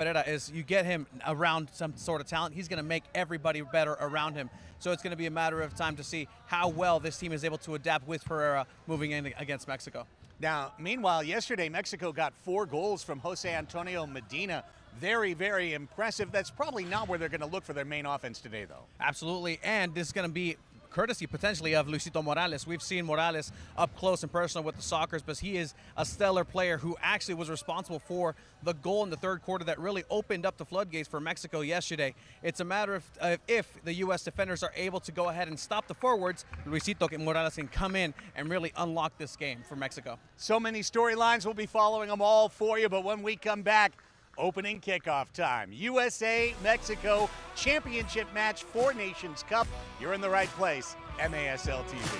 Pereira is you get him around some sort of talent, he's going to make everybody better around him. So it's going to be a matter of time to see how well this team is able to adapt with Pereira moving in against Mexico. Now, meanwhile, yesterday Mexico got 4 goals from Jose Antonio Medina. Very, very impressive. That's probably not where they're going to look for their main offense today, though. Absolutely, and this is going to be courtesy potentially of Luisito Morales. We've seen Morales up close and personal with the Sockers, but he is a stellar player who actually was responsible for the goal in the third quarter that really opened up the floodgates for Mexico yesterday. It's a matter of if the U.S. defenders are able to go ahead and stop the forwards, Luisito Morales can come in and really unlock this game for Mexico. So many storylines. We'll be following them all for you, but when we come back, opening kickoff time. USA, Mexico, championship match, Four Nations Cup. You're in the right place. MASL TV.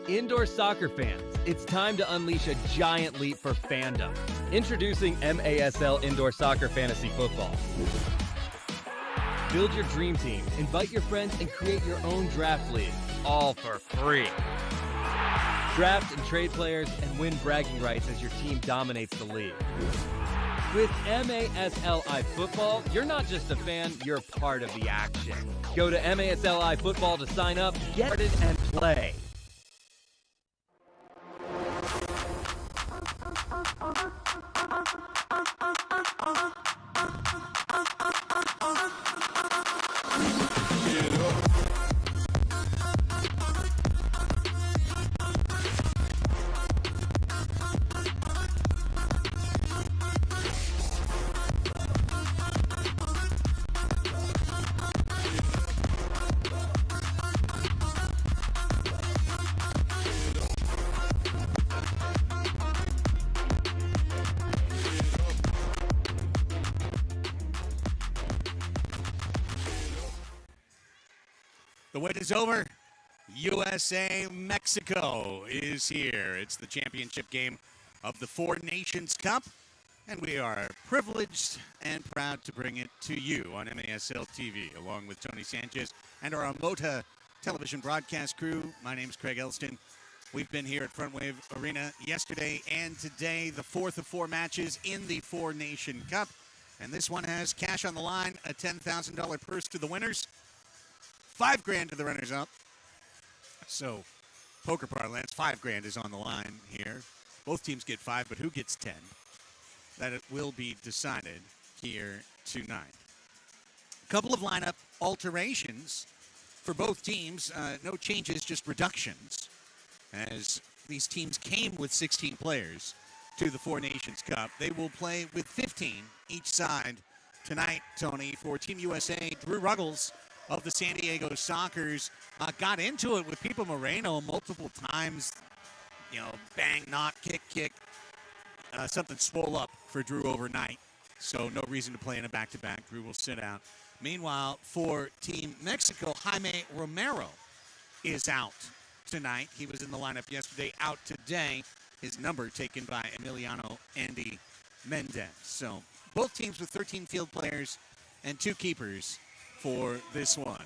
Indoor soccer fans, it's time to unleash a giant leap for fandom. Introducing MASL Indoor Soccer Fantasy Football. Build your dream team, invite your friends, and create your own draft league, all for free. Draft and trade players and win bragging rights as your team dominates the league. With MASLI Football, you're not just a fan, you're part of the action. Go to MASLI Football to sign up, get started, and play. The wait is over. USA Mexico is here. It's the championship game of the Four Nations Cup, and we are privileged and proud to bring it to you on MASL TV, along with Tony Sanchez and our Amota television broadcast crew. My name's Craig Elston. We've been here at Frontwave Arena yesterday and today, the fourth of 4 matches in the Four Nation Cup, and this one has cash on the line, a $10,000 purse to the winners. $5,000 to the runners-up. So, poker parlance, $5,000 is on the line here. Both teams get 5, but who gets 10? That it will be decided here tonight. A couple of lineup alterations for both teams. No changes, just reductions, as these teams came with 16 players to the Four Nations Cup. They will play with 15 each side tonight, Tony. For Team USA, Drew Ruggles of the San Diego Sockers got into it with Pipo Moreno multiple times. You know, bang, knock, kick. Something swole up for Drew overnight, so no reason to play in a back-to-back. Drew will sit out. Meanwhile, for Team Mexico, Jaime Romero is out tonight. He was in the lineup yesterday, out today. His number taken by Emiliano Andy Mendez. So both teams with 13 field players and 2 keepers for this one.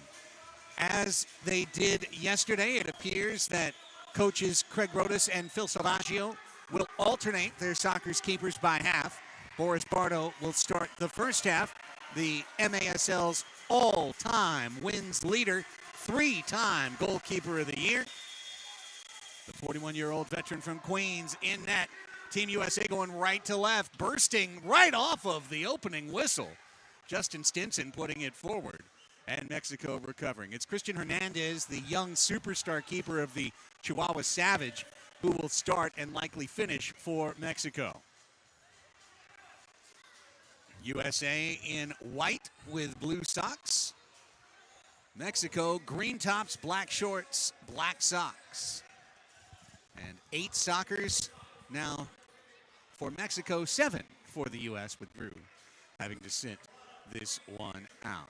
As they did yesterday, it appears that coaches Craig Rodas and Phil Salvaggio will alternate their Sockers keepers by half. Boris Bardo will start the first half. The MASL's all-time wins leader, 3-time goalkeeper of the year. The 41-year-old veteran from Queens in net. Team USA going right to left, bursting right off of the opening whistle. Justin Stinson putting it forward. And Mexico recovering. It's Christian Hernandez, the young superstar keeper of the Chihuahua Savage, who will start and likely finish for Mexico. USA in white with blue socks. Mexico, green tops, black shorts, black socks. And 8 Sockers now for Mexico, 7 for the U.S. with Drew having to sit this one out.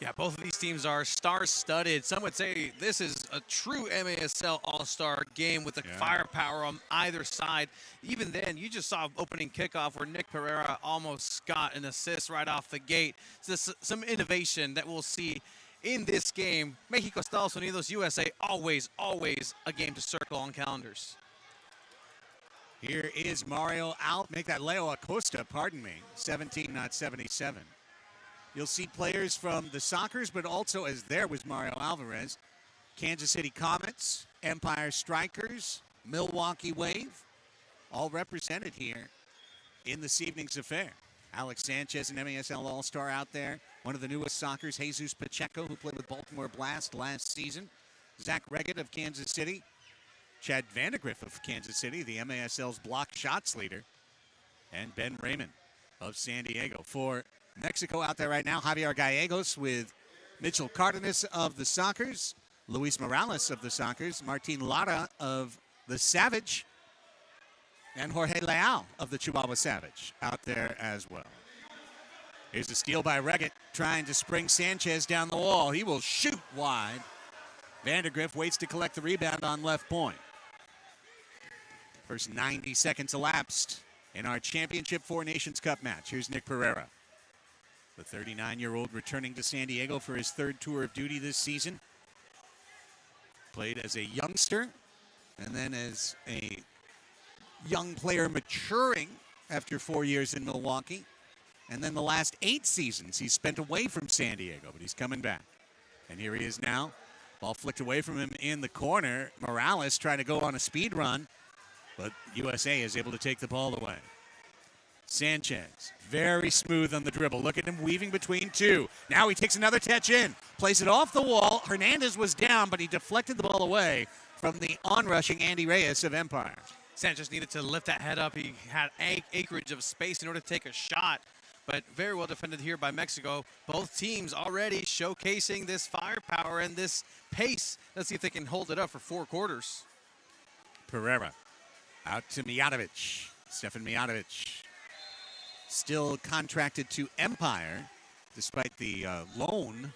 Yeah, both of these teams are star-studded. Some would say this is a true MASL all-star game with the firepower on either side. Even then, you just saw opening kickoff where Nick Pereira almost got an assist right off the gate. So some innovation that we'll see in this game. Mexico, Estados Unidos, USA, always, always a game to circle on calendars. Here is Mario out. Make that Leo Acosta, pardon me. 17, not 77. You'll see players from the Sockers, but also, as there was Mario Alvarez, Kansas City Comets, Empire Strikers, Milwaukee Wave, all represented here in this evening's affair. Alex Sanchez, an MASL All-Star out there. One of the newest Sockers, Jesus Pacheco, who played with Baltimore Blast last season. Zach Reggett of Kansas City. Chad Vandegrift of Kansas City, the MASL's block shots leader. And Ben Raymond of San Diego. For Mexico out there right now, Javier Gallegos with Mitchell Cardenas of the Sockers, Luis Morales of the Sockers, Martin Lara of the Savage, and Jorge Leal of the Chihuahua Savage out there as well. Here's a steal by Reggett, trying to spring Sanchez down the wall. He will shoot wide. Vandegrift waits to collect the rebound on left point. First 90 seconds elapsed in our Championship Four Nations Cup match. Here's Nick Pereira. The 39-year-old returning to San Diego for his third tour of duty this season. Played as a youngster and then as a young player maturing after 4 years in Milwaukee. And then the last 8 seasons he's spent away from San Diego, but he's coming back. And here he is now. Ball flicked away from him in the corner. Morales trying to go on a speed run, but USA is able to take the ball away. Sanchez, very smooth on the dribble. Look at him weaving between two. Now he takes another touch in, plays it off the wall. Hernandez was down, but he deflected the ball away from the onrushing Andy Reyes of Empire. Sanchez needed to lift that head up. He had acreage of space in order to take a shot, but very well defended here by Mexico. Both teams already showcasing this firepower and this pace. Let's see if they can hold it up for 4 quarters. Pereira out to Mijatovic. Stefan Mijatovic. Still contracted to Empire, despite the loan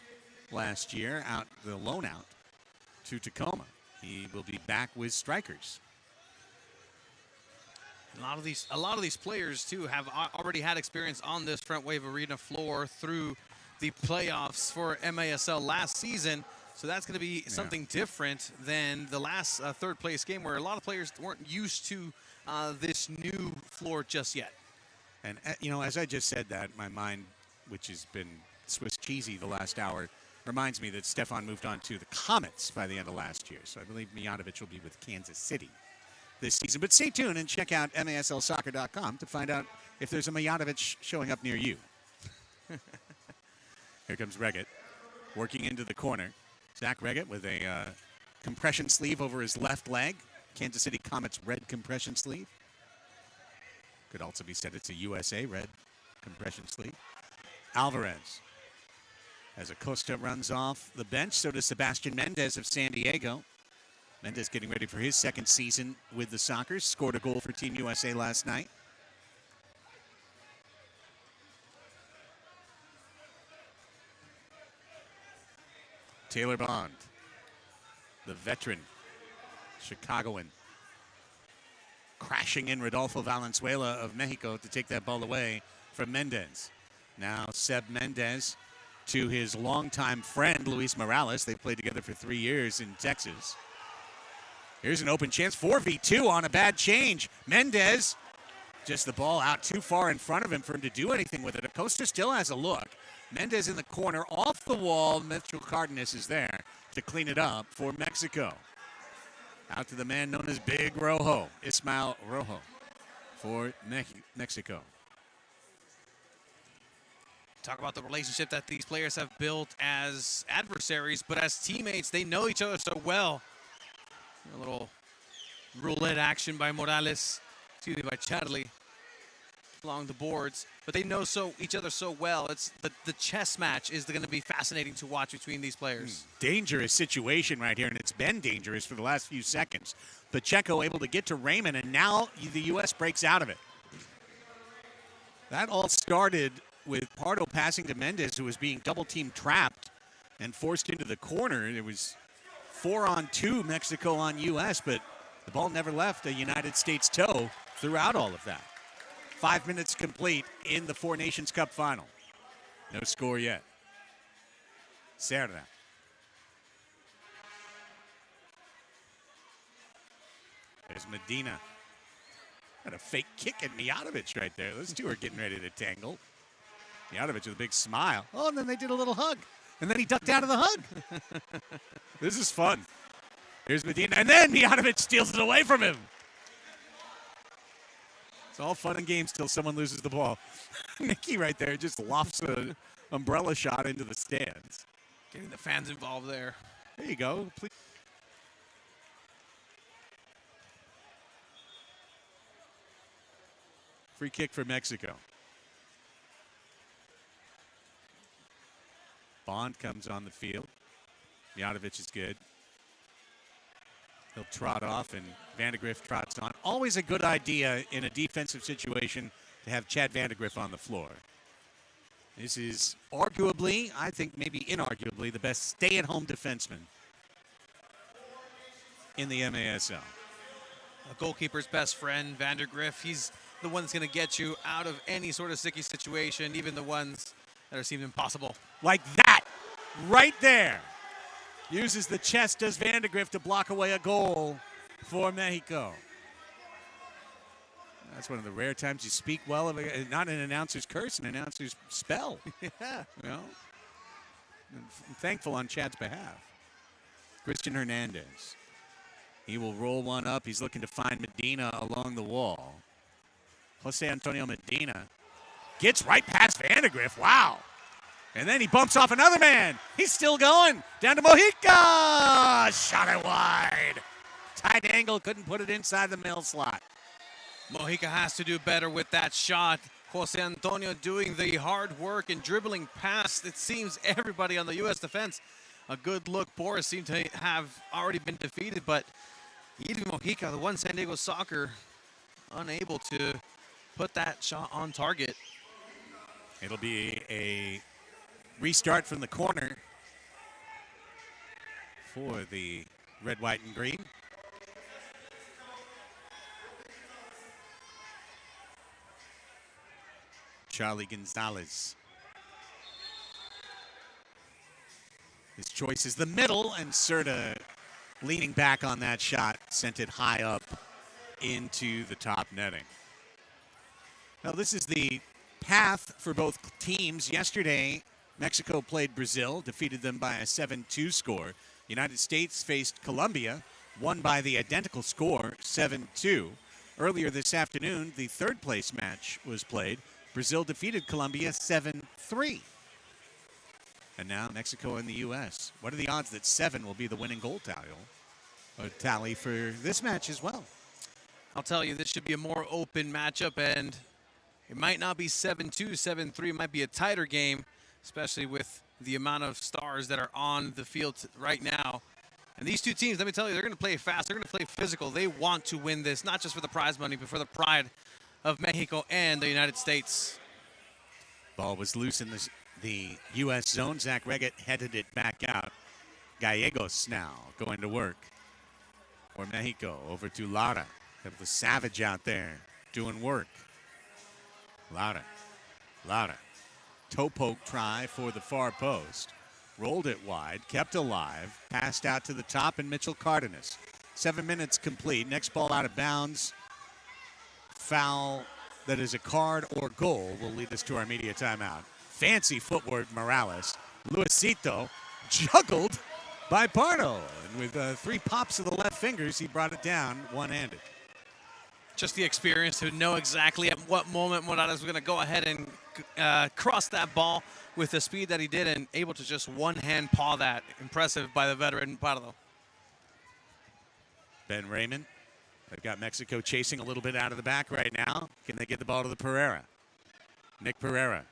last year, the loan out to Tacoma. He will be back with Strikers. A lot of these players too have already had experience on this Frontwave Arena floor through the playoffs for MASL last season. So that's going to be something different than the last third place game, where a lot of players weren't used to this new floor just yet. And, as I just said that, my mind, which has been Swiss cheesy the last hour, reminds me that Stefan moved on to the Comets by the end of last year. So I believe Mijatovic will be with Kansas City this season. But stay tuned and check out MASLsoccer.com to find out if there's a Mijatovic showing up near you. Here comes Reggett, working into the corner. Zach Reggett with a compression sleeve over his left leg. Kansas City Comets red compression sleeve. Could also be said it's a USA red compression sleeve. Alvarez. As Acosta runs off the bench, so does Sebastian Mendez of San Diego. Mendez getting ready for his second season with the Sockers. Scored a goal for Team USA last night. Taylor Bond, the veteran Chicagoan, crashing in Rodolfo Valenzuela of Mexico to take that ball away from Mendez. Now Seb Mendez to his longtime friend Luis Morales. They played together for 3 years in Texas. Here's an open chance, 4v2 on a bad change. Mendez, just the ball out too far in front of him for him to do anything with it. Acosta still has a look. Mendez in the corner, off the wall. Mitchell Cardenas is there to clean it up for Mexico. Out to the man known as Big Rojo, Ismael Rojo, for Mexico. talk about the relationship that these players have built as adversaries, but as teammates, they know each other so well. A little roulette action by Morales, excuse me, by Charlie along the boards, but they know each other so well. It's the chess match is going to be fascinating to watch between these players. Dangerous situation right here, and it's been dangerous for the last few seconds. Pacheco able to get to Raymond, and now the U.S. breaks out of it. That all started with Pardo passing to Mendez, who was being double-team trapped and forced into the corner. It was 4-on-2 Mexico on U.S., but the ball never left a United States toe throughout all of that. 5 minutes complete in the Four Nations Cup final. No score yet. Serra. There's Medina. Got a fake kick at Mijatovic right there. Those two are getting ready to tangle. Mijatovic with a big smile. Oh, and then they did a little hug. And then he ducked out of the hug. This is fun. Here's Medina. And then Mijatovic steals it away from him. It's all fun and games till someone loses the ball. Nicky right there just lofts an umbrella shot into the stands. Getting the fans involved there. There you go. Please. Free kick for Mexico. Bond comes on the field. Mijatovic is good. He'll trot off, and Vandegrift trots on. Always a good idea in a defensive situation to have Chad Vandegrift on the floor. This is arguably, I think maybe inarguably, the best stay-at-home defenseman in the MASL. A goalkeeper's best friend, Vandegrift. He's the one that's going to get you out of any sort of sticky situation, even the ones that are seemed impossible. Like that, right there. Uses the chest, does Vandegrift, to block away a goal for Mexico. That's one of the rare times you speak well of not an announcer's curse, an announcer's spell. Yeah. You know? I'm thankful on Chad's behalf. Christian Hernandez. He will roll one up. He's looking to find Medina along the wall. Jose Antonio Medina gets right past Vandegrift. Wow. And then he bumps off another man. He's still going. Down to Mojica. Shot it wide. Tight angle. Couldn't put it inside the mill slot. Mojica has to do better with that shot. Jose Antonio doing the hard work and dribbling past, it seems, everybody on the U.S. defense. A good look. Boris seemed to have already been defeated, but even Mojica, the one San Diego Soccer, unable to put that shot on target. It'll be a restart from the corner for the red, white, and green. Charlie Gonzalez. His choice is the middle, and Serta, leaning back on that shot, sent it high up into the top netting. Now, this is the path for both teams. Yesterday, Mexico played Brazil, defeated them by a 7-2 score. United States faced Colombia, won by the identical score, 7-2. Earlier this afternoon, the third-place match was played. Brazil defeated Colombia 7-3. And now Mexico and the U.S. What are the odds that 7 will be the winning goal tally for this match as well? I'll tell you, this should be a more open matchup, and it might not be 7-2, 7-3. It might be a tighter game, especially with the amount of stars that are on the field right now. And these two teams, let me tell you, they're going to play fast. They're going to play physical. They want to win this, not just for the prize money, but for the pride of Mexico and the United States. Ball was loose in the U.S. zone. Zach Reggett headed it back out. Gallegos now going to work for Mexico. Over to Lara. Got the Savage out there doing work. Lara. Toe poke try for the far post. Rolled it wide, kept alive, passed out to the top, and Mitchell Cardenas. 7 minutes complete. Next ball out of bounds. Foul that is a card or goal will lead us to our media timeout. Fancy footwork, Morales. Luisito juggled by Pardo. And with 3 pops of the left fingers, he brought it down one-handed. Just the experience to know exactly at what moment Morales was going to go ahead and cross that ball with the speed that he did and able to just one-hand paw that. Impressive by the veteran Pardo. Ben Raymond. They've got Mexico chasing a little bit out of the back right now. Can they get the ball to the Pereira? Nick Pereira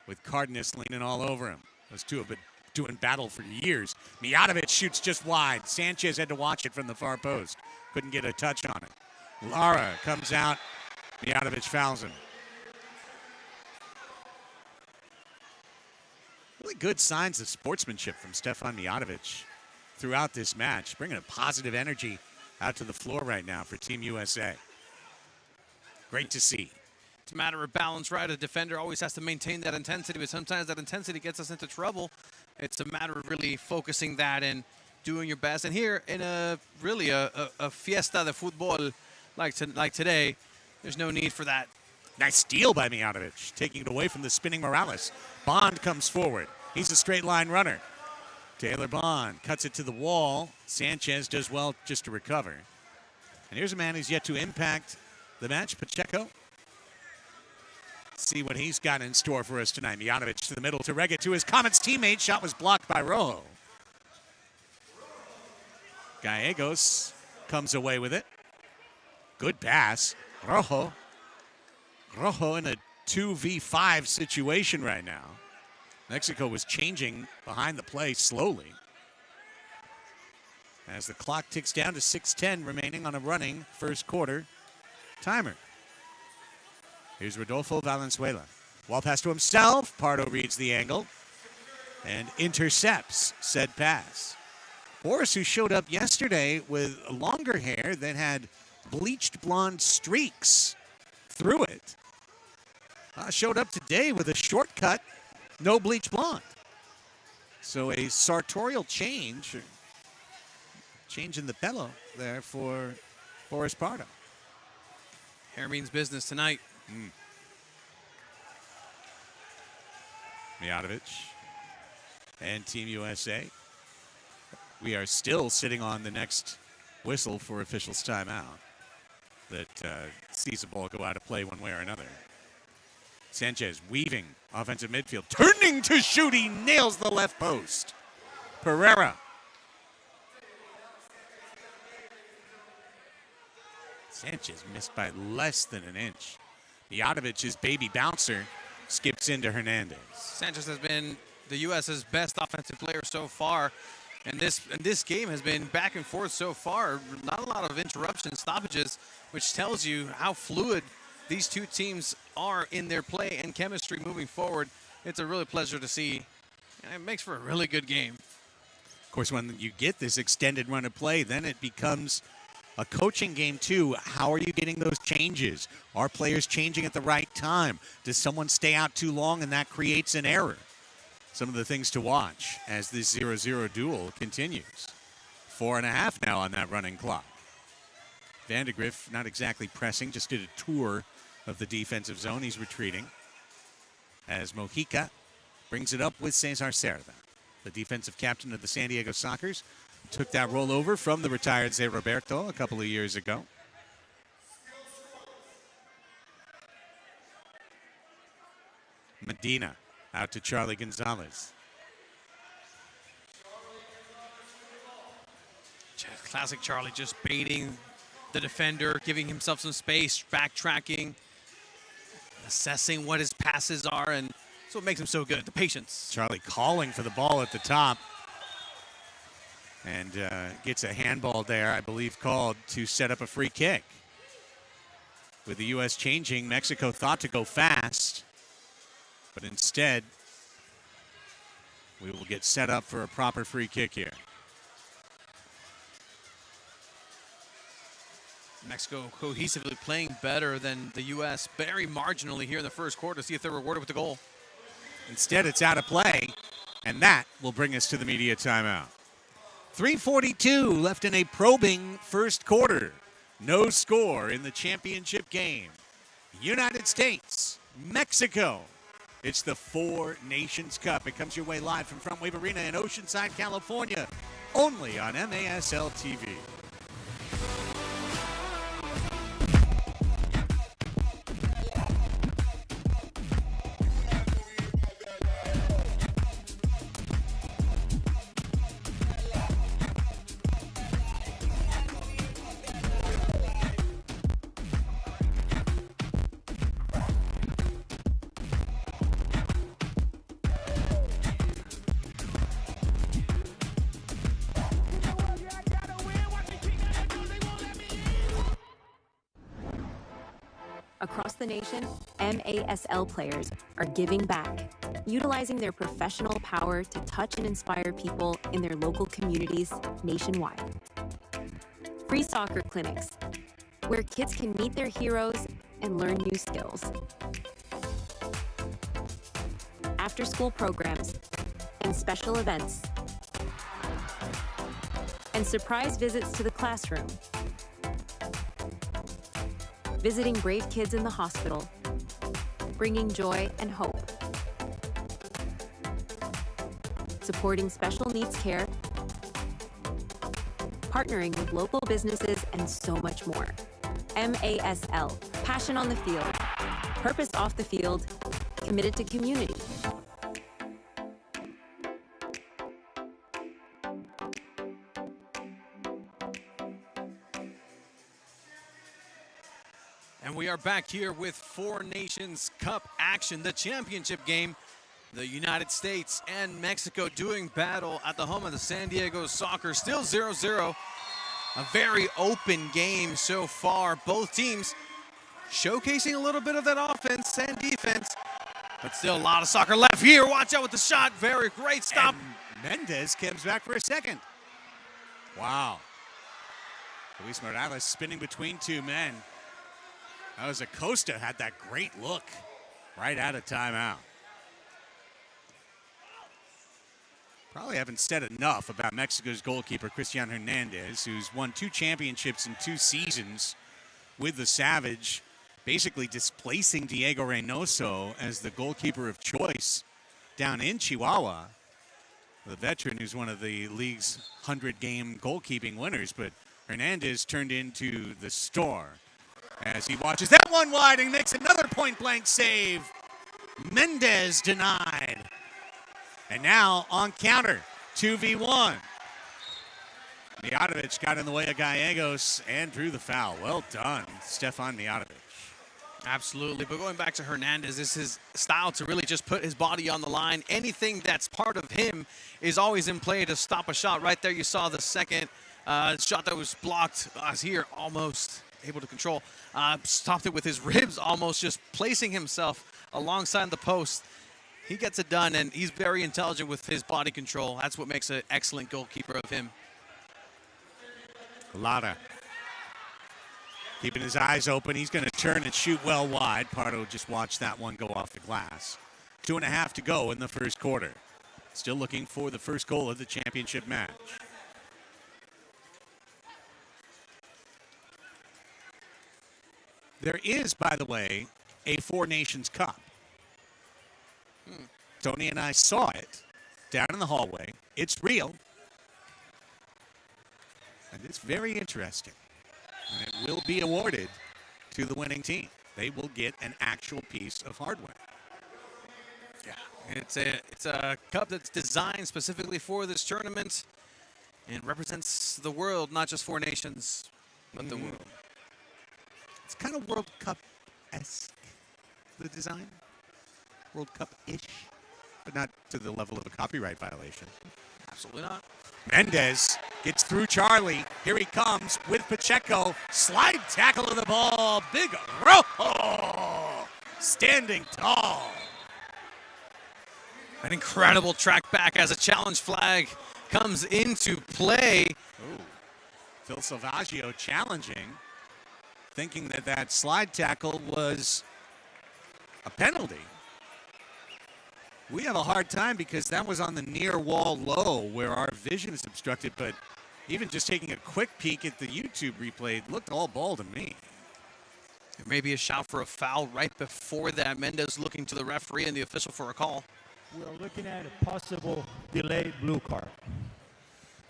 with Cardenas leaning all over him. Those two have been doing battle for years. Mijatovic shoots just wide. Sanchez had to watch it from the far post. Couldn't get a touch on it. Lara comes out. Mijatovic fouls him. Really good signs of sportsmanship from Stefan Mijatovic throughout this match, bringing a positive energy out to the floor right now for Team USA. Great to see. It's a matter of balance, right? A defender always has to maintain that intensity, but sometimes that intensity gets us into trouble. It's a matter of really focusing that and doing your best. And here in a fiesta de football like today, there's no need for that. Nice steal by Mijatovic, taking it away from the spinning Morales. Bond comes forward. He's a straight line runner. Taylor Bond cuts it to the wall. Sanchez does well just to recover. And here's a man who's yet to impact the match, Pacheco. See what he's got in store for us tonight. Mijatovic to the middle to Rega to his Comets teammate. Shot was blocked by Rojo. Gallegos comes away with it. Good pass. Rojo in a 2v5 situation right now. Mexico was changing behind the play slowly. As the clock ticks down to 6:10 remaining on a running first quarter timer. Here's Rodolfo Valenzuela. Wall pass to himself. Pardo reads the angle and intercepts said pass. Boris, who showed up yesterday with longer hair that had bleached blonde streaks through it, showed up today with a shortcut, no bleach blonde. So a sartorial change in the pelo there for Boris Pardo. Hair means business tonight. Mijatovic and Team USA. We are still sitting on the next whistle for officials' timeout that sees the ball go out of play one way or another. Sanchez weaving offensive midfield, turning to shoot. He nails the left post. Pereira. Sanchez missed by less than an inch. Mijatovic's baby bouncer skips into Hernandez. Sanchez has been the U.S.'s best offensive player so far. And this game has been back and forth so far. Not a lot of interruptions, stoppages, which tells you how fluid these two teams are in their play and chemistry moving forward. It's a really pleasure to see. And it makes for a really good game. Of course, when you get this extended run of play, then it becomes a coaching game too. How are you getting those changes? Are players changing at the right time? Does someone stay out too long and that creates an error? Some of the things to watch as this 0-0 duel continues. 4.5 now on that running clock. Vandegrift not exactly pressing, just did a tour of the defensive zone. He's retreating as Mojica brings it up with Cesar Cerda, the defensive captain of the San Diego Sockers. Took that role over from the retired Zé Roberto a couple of years ago. Medina out to Charlie Gonzalez. Classic Charlie, just baiting the defender, giving himself some space, backtracking, assessing what his passes are, and that's what makes him so good, the patience. Charlie calling for the ball at the top. And gets a handball there, I believe, called to set up a free kick. With the U.S. changing, Mexico thought to go fast, but instead, we will get set up for a proper free kick here. Mexico cohesively playing better than the U.S. very marginally here in the first quarter. See if they're rewarded with the goal. Instead, it's out of play, and that will bring us to the media timeout. 3:42 left in a probing first quarter. No score in the championship game. United States, Mexico. It's the Four Nations Cup. It comes your way live from Frontwave Arena in Oceanside, California, only on MASL TV. Across the nation, MASL players are giving back, utilizing their professional power to touch and inspire people in their local communities nationwide. Free soccer clinics, where kids can meet their heroes and learn new skills. After-school programs and special events. And surprise visits to the classroom. Visiting brave kids in the hospital, bringing joy and hope. Supporting special needs care, partnering with local businesses, and so much more. MASL, passion on the field, purpose off the field, committed to community. And we are back here with Four Nations Cup action, the championship game. The United States and Mexico doing battle at the home of the San Diego Soccer. Still 0-0. A very open game so far. Both teams showcasing a little bit of that offense and defense. But still a lot of soccer left here. Watch out with the shot. Very great stop. And Mendez comes back for a second. Wow. Luis Morales spinning between two men. That was Acosta had that great look right out of timeout. Probably haven't said enough about Mexico's goalkeeper, Cristian Hernandez, who's won 2 championships in 2 seasons with the Savage, basically displacing Diego Reynoso as the goalkeeper of choice down in Chihuahua. The veteran who's one of the league's 100-game goalkeeping winners, but Hernandez turned into the star as he watches that one wide and makes another point-blank save. Mendez denied. And now on counter, 2v1. Mijatovic got in the way of Gallegos and drew the foul. Well done, Stefan Mijatovic. Absolutely, but going back to Hernandez, it's his style to really just put his body on the line. Anything that's part of him is always in play to stop a shot. Right there, you saw the second shot that was blocked. Here, almost able to control. Stopped it with his ribs, almost just placing himself alongside the post. He gets it done, and he's very intelligent with his body control. That's what makes an excellent goalkeeper of him. Lada keeping his eyes open. He's going to turn and shoot well wide. Pardo just watched that one go off the glass. 2.5 to go in the first quarter. Still looking for the first goal of the championship match. There is, by the way, a Four Nations Cup. Tony and I saw it down in the hallway. It's real. And it's very interesting. And it will be awarded to the winning team. They will get an actual piece of hardware. Yeah, it's a cup that's designed specifically for this tournament and represents the world, not just Four Nations, but the world. It's kind of World Cup-esque, the design. World Cup-ish, but not to the level of a copyright violation. Absolutely not. Mendez gets through Charlie. Here he comes with Pacheco. Slide tackle of the ball. Big Rojo standing tall. An incredible track back as a challenge flag comes into play. Ooh. Phil Salvaggio challenging, thinking that that slide tackle was a penalty. We have a hard time because that was on the near wall low where our vision is obstructed, but even just taking a quick peek at the YouTube replay, it looked all ball to me. There may be a shout for a foul right before that. Mendez looking to the referee and the official for a call. We're looking at a possible delayed blue card.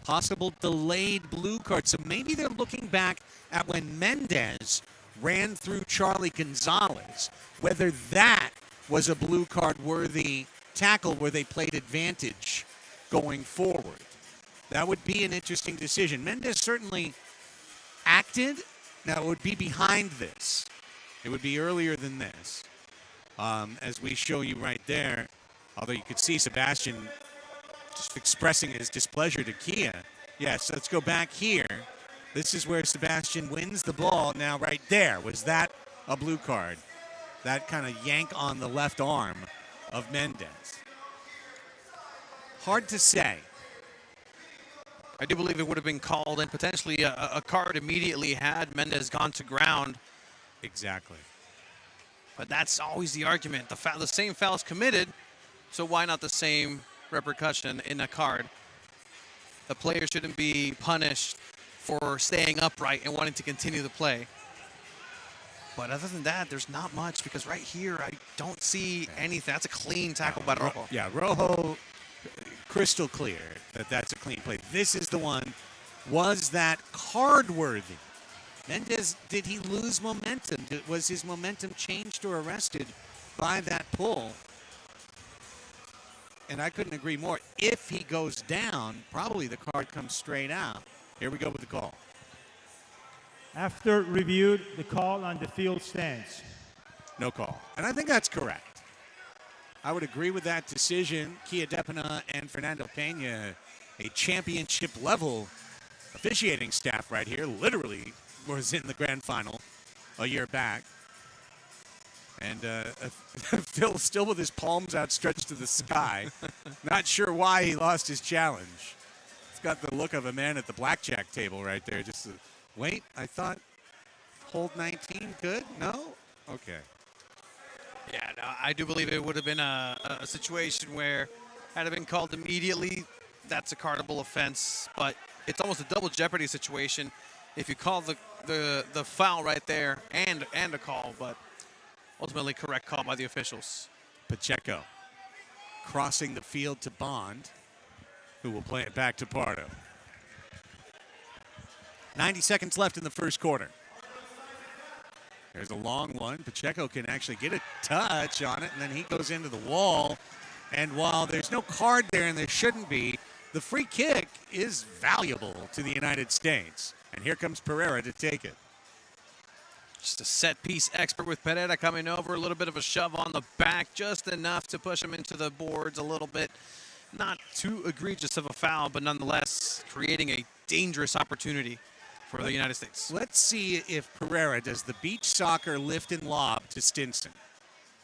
Possible delayed blue card. So maybe they're looking back at when Mendez ran through Charlie Gonzalez, whether that was a blue card worthy tackle where they played advantage going forward. That would be an interesting decision. Mendez certainly acted. Now, it would be behind this. It would be earlier than this. As we show you right there, although you could see Sebastian just expressing his displeasure to Kia. Yes, let's go back here. This is where Sebastian wins the ball. Now, right there, was that a blue card. That kind of yank on the left arm of Mendez. Hard to say. I do believe it would have been called and potentially a card immediately had Mendez gone to ground. Exactly. But that's always the argument. The same foul is committed, so why not the same repercussion in a card? The player shouldn't be punished for staying upright and wanting to continue the play. But other than that, there's not much, because right here, I don't see anything. That's a clean tackle by Rojo. Yeah, Rojo, crystal clear that that's a clean play. This is the one. Was that card worthy? Mendez, did he lose momentum? Was his momentum changed or arrested by that pull? And I couldn't agree more. If he goes down, probably the card comes straight out. Here we go with the call. After reviewed, the call on the field stands. No call. And I think that's correct. I would agree with that decision. Kia Depina and Fernando Pena, a championship-level officiating staff right here, literally was in the grand final a year back. And Phil still with his palms outstretched to the sky. Not sure why he lost his challenge. It's got the look of a man at the blackjack table right there. Just wait, I thought hold 19 good? No? Okay. Yeah, no, I do believe it would have been a situation where had it been called immediately, that's a cardable offense. But it's almost a double jeopardy situation if you call the foul right there and a call, but ultimately correct call by the officials. Pacheco crossing the field to Bond, who will play it back to Pardo. 90 seconds left in the first quarter. There's a long one. Pacheco can actually get a touch on it, and then he goes into the wall. And while there's no card there, and there shouldn't be, the free kick is valuable to the United States. And here comes Pereira to take it. Just a set-piece expert with Pereira coming over. A little bit of a shove on the back, just enough to push him into the boards a little bit. Not too egregious of a foul, but nonetheless creating a dangerous opportunity for the United States. Let's see if Pereira does the beach soccer lift and lob to Stinson.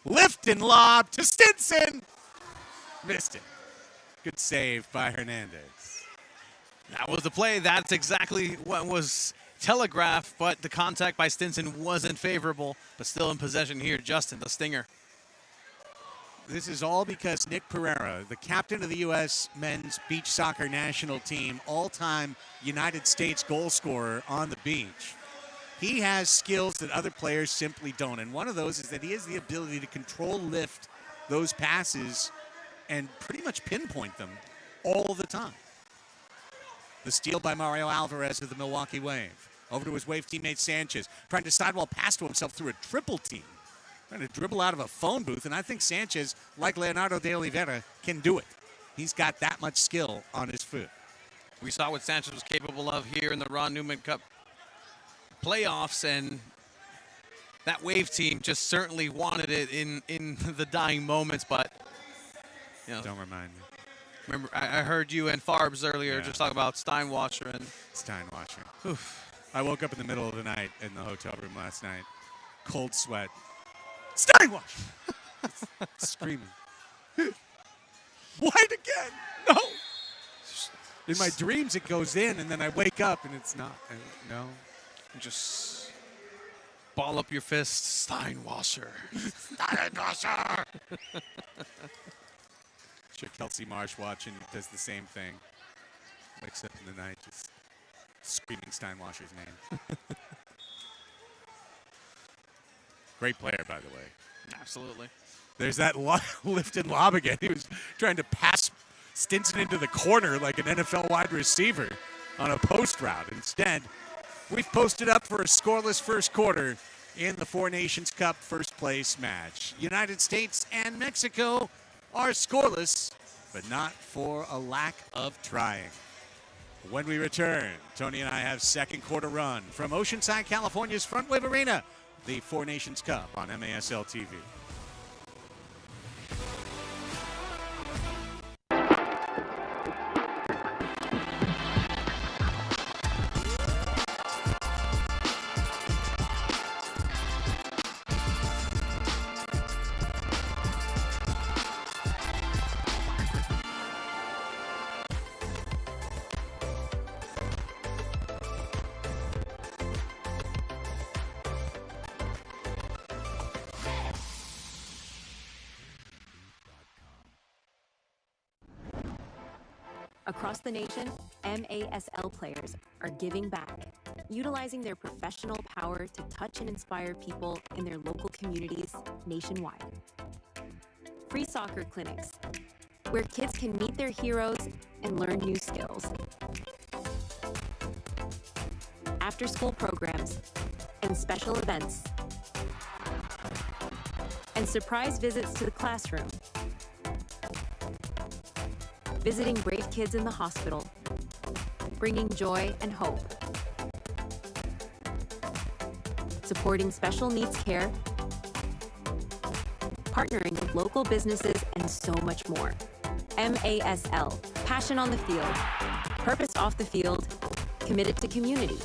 Lift and lob to Stinson! Missed it. Good save by Hernandez. That was the play. That's exactly what was telegraphed, but the contact by Stinson wasn't favorable, but still in possession here. Justin, the stinger. This is all because Nick Pereira, the captain of the U.S. men's beach soccer national team, all-time United States goal scorer on the beach. He has skills that other players simply don't, and one of those is that he has the ability to control lift those passes and pretty much pinpoint them all the time. The steal by Mario Alvarez of the Milwaukee Wave. Over to his Wave teammate Sanchez, trying to sidewall pass to himself through a triple team. Trying to dribble out of a phone booth, and I think Sanchez, like Leonardo de Oliveira, can do it. He's got that much skill on his foot. We saw what Sanchez was capable of here in the Ron Newman Cup playoffs, and that Wave team just certainly wanted it in the dying moments, but you know, don't remind me. Remember, I heard you and Farbs earlier just talk about Steinwasser and Steinwasser. Oof. I woke up in the middle of the night in the hotel room last night, cold sweat. Steinwasser! Screaming. White again! No! In my dreams, it goes in, and then I wake up, and it's not. No. Just ball up your fist, Steinwasser. Steinwasser! Sure, Kelsey Marsh watching does the same thing. Wakes up in the night just screaming Steinwasser's name. Great player, by the way. Absolutely. There's that lift and lob again. He was trying to pass Stinson into the corner like an NFL wide receiver on a post route. Instead, we've posted up for a scoreless first quarter in the Four Nations Cup first place match. United States and Mexico are scoreless, but not for a lack of trying. When we return, Tony and I have second quarter run from Oceanside, California's Frontwave Arena, the Four Nations Cup on MASL TV. Across the nation, MASL players are giving back, utilizing their professional power to touch and inspire people in their local communities nationwide. Free soccer clinics, where kids can meet their heroes and learn new skills. After-school programs and special events. And surprise visits to the classroom. Visiting brave kids in the hospital, bringing joy and hope. Supporting special needs care, partnering with local businesses, and so much more. MASL, passion on the field, purpose off the field, committed to community.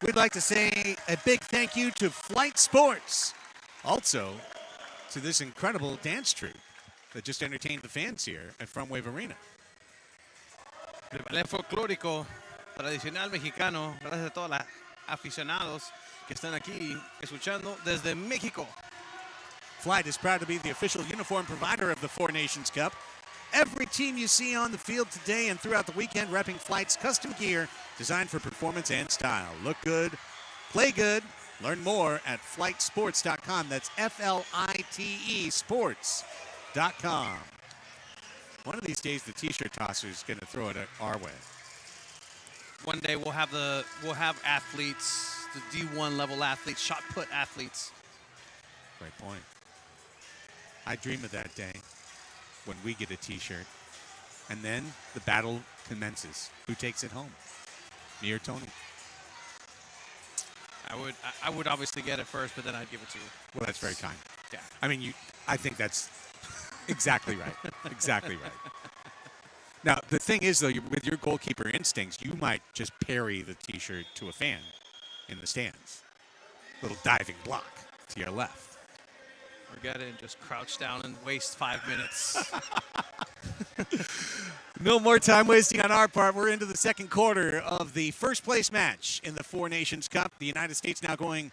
We'd like to say a big thank you to Flight Sports. Also, to this incredible dance troupe that just entertained the fans here at Frontwave Arena. El ballet folclórico tradicional mexicano, gracias a todos los aficionados que están aquí escuchando desde México. Flight is proud to be the official uniform provider of the Four Nations Cup. Every team you see on the field today and throughout the weekend repping Flight's custom gear designed for performance and style. Look good, play good. Learn more at flightsports.com. That's FLITE sports.com. One of these days, the T-shirt tosser is going to throw it our way. One day we'll have athletes, the D1 level athletes, shot put athletes. Great point. I dream of that day when we get a T-shirt, and then the battle commences. Who takes it home? Me or Tony? I would obviously get it first, but then I'd give it to you. Well, that's very kind. Yeah. I mean, I think that's exactly right. Exactly right. Now, the thing is, though, with your goalkeeper instincts, you might just parry the T-shirt to a fan in the stands. Little diving block to your left. Or get it and just crouch down and waste 5 minutes. No more time wasting on our part. We're into the second quarter of the first place match in the Four Nations Cup. The United States now going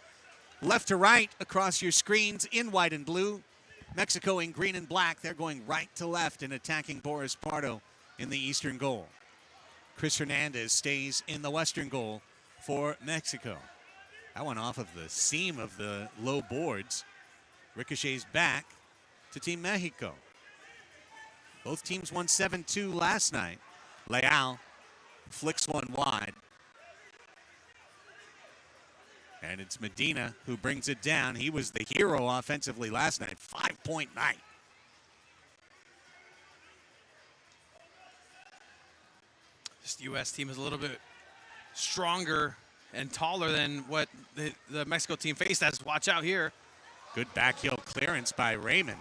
left to right across your screens in white and blue. Mexico in green and black. They're going right to left and attacking Boris Pardo in the eastern goal. Chris Hernandez stays in the western goal for Mexico. That one off of the seam of the low boards. Ricochets back to Team Mexico. Both teams won 7-2 last night. Leal flicks one wide. And it's Medina who brings it down. He was the hero offensively last night. 5-point night. This U.S. team is a little bit stronger and taller than what the Mexico team faced as. Watch out here. Good backheel clearance by Raymond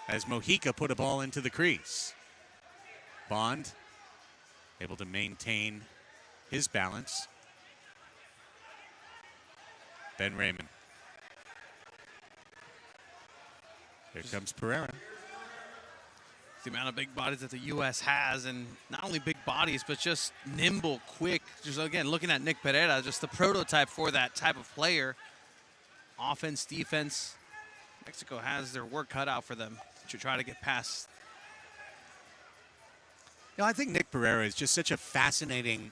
as Mojica put a ball into the crease. Bond able to maintain his balance. Ben Raymond. Here comes Pereira. The amount of big bodies that the U.S. has, and not only big bodies, but just nimble, quick. Just again, looking at Nick Pereira, just the prototype for that type of player. Offense, defense. Mexico has their work cut out for them to try to get past. You know, I think Nick Pereira is just such a fascinating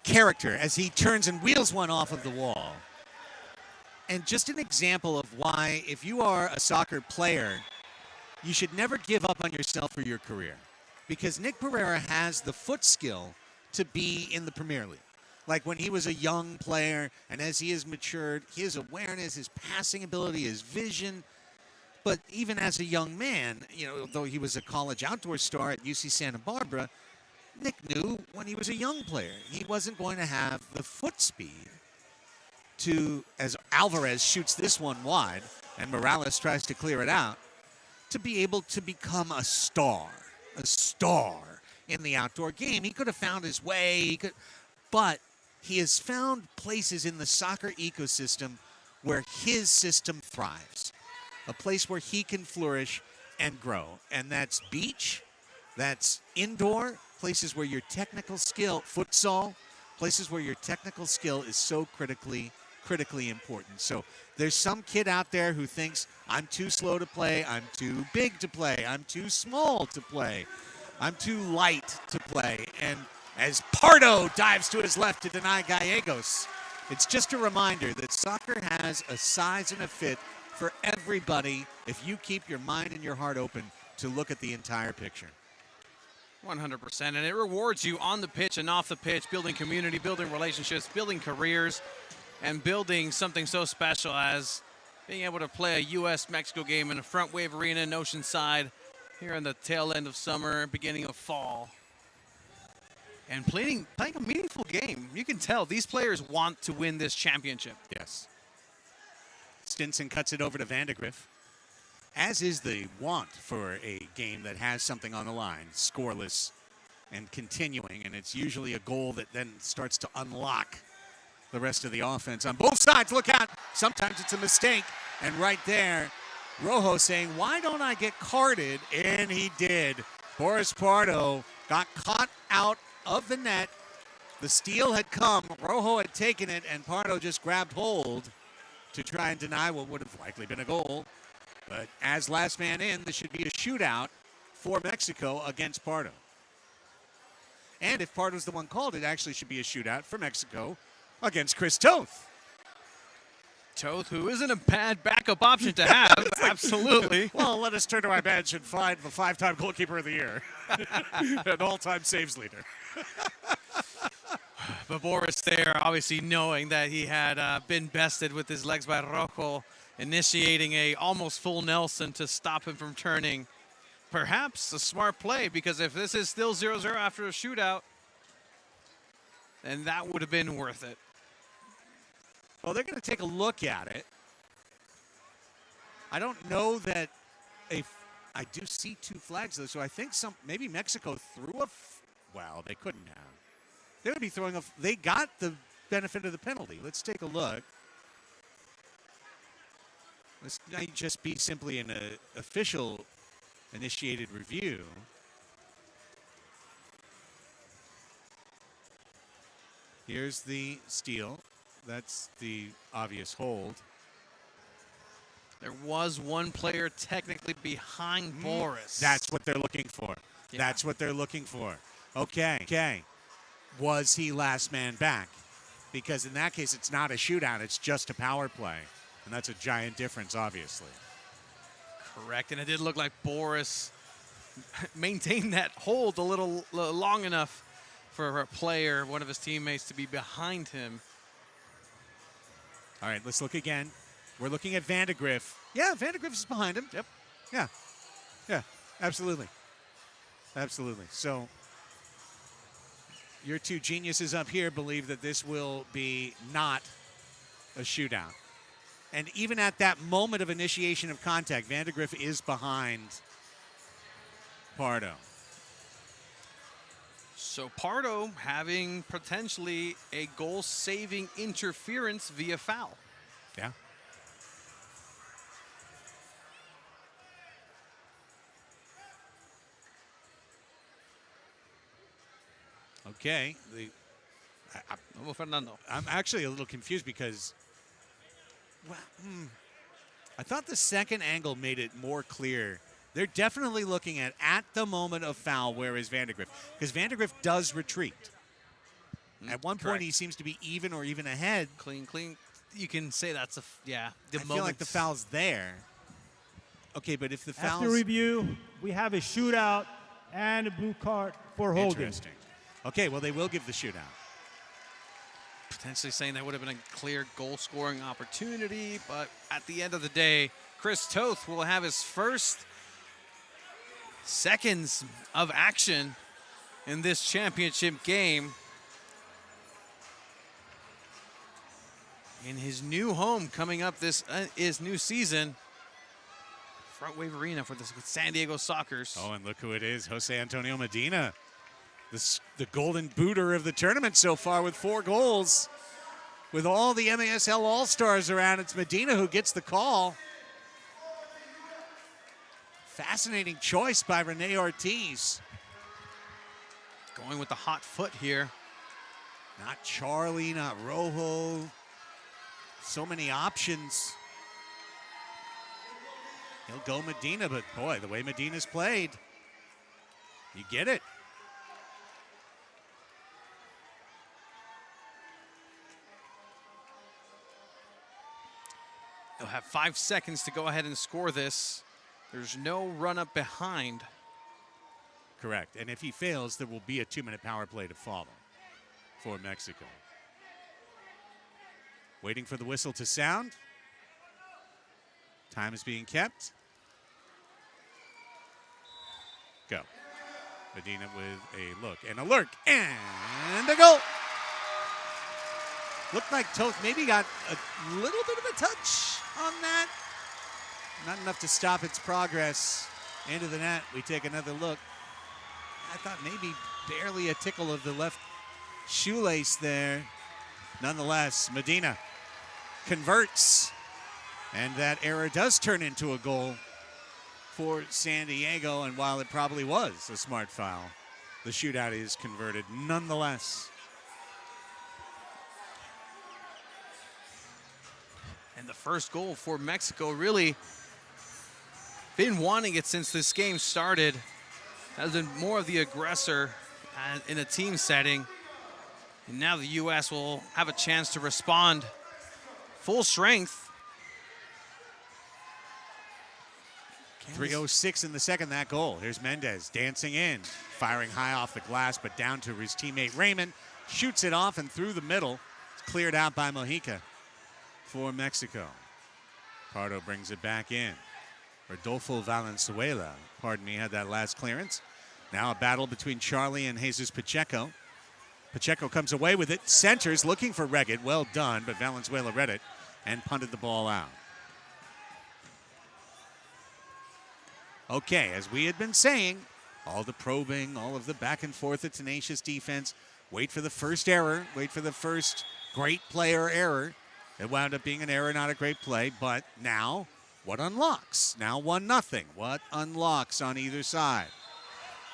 character as he turns and wheels one off of the wall. And just an example of why, if you are a soccer player, you should never give up on yourself or your career. Because Nick Pereira has the foot skill to be in the Premier League. Like when he was a young player, and as he has matured, his awareness, his passing ability, his vision. But even as a young man, you know, though he was a college outdoor star at UC Santa Barbara, Nick knew when he was a young player he wasn't going to have the foot speed to, as Alvarez shoots this one wide and Morales tries to clear it out, to be able to become a star in the outdoor game. He could have found his way, but he has found places in the soccer ecosystem where his system thrives, a place where he can flourish and grow. And that's beach, that's indoor, places where your technical skill, futsal, places where your technical skill is so critically important. So there's some kid out there who thinks, I'm too slow to play, I'm too big to play, I'm too small to play, I'm too light to play. And as Pardo dives to his left to deny Gallegos, it's just a reminder that soccer has a size and a fit for everybody if you keep your mind and your heart open to look at the entire picture. 100%, and it rewards you on the pitch and off the pitch, building community, building relationships, building careers, and building something so special as being able to play a U.S.-Mexico game in a Frontwave Arena in Oceanside here in the tail end of summer, beginning of fall. And playing a meaningful game. You can tell these players want to win this championship. Yes. Stinson cuts it over to Vandegrift, as is the want for a game that has something on the line, scoreless and continuing, and it's usually a goal that then starts to unlock the rest of the offense on both sides. Look out. Sometimes it's a mistake. And right there, Rojo saying, why don't I get carded? And he did. Boris Pardo got caught out of the net. The steal had come. Rojo had taken it, and Pardo just grabbed hold to try and deny what would have likely been a goal. But as last man in, this should be a shootout for Mexico against Pardo. And if Pardo's the one called, it actually should be a shootout for Mexico against Chris Toth. Toth, who isn't a bad backup option to have, absolutely. Well, let us turn to our bench and find the 5-time goalkeeper of the year. An all-time saves leader. But Boris there, obviously knowing that he had been bested with his legs by Rojo, initiating a almost full Nelson to stop him from turning. Perhaps a smart play, because if this is still 0-0 after a shootout, then that would have been worth it. Well, they're going to take a look at it. I don't know that I do see two flags, though, so I think maybe Mexico threw well, they couldn't have. They would be throwing they got the benefit of the penalty. Let's take a look. This might just be simply an official initiated review. Here's the steal. That's the obvious hold. There was one player technically behind Boris. That's what they're looking for. Yeah. That's what they're looking for. Okay. Was he last man back? Because in that case, it's not a shootout. It's just a power play. And that's a giant difference, obviously. Correct. And it did look like Boris maintained that hold a little long enough for a player, one of his teammates, to be behind him. All right, let's look again. We're looking at Vandegrift. Yeah, Vandegrift is behind him. Yep. Yeah, absolutely. Absolutely. So your two geniuses up here believe that this will be not a shootout. And even at that moment of initiation of contact, Vandegrift is behind Pardo. So Pardo having potentially a goal-saving interference via foul. Yeah. Okay. Fernando. I'm actually a little confused because I thought the second angle made it more clear. They're definitely looking at the moment of foul, where is Vandegrift? Because Vandegrift does retreat. At one point, he seems to be even or even ahead. Clean. You can say that's I feel like the foul's there. Okay, but if the foul's... After review, we have a shootout and a blue card for holding. Interesting. Okay, well, they will give the shootout. Potentially saying that would have been a clear goal-scoring opportunity, but at the end of the day, Chris Toth will have his first seconds of action in this championship game. In his new home coming up this is new season. Frontwave Arena for the San Diego Sockers. Oh, and look who it is, Jose Antonio Medina. The golden booter of the tournament so far with 4 goals. With all the MASL All-Stars around, it's Medina who gets the call. Fascinating choice by Rene Ortiz. Going with the hot foot here. Not Charlie, not Rojo. So many options. He'll go Medina, but boy, the way Medina's played, you get it. They'll have 5 seconds to go ahead and score this. There's no run up behind. Correct. And if he fails, there will be a 2-minute power play to follow for Mexico. Waiting for the whistle to sound. Time is being kept. Go. Medina with a look and a lurk and a goal. Looked like Toth maybe got a little bit of a touch on that. Not enough to stop its progress into the net. We take another look. I thought maybe barely a tickle of the left shoelace there. Nonetheless, Medina converts, and that error does turn into a goal for San Diego. And while it probably was a smart foul, the shootout is converted nonetheless. And the first goal for Mexico, really been wanting it since this game started. Has been more of the aggressor in a team setting. And now the U.S. will have a chance to respond full strength. 3:06 in the second, that goal. Here's Mendez dancing in, firing high off the glass, but down to his teammate Raymond. Shoots it off and through the middle. It's cleared out by Mojica for Mexico. Pardo brings it back in. Rodolfo Valenzuela, pardon me, had that last clearance. Now a battle between Charlie and Jesus Pacheco. Pacheco comes away with it, centers, looking for Reggett. Well done, but Valenzuela read it and punted the ball out. Okay, as we had been saying, all the probing, all of the back and forth, the tenacious defense. Wait for the first error, wait for the first great player error. It wound up being an error, not a great play, but now what unlocks? Now 1-0. What unlocks on either side?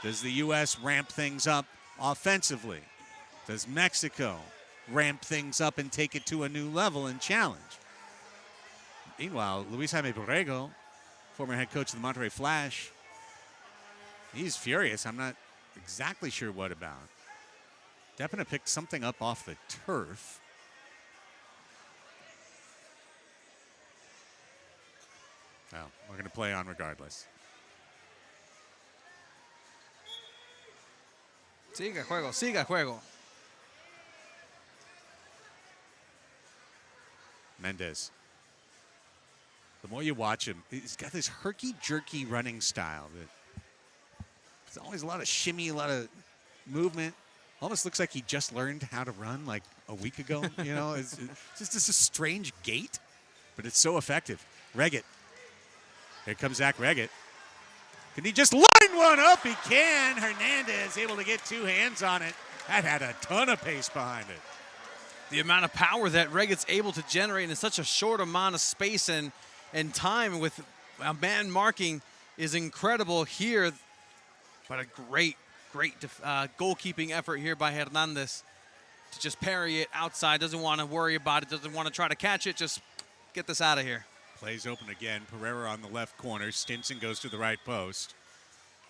Does the U.S. ramp things up offensively? Does Mexico ramp things up and take it to a new level and challenge? Meanwhile, Luis Jaime Borrego, former head coach of the Monterrey Flash, he's furious. I'm not exactly sure what about. Depina picked something up off the turf. Well, we're going to play on regardless. Siga juego, siga juego. Mendez. The more you watch him, he's got this herky-jerky running style. There's always a lot of shimmy, a lot of movement. Almost looks like he just learned how to run like a week ago. You know, it's just this strange gait, but it's so effective. Reggett. Here comes Zach Reggett. Can he just line one up? He can. Hernandez able to get 2 hands on it. That had a ton of pace behind it. The amount of power that Reggett's able to generate in such a short amount of space and time with a man marking is incredible here. But a great goalkeeping effort here by Hernandez to just parry it outside. Doesn't want to worry about it. Doesn't want to try to catch it. Just get this out of here. Plays open again. Pereira on the left corner. Stinson goes to the right post.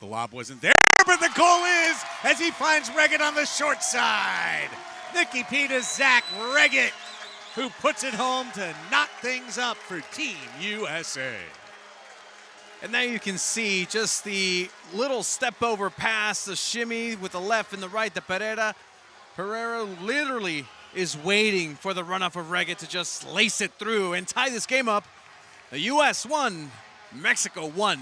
The lob wasn't there, but the goal is as he finds Reggett on the short side. Nicky Pita's Zach Reggett, who puts it home to knock things up for Team USA. And now you can see just the little step over pass, the shimmy with the left and the right to Pereira. Pereira literally is waiting for the runoff of Reggett to just lace it through and tie this game up. The U.S. 1, Mexico 1.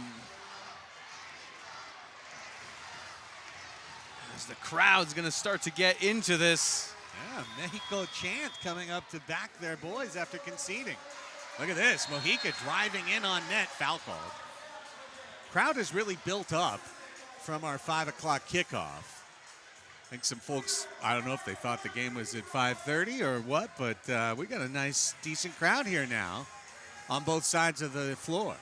As the crowd's going to start to get into this. Yeah, Mexico chant coming up to back their boys after conceding. Look at this, Mojica driving in on net, foul called. Crowd has really built up from our 5 o'clock kickoff. I think some folks, I don't know if they thought the game was at 5:30 or what, but we got a nice, decent crowd here now on both sides of the floor.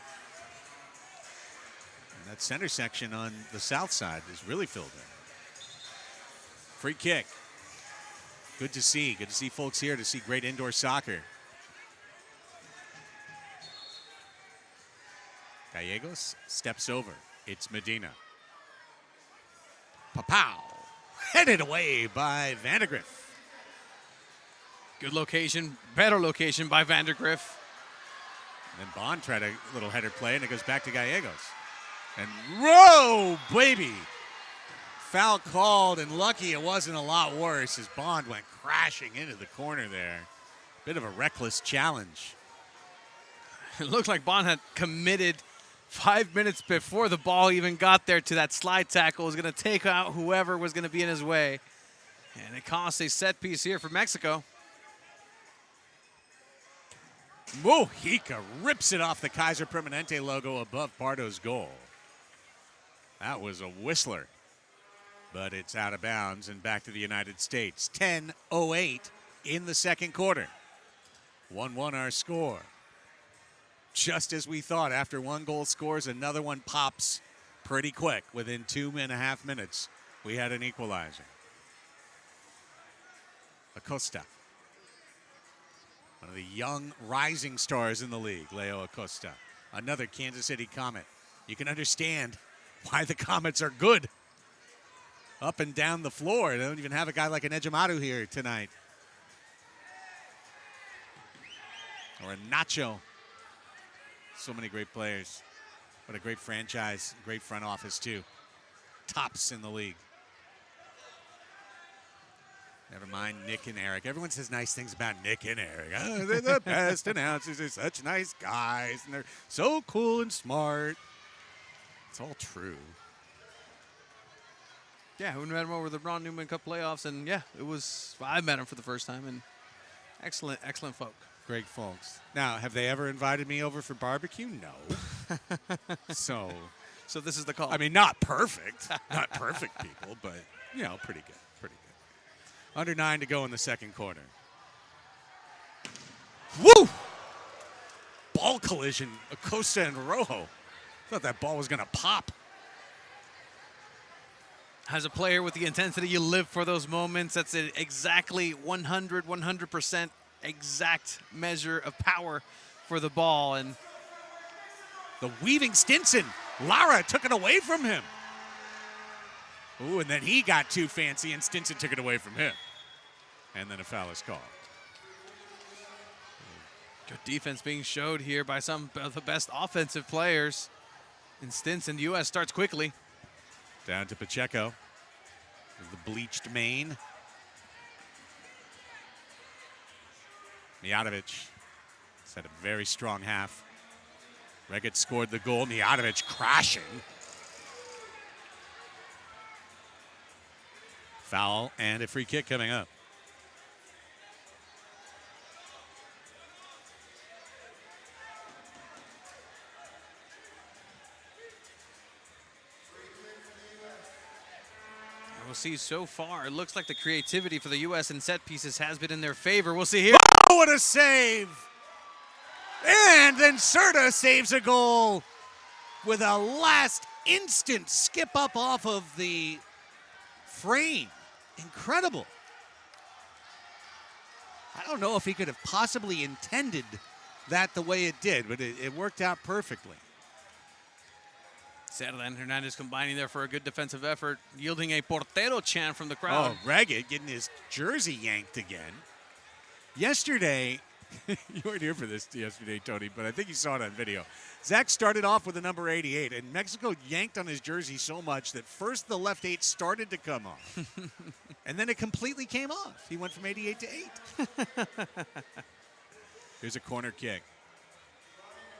And that center section on the south side is really filled in. Free kick. Good to see. Good to see folks here to see great indoor soccer. Gallegos steps over. It's Medina. Papow. Headed away by Vandergriff. Good location, better location by Vandergriff. And then Bond tried a little header play, and it goes back to Gallegos. And whoa, baby. Foul called, and lucky it wasn't a lot worse as Bond went crashing into the corner there. Bit of a reckless challenge. It looked like Bond had committed 5 minutes before the ball even got there to that slide tackle. Was going to take out whoever was going to be in his way. And it costs a set piece here for Mexico. Mojica rips it off the Kaiser Permanente logo above Pardo's goal. That was a whistler. But it's out of bounds and back to the United States. 10:08 in the second quarter. 1-1 our score. Just as we thought, after one goal scores, another one pops pretty quick. Within 2.5 minutes, we had an equalizer. Acosta. One of the young rising stars in the league, Leo Acosta. Another Kansas City Comet. You can understand why the Comets are good. Up and down the floor. They don't even have a guy like an Ejimadu here tonight. Or a Nacho. So many great players. What a great franchise. Great front office, too. Tops in the league. Never mind Nick and Eric. Everyone says nice things about Nick and Eric. Oh, they're the best announcers. They're such nice guys. And they're so cool and smart. It's all true. Yeah, we met him over the Ron Newman Cup playoffs, and yeah, I met him for the first time, and excellent folk. Great folks. Now, have they ever invited me over for barbecue? No. So this is the call. I mean, not perfect. Not perfect people, but, pretty good. Pretty good. Under 9 to go in the second quarter. Woo! Ball collision, Acosta and Rojo. Thought that ball was going to pop. As a player with the intensity, you live for those moments. That's exactly 100% exact measure of power for the ball. And the weaving Stinson. Lara took it away from him. Ooh, and then he got too fancy, and Stinson took it away from him. And then a foul is called. Good defense being showed here by some of the best offensive players. And Stinson, the U.S. starts quickly. Down to Pacheco. The bleached mane. Mijatovic has had a very strong half. Reget scored the goal. Mijatovic crashing. Foul and a free kick coming up. We'll see so far. It looks like the creativity for the U.S. in set pieces has been in their favor. We'll see here. Oh, what a save! And then Serta saves a goal with a last instant skip up off of the frame. Incredible. I don't know if he could have possibly intended that the way it did, but it worked out perfectly. Cerda and Hernandez combining there for a good defensive effort, yielding a portero chant from the crowd. Oh, Reget getting his jersey yanked again. Yesterday, you weren't here for this yesterday, Tony, but I think you saw it on video. Zach started off with the number 88, and Mexico yanked on his jersey so much that first the left 8 started to come off, and then it completely came off. He went from 88 to 8. Here's a corner kick.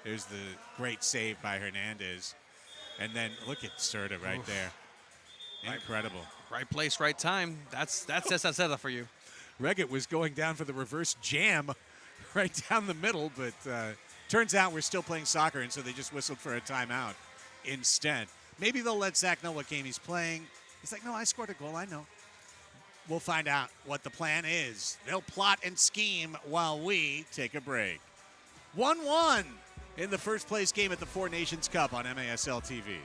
There's the great save by Hernandez. And then look at Serta right there. Incredible. Right place, right time. That's esa for you. Reggett was going down for the reverse jam right down the middle, but turns out we're still playing soccer, and so they just whistled for a timeout instead. Maybe they'll let Zach know what game he's playing. He's like, no, I scored a goal, I know. We'll find out what the plan is. They'll plot and scheme while we take a break. 1-1 in the first place game at the Four Nations Cup on MASL TV.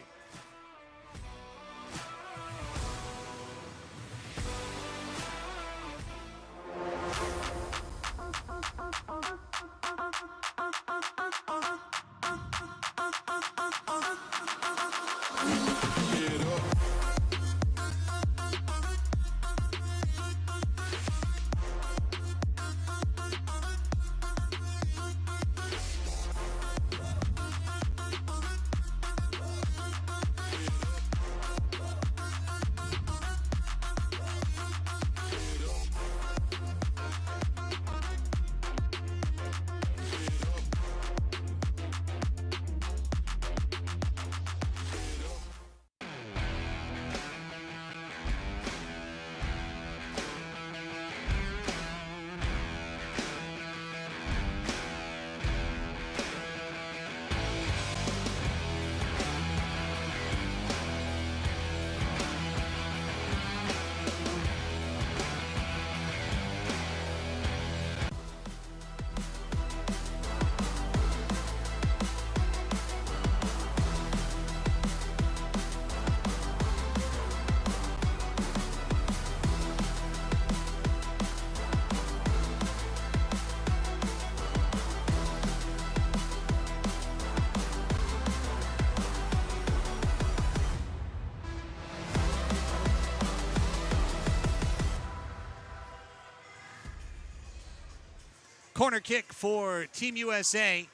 Corner kick for Team USA.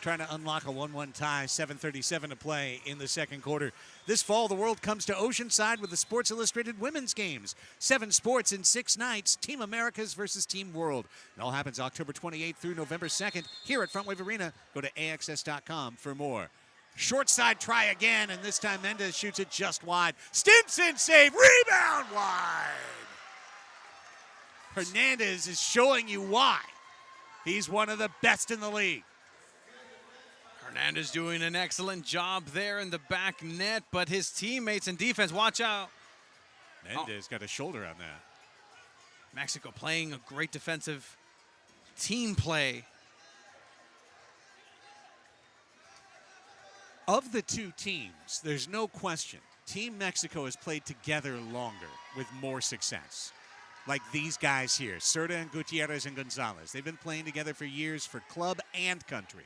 Trying to unlock a 1-1 tie, 7:37 to play in the second quarter. This fall, the world comes to Oceanside with the Sports Illustrated Women's Games. 7 sports in 6 nights, Team Americas versus Team World. It all happens October 28th through November 2nd here at Frontwave Arena. Go to AXS.com for more. Short side try again, and this time Mendez shoots it just wide. Stinson save, rebound wide. Hernandez is showing you why. He's one of the best in the league. Hernandez doing an excellent job there in the back net, but his teammates in defense, watch out. Mendez got a shoulder on that. Mexico playing a great defensive team play. Of the two teams, there's no question, Team Mexico has played together longer with more success. Like these guys here, Cerda and Gutierrez and Gonzalez. They've been playing together for years for club and country.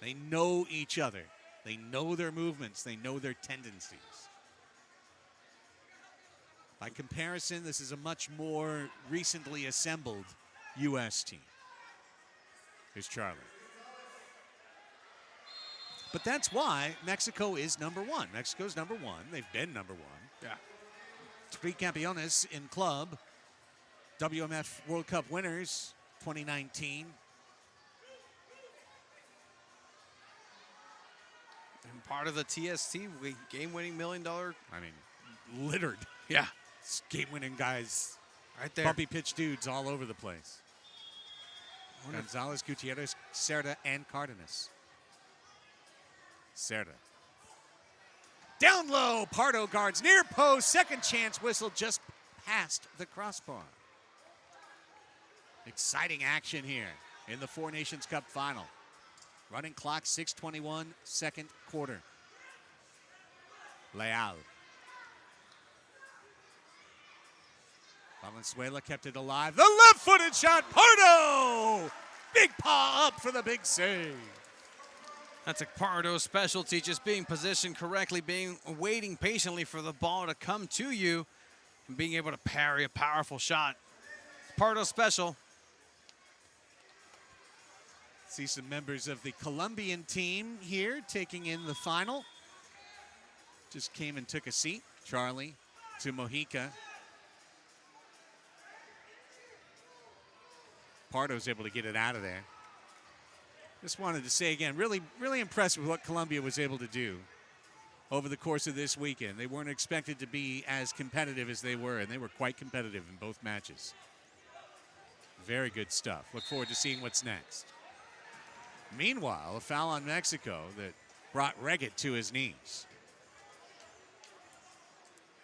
They know each other. They know their movements. They know their tendencies. By comparison, this is a much more recently assembled U.S. team. Here's Charlie. But that's why Mexico is number one. Mexico's number one. They've been number one. Yeah. 3 campeones in club. WMF World Cup winners, 2019. And part of the TST game-winning $1 million. I mean, littered. Yeah. Game-winning guys. Right there. Bumpy pitch dudes all over the place. Gonzalez, Gutierrez, Cerda, and Cardenas. Cerda. Down low, Pardo guards near post. Second chance whistle just past the crossbar. Exciting action here in the Four Nations Cup final. Running clock, 6:21, second quarter. Leal. Valenzuela kept it alive. The left-footed shot, Pardo! Big paw up for the big save. That's a Pardo specialty, just being positioned correctly, waiting patiently for the ball to come to you, and being able to parry a powerful shot. Pardo special. See some members of the Colombian team here taking in the final. Just came and took a seat. Charlie to Mojica. Pardo's able to get it out of there. Just wanted to say again, really, really impressed with what Colombia was able to do over the course of this weekend. They weren't expected to be as competitive as they were, and they were quite competitive in both matches. Very good stuff. Look forward to seeing what's next. Meanwhile, a foul on Mexico that brought Reggett to his knees.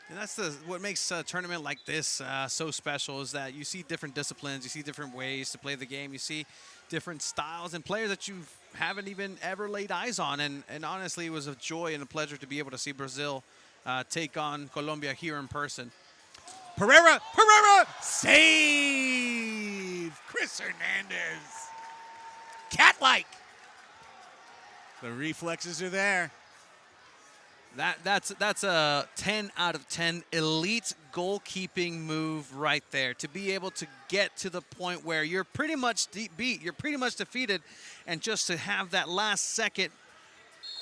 And that's what makes a tournament like this so special, is that you see different disciplines, you see different ways to play the game, you see different styles and players that you haven't even ever laid eyes on. And honestly, it was a joy and a pleasure to be able to see Brazil take on Colombia here in person. Pereira, save! Chris Hernandez, cat-like. The reflexes are there. That's a 10 out of 10 elite goalkeeping move right there. To be able to get to the point where you're pretty much beat, you're pretty much defeated, and just to have that last second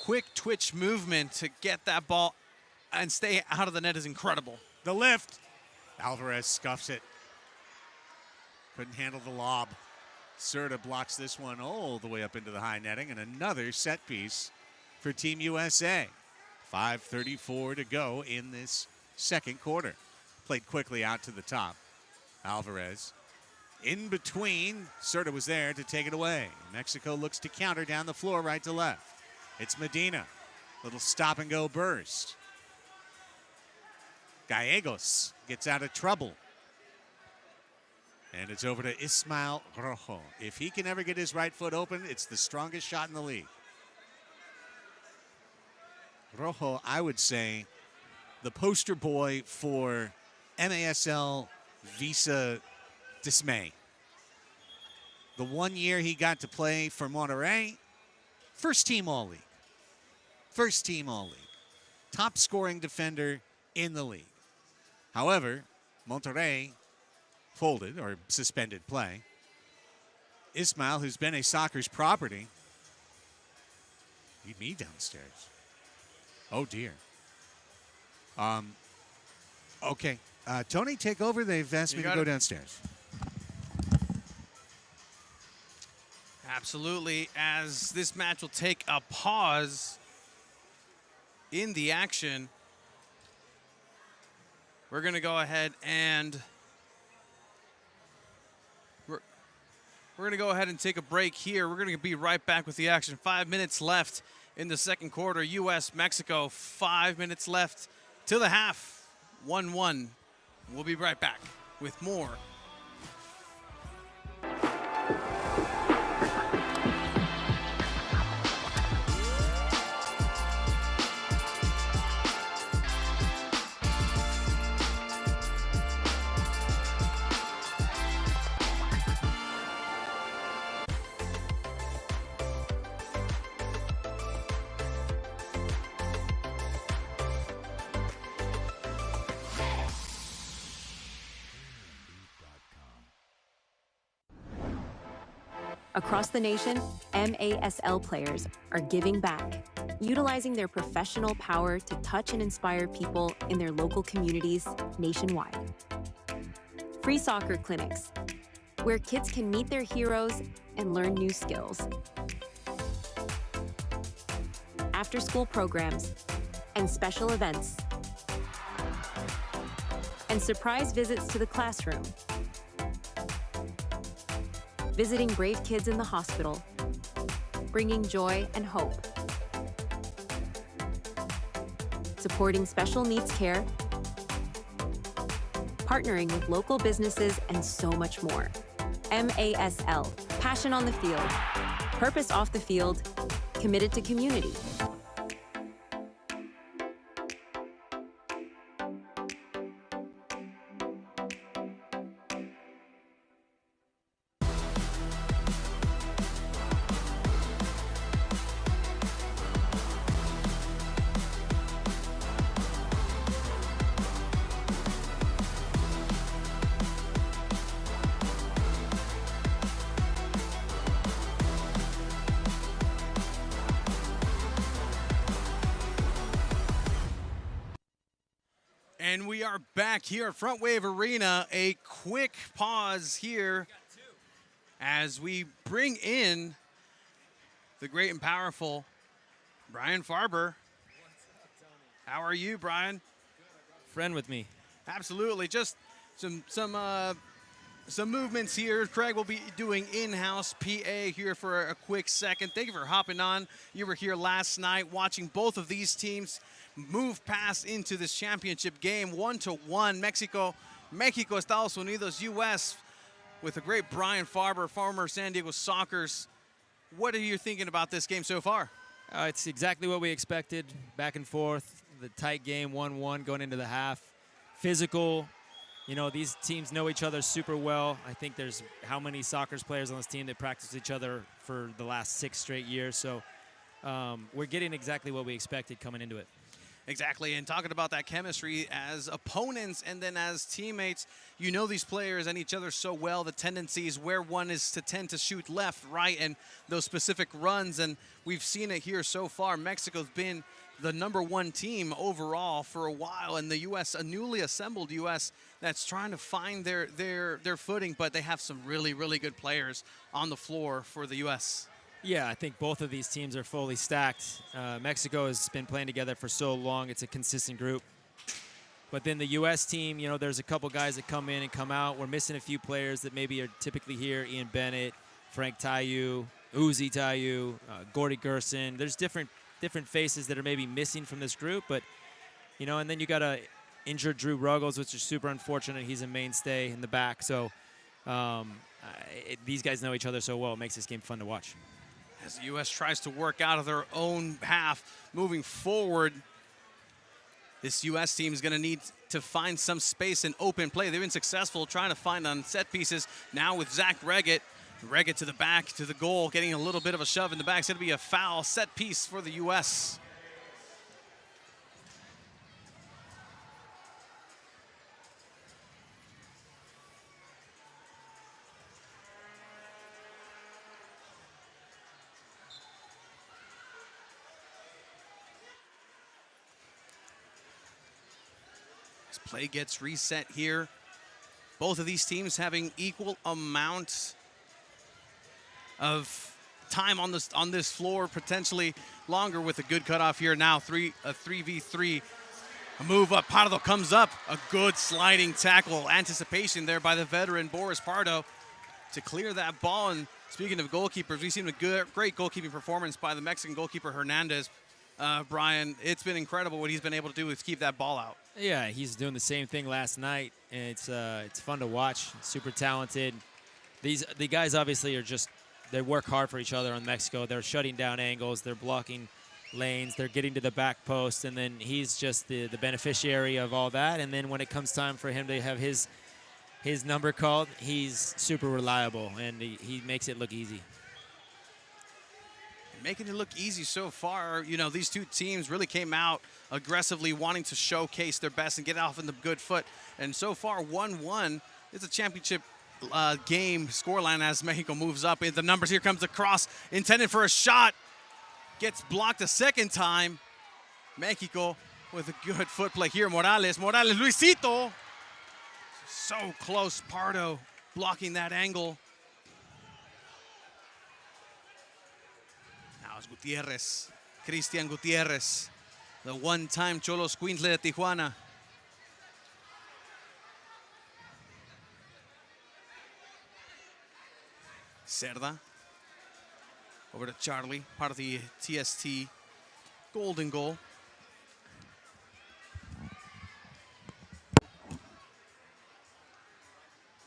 quick twitch movement to get that ball and stay out of the net is incredible. The lift. Alvarez scuffs it. Couldn't handle the lob. Serta blocks this one all the way up into the high netting, and another set piece for Team USA. 5:34 to go in this second quarter. Played quickly out to the top. Alvarez in between. Serta was there to take it away. Mexico looks to counter down the floor right to left. It's Medina. Little stop and go burst. Gallegos gets out of trouble. And it's over to Ismael Rojo. If he can ever get his right foot open, it's the strongest shot in the league. Rojo, I would say, the poster boy for MASL visa dismay. The 1 year he got to play for Monterrey, first team All-League. First team All-League. Top scoring defender in the league. However, Monterrey folded or suspended play. Ismael, who's been a soccer's property, need me downstairs. Oh, dear. Okay. Tony, take over. They've asked me to go downstairs. Absolutely. As this match will take a pause in the action, we're going to go ahead and we're going to go ahead and take a break here. We're going to be right back with the action. 5 minutes left in the second quarter. U.S., Mexico, 5 minutes left till the half. 1-1. We'll be right back with more. Across the nation, MASL players are giving back, utilizing their professional power to touch and inspire people in their local communities nationwide. Free soccer clinics, where kids can meet their heroes and learn new skills. After-school programs and special events. And surprise visits to the classroom. Visiting brave kids in the hospital, bringing joy and hope. Supporting special needs care, partnering with local businesses, and so much more. MASL, passion on the field, purpose off the field, committed to community. And we are back here at Frontwave Arena. A quick pause here as we bring in the great and powerful Brian Farber. How are you, Brian? Friend with me. Absolutely. Just some movements here. Craig will be doing in-house PA here for a quick second. Thank you for hopping on. You were here last night watching both of these teams move past into this championship game 1-1. Mexico, Estados Unidos, U.S. with a great Brian Farber, former San Diego Sockers. What are you thinking about this game so far? It's exactly what we expected. Back and forth, the tight game, 1-1 going into the half. Physical. You know, these teams know each other super well. I think there's how many Sockers players on this team that practice each other for the last 6 straight years. So we're getting exactly what we expected coming into it. Exactly, and talking about that chemistry as opponents and then as teammates, you know these players and each other so well, the tendencies where one is to tend to shoot left, right, and those specific runs, and we've seen it here so far. Mexico's been the #1 team overall for a while, and the U.S., a newly assembled U.S. that's trying to find their footing, but they have some really, really good players on the floor for the U.S. Yeah, I think both of these teams are fully stacked. Mexico has been playing together for so long. It's a consistent group. But then the U.S. team, you know, there's a couple guys that come in and come out. We're missing a few players that maybe are typically here. Ian Bennett, Frank Tayu, Uzi Tayu, Gordy Gerson. There's different faces that are maybe missing from this group. But, you know, and then you got a injured Drew Ruggles, which is super unfortunate. He's a mainstay in the back. So these guys know each other so well. It makes this game fun to watch. As the U.S. tries to work out of their own half moving forward, this U.S. team is going to need to find some space and open play. They've been successful trying to find on set pieces. Now with Zach Reggett to the back, to the goal, getting a little bit of a shove in the back. It's going to be a foul set piece for the U.S. Play gets reset here. Both of these teams having equal amount of time on this floor, potentially longer with a good cutoff here now. A 3v3. A move up. Pardo comes up. A good sliding tackle. Anticipation there by the veteran Boris Pardo to clear that ball. And speaking of goalkeepers, we've seen a great goalkeeping performance by the Mexican goalkeeper Hernandez. Brian, it's been incredible what he's been able to do is keep that ball out. Yeah, he's doing the same thing last night, and it's fun to watch. Super talented. The guys obviously are they work hard for each other on Mexico. They're shutting down angles. They're blocking lanes. They're getting to the back post, and then he's just the beneficiary of all that. And then when it comes time for him to have his number called, he's super reliable, and he makes it look easy. Making it look easy so far. You know, these two teams really came out aggressively wanting to showcase their best and get off in the good foot. And so far, 1-1. It's a championship game scoreline as Mexico moves up in the numbers. Here comes the cross intended for a shot. Gets blocked a second time. Mexico with a good foot play here. Morales, Luisito. So close, Pardo blocking that angle. Gutierrez, Cristian Gutierrez, the one-time Cholos Quintle de Tijuana. Cerda, over to Charlie, part of the TST Golden Goal.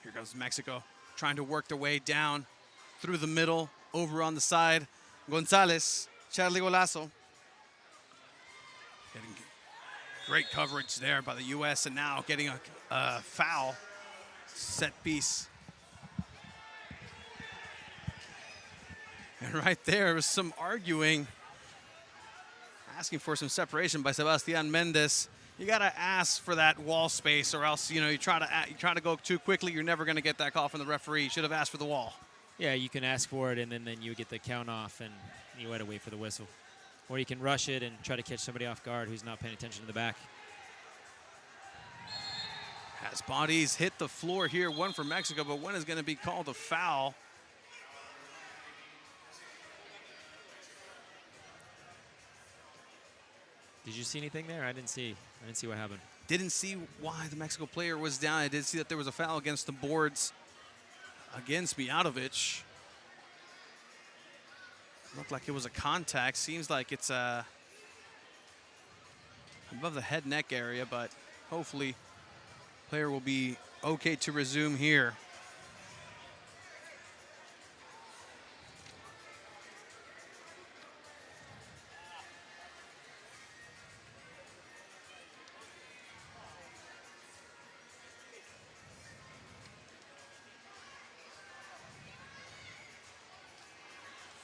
Here goes Mexico, trying to work their way down through the middle, over on the side. Gonzalez, Charlie Golazo. Getting great coverage there by the U.S. and now getting a foul set piece. And right there was some arguing, asking for some separation by Sebastian Mendez. You gotta ask for that wall space, or else you try to go too quickly. You're never gonna get that call from the referee. You should have asked for the wall. Yeah, you can ask for it, and then you get the count off, and you had to wait for the whistle. Or you can rush it and try to catch somebody off guard who's not paying attention to the back. As bodies hit the floor here, one for Mexico, but one is going to be called a foul. Did you see anything there? I didn't see what happened. Didn't see why the Mexico player was down. I did see that there was a foul against the boards against Mijatovic. Looked like it was a contact. Seems like it's above the head neck area, but hopefully player will be okay to resume here.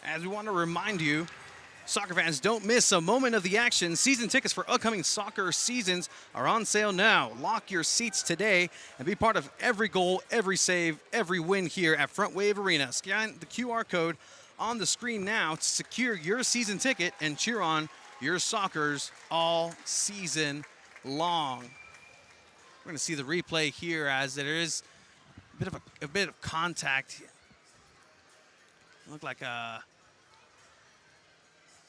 As we want to remind you, soccer fans, don't miss a moment of the action. Season tickets for upcoming soccer seasons are on sale now. Lock your seats today and be part of every goal, every save, every win here at Frontwave Arena. Scan the QR code on the screen now to secure your season ticket and cheer on your Sockers all season long. We're going to see the replay here as there is a bit of contact. Looked like a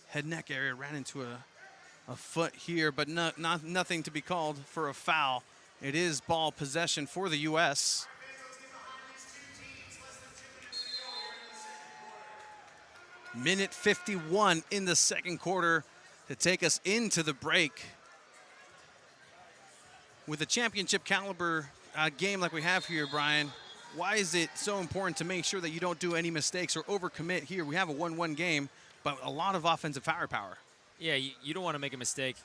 head neck area, ran into a foot here, but nothing to be called for a foul. It is ball possession for the U.S. Minute 51 in the second quarter to take us into the break. With a championship caliber game like we have here, Brian, why is it so important to make sure that you don't do any mistakes or overcommit here? We have a 1-1 game, but a lot of offensive firepower. Yeah, you don't want to make a mistake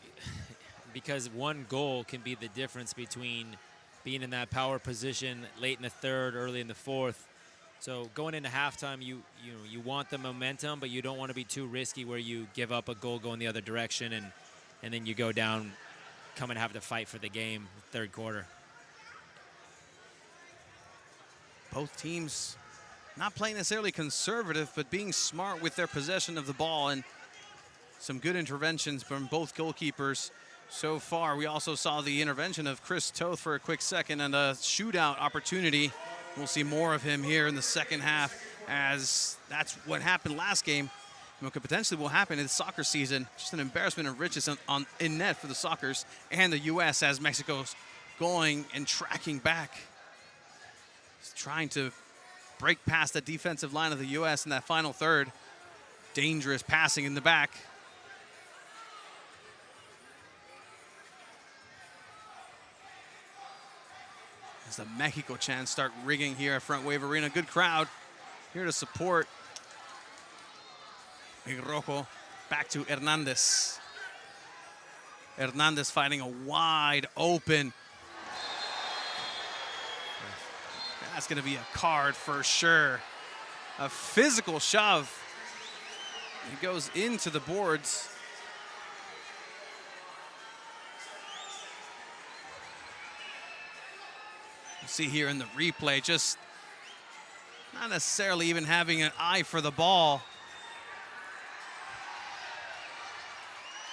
because one goal can be the difference between being in that power position late in the third, early in the fourth. So going into halftime, you want the momentum, but you don't want to be too risky where you give up a goal going the other direction and then you go down, come and have to fight for the game third quarter. Both teams not playing necessarily conservative, but being smart with their possession of the ball, and some good interventions from both goalkeepers so far. We also saw the intervention of Chris Toth for a quick second and a shootout opportunity. We'll see more of him here in the second half, as that's what happened last game and what could potentially will happen in the soccer season. Just an embarrassment of riches in net for the Sockers and the U.S. as Mexico's going and tracking back. He's trying to break past the defensive line of the U.S. in that final third. Dangerous passing in the back. As the Mexico chants start rigging here at Frontwave Arena. Good crowd here to support. Big Rojo back to Hernandez. Hernandez fighting a wide open. That's going to be a card for sure. A physical shove. It goes into the boards. You see here in the replay, just not necessarily even having an eye for the ball.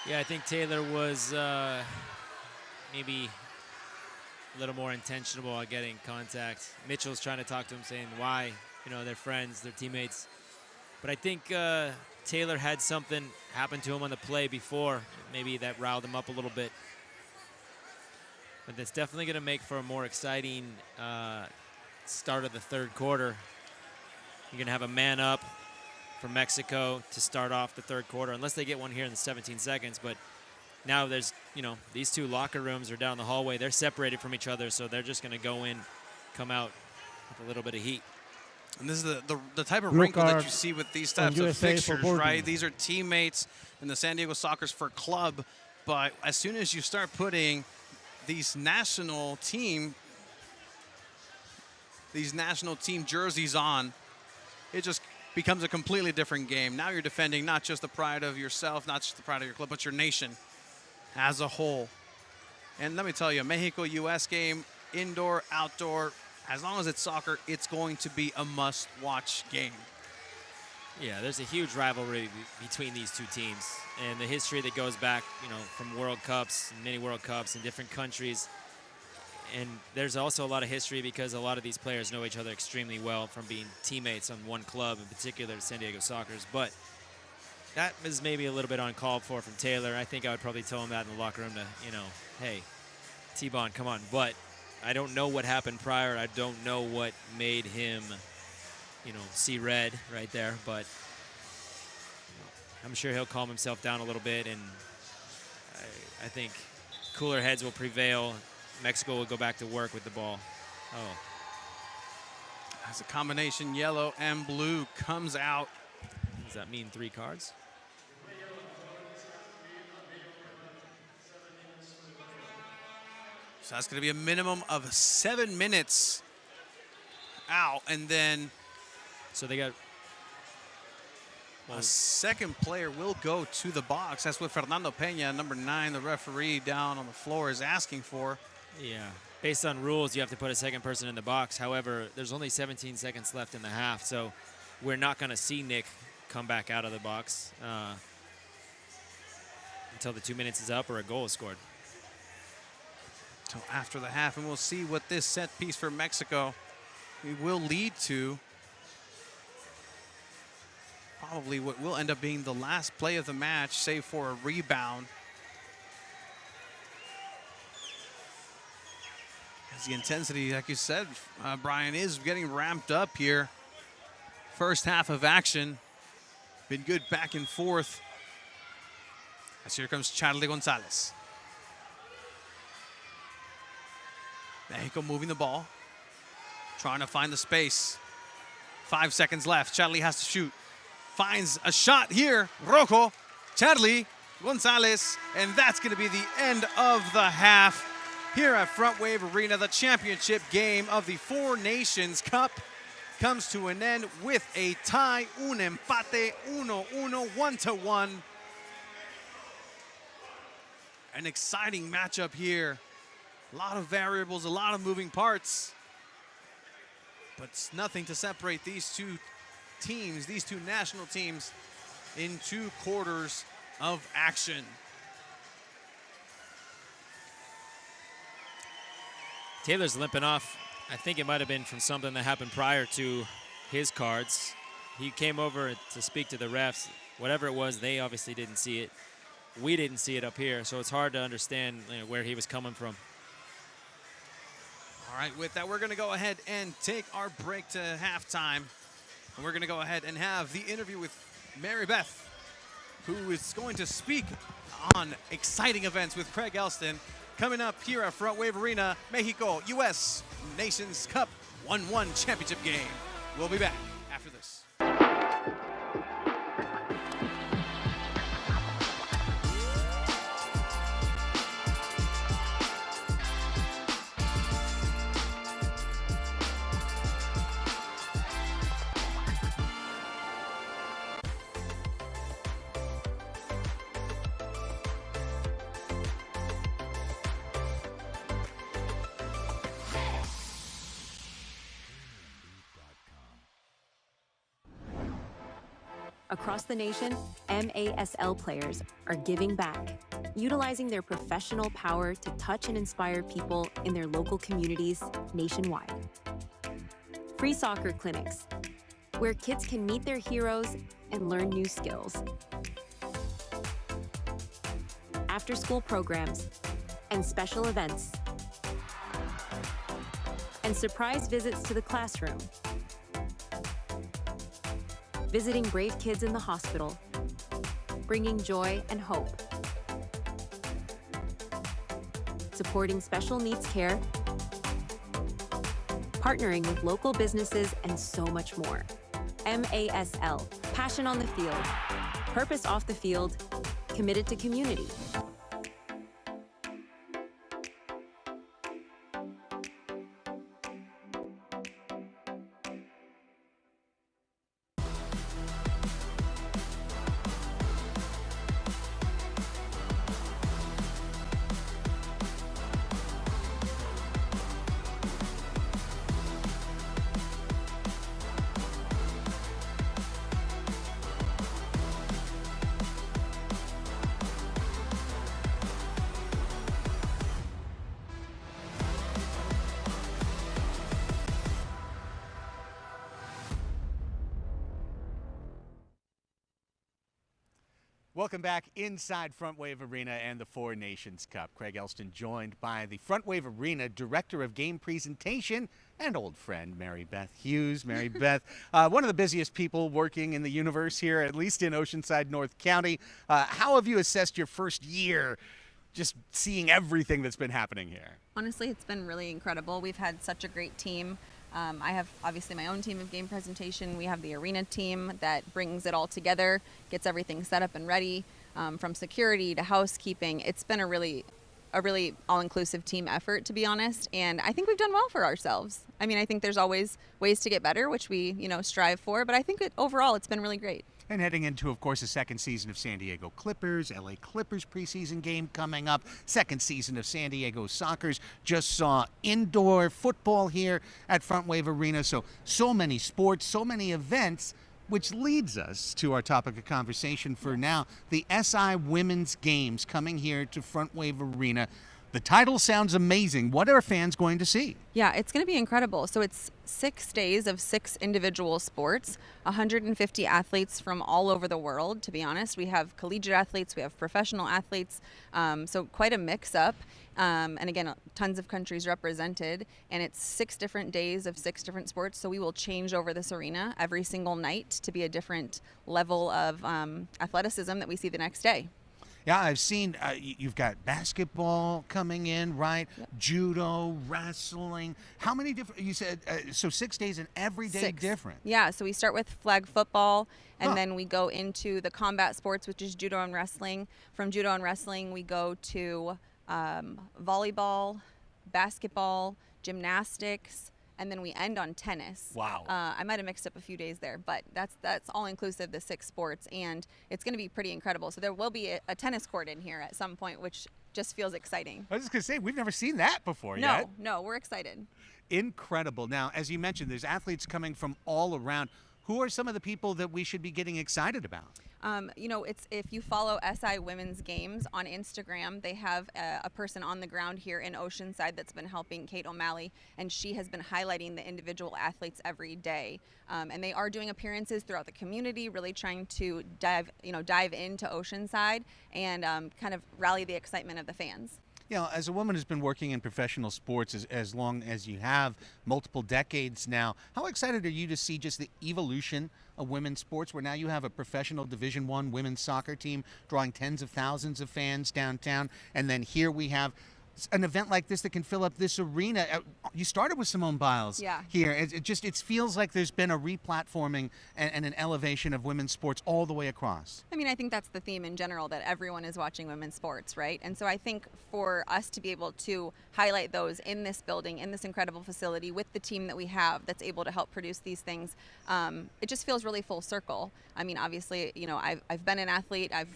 Yeah, I think Taylor was maybe a little more intentional at getting contact. Mitchell's trying to talk to him, saying why, they're friends, they're teammates. But I think Taylor had something happen to him on the play before, maybe that riled him up a little bit. But that's definitely going to make for a more exciting start of the third quarter. You're going to have a man up for Mexico to start off the third quarter, unless they get one here in the 17 seconds. But now there's, these two locker rooms are down the hallway. They're separated from each other, so they're just going to go in, come out with a little bit of heat. And this is the type of wrinkle that you see with these types of fixtures, right? These are teammates in the San Diego Sockers for club, but as soon as you start putting these national team jerseys on, it just becomes a completely different game. Now you're defending not just the pride of yourself, not just the pride of your club, but your nation as a whole. And let me tell you, Mexico-U.S. game, indoor, outdoor, as long as it's soccer, it's going to be a must-watch game. Yeah, there's a huge rivalry between these two teams, and the history that goes back, from World Cups, many World Cups in different countries. And there's also a lot of history because a lot of these players know each other extremely well from being teammates on one club, in particular the San Diego Sockers. But That is maybe a little bit uncalled for from Taylor. I think I would probably tell him that in the locker room to, hey, T-Bond, come on. But I don't know what happened prior. I don't know what made him, see red right there. But I'm sure he'll calm himself down a little bit, and I think cooler heads will prevail. Mexico will go back to work with the ball. Oh. As a combination yellow and blue comes out. Does that mean 3 cards? So that's going to be a minimum of 7 minutes out, and then so they got a second player will go to the box. That's what Fernando Peña, number 9, the referee down on the floor, is asking for. Yeah. Based on rules, you have to put a second person in the box. However, there's only 17 seconds left in the half, so we're not going to see Nick come back out of the box until the 2 minutes is up or a goal is scored. Until after the half, and we'll see what this set piece for Mexico will lead to. Probably what will end up being the last play of the match, save for a rebound. As the intensity, like you said, Brian, is getting ramped up here. First half of action. Been good back and forth. As here comes Charlie Gonzalez. Mexico moving the ball. Trying to find the space. 5 seconds left. Charlie has to shoot. Finds a shot here. Rojo, Charlie Gonzalez. And that's going to be the end of the half here at Frontwave Arena. The championship game of the Four Nations Cup comes to an end with a tie, un empate, 1-1, 1-1. An exciting matchup here. A lot of variables, a lot of moving parts. But it's nothing to separate these two teams, these two national teams, in 2 quarters of action. Taylor's limping off. I think it might have been from something that happened prior to his cards. He came over to speak to the refs. Whatever it was, they obviously didn't see it. We didn't see it up here, so it's hard to understand where he was coming from. All right, with that, we're going to go ahead and take our break to halftime. And we're going to go ahead and have the interview with Mary Beth, who is going to speak on exciting events with Craig Elston. Coming up here at Frontwave Arena, Mexico, U.S. Nations Cup 1-1 championship game. We'll be back after this. Across the nation, MASL players are giving back, utilizing their professional power to touch and inspire people in their local communities nationwide. Free soccer clinics, where kids can meet their heroes and learn new skills. After-school programs and special events. And surprise visits to the classroom. Visiting brave kids in the hospital, bringing joy and hope. Supporting special needs care, partnering with local businesses, and so much more. MASL, passion on the field, purpose off the field, committed to community. Welcome back inside Frontwave Arena and the Four Nations Cup. Craig Elston joined by the Frontwave Arena Director of Game Presentation and old friend Mary Beth Hughes. Mary Beth, one of the busiest people working in the universe here, at least in Oceanside, North County. How have you assessed your first year just seeing everything that's been happening here? Honestly, it's been really incredible. We've had such a great team. I have obviously my own team of game presentation. We have the arena team that brings it all together, gets everything set up and ready, from security to housekeeping. It's been a really all-inclusive team effort, to be honest, and I think we've done well for ourselves. I mean, I think there's always ways to get better, which we, strive for, but I think overall it's been really great. And heading into, of course, the second season of San Diego Clippers, LA Clippers preseason game coming up. Second season of San Diego Soccers. Just saw indoor football here at Frontwave Arena. So many sports, so many events, which leads us to our topic of conversation for now, the SI Women's Games coming here to Frontwave Arena. The title sounds amazing. What are fans going to see? Yeah, it's going to be incredible. So it's 6 days of 6 individual sports, 150 athletes from all over the world, to be honest. We have collegiate athletes, we have professional athletes, so quite a mix-up. And again, tons of countries represented, and it's 6 different days of 6 different sports, so we will change over this arena every single night to be a different level of athleticism that we see the next day. Yeah, I've seen you've got basketball coming in, right? Yep. Judo, wrestling. How many different, you said, so 6 days and every day 6. different? Yeah, so we start with flag football, and then we go into the combat sports, which is judo and wrestling. From judo and wrestling, we go to volleyball, basketball, gymnastics, and then we end on tennis. Wow. I might have mixed up a few days there, but that's all inclusive, the 6 sports, and it's going to be pretty incredible. So there will be a tennis court in here at some point, which just feels exciting. I was just going to say, we've never seen that before yet. No, we're excited. Incredible. Now, as you mentioned, there's athletes coming from all around. Who are some of the people that we should be getting excited about? It's if you follow SI Women's Games on Instagram, they have a person on the ground here in Oceanside that's been helping Kate O'Malley, and she has been highlighting the individual athletes every day. And they are doing appearances throughout the community, really trying to dive into Oceanside and kind of rally the excitement of the fans. As a woman who's been working in professional sports as long as you have, multiple decades now, how excited are you to see just the evolution of women's sports, where now you have a professional Division I women's soccer team drawing tens of thousands of fans downtown, and then here we have an event like this that can fill up this arena. You started with Simone Biles here. It feels like there's been a replatforming and an elevation of women's sports all the way across. I mean, I think that's the theme in general, that everyone is watching women's sports, right? And so I think for us to be able to highlight those in this building, in this incredible facility, with the team that we have that's able to help produce these things, it just feels really full circle. I mean, obviously, I've been an athlete, I've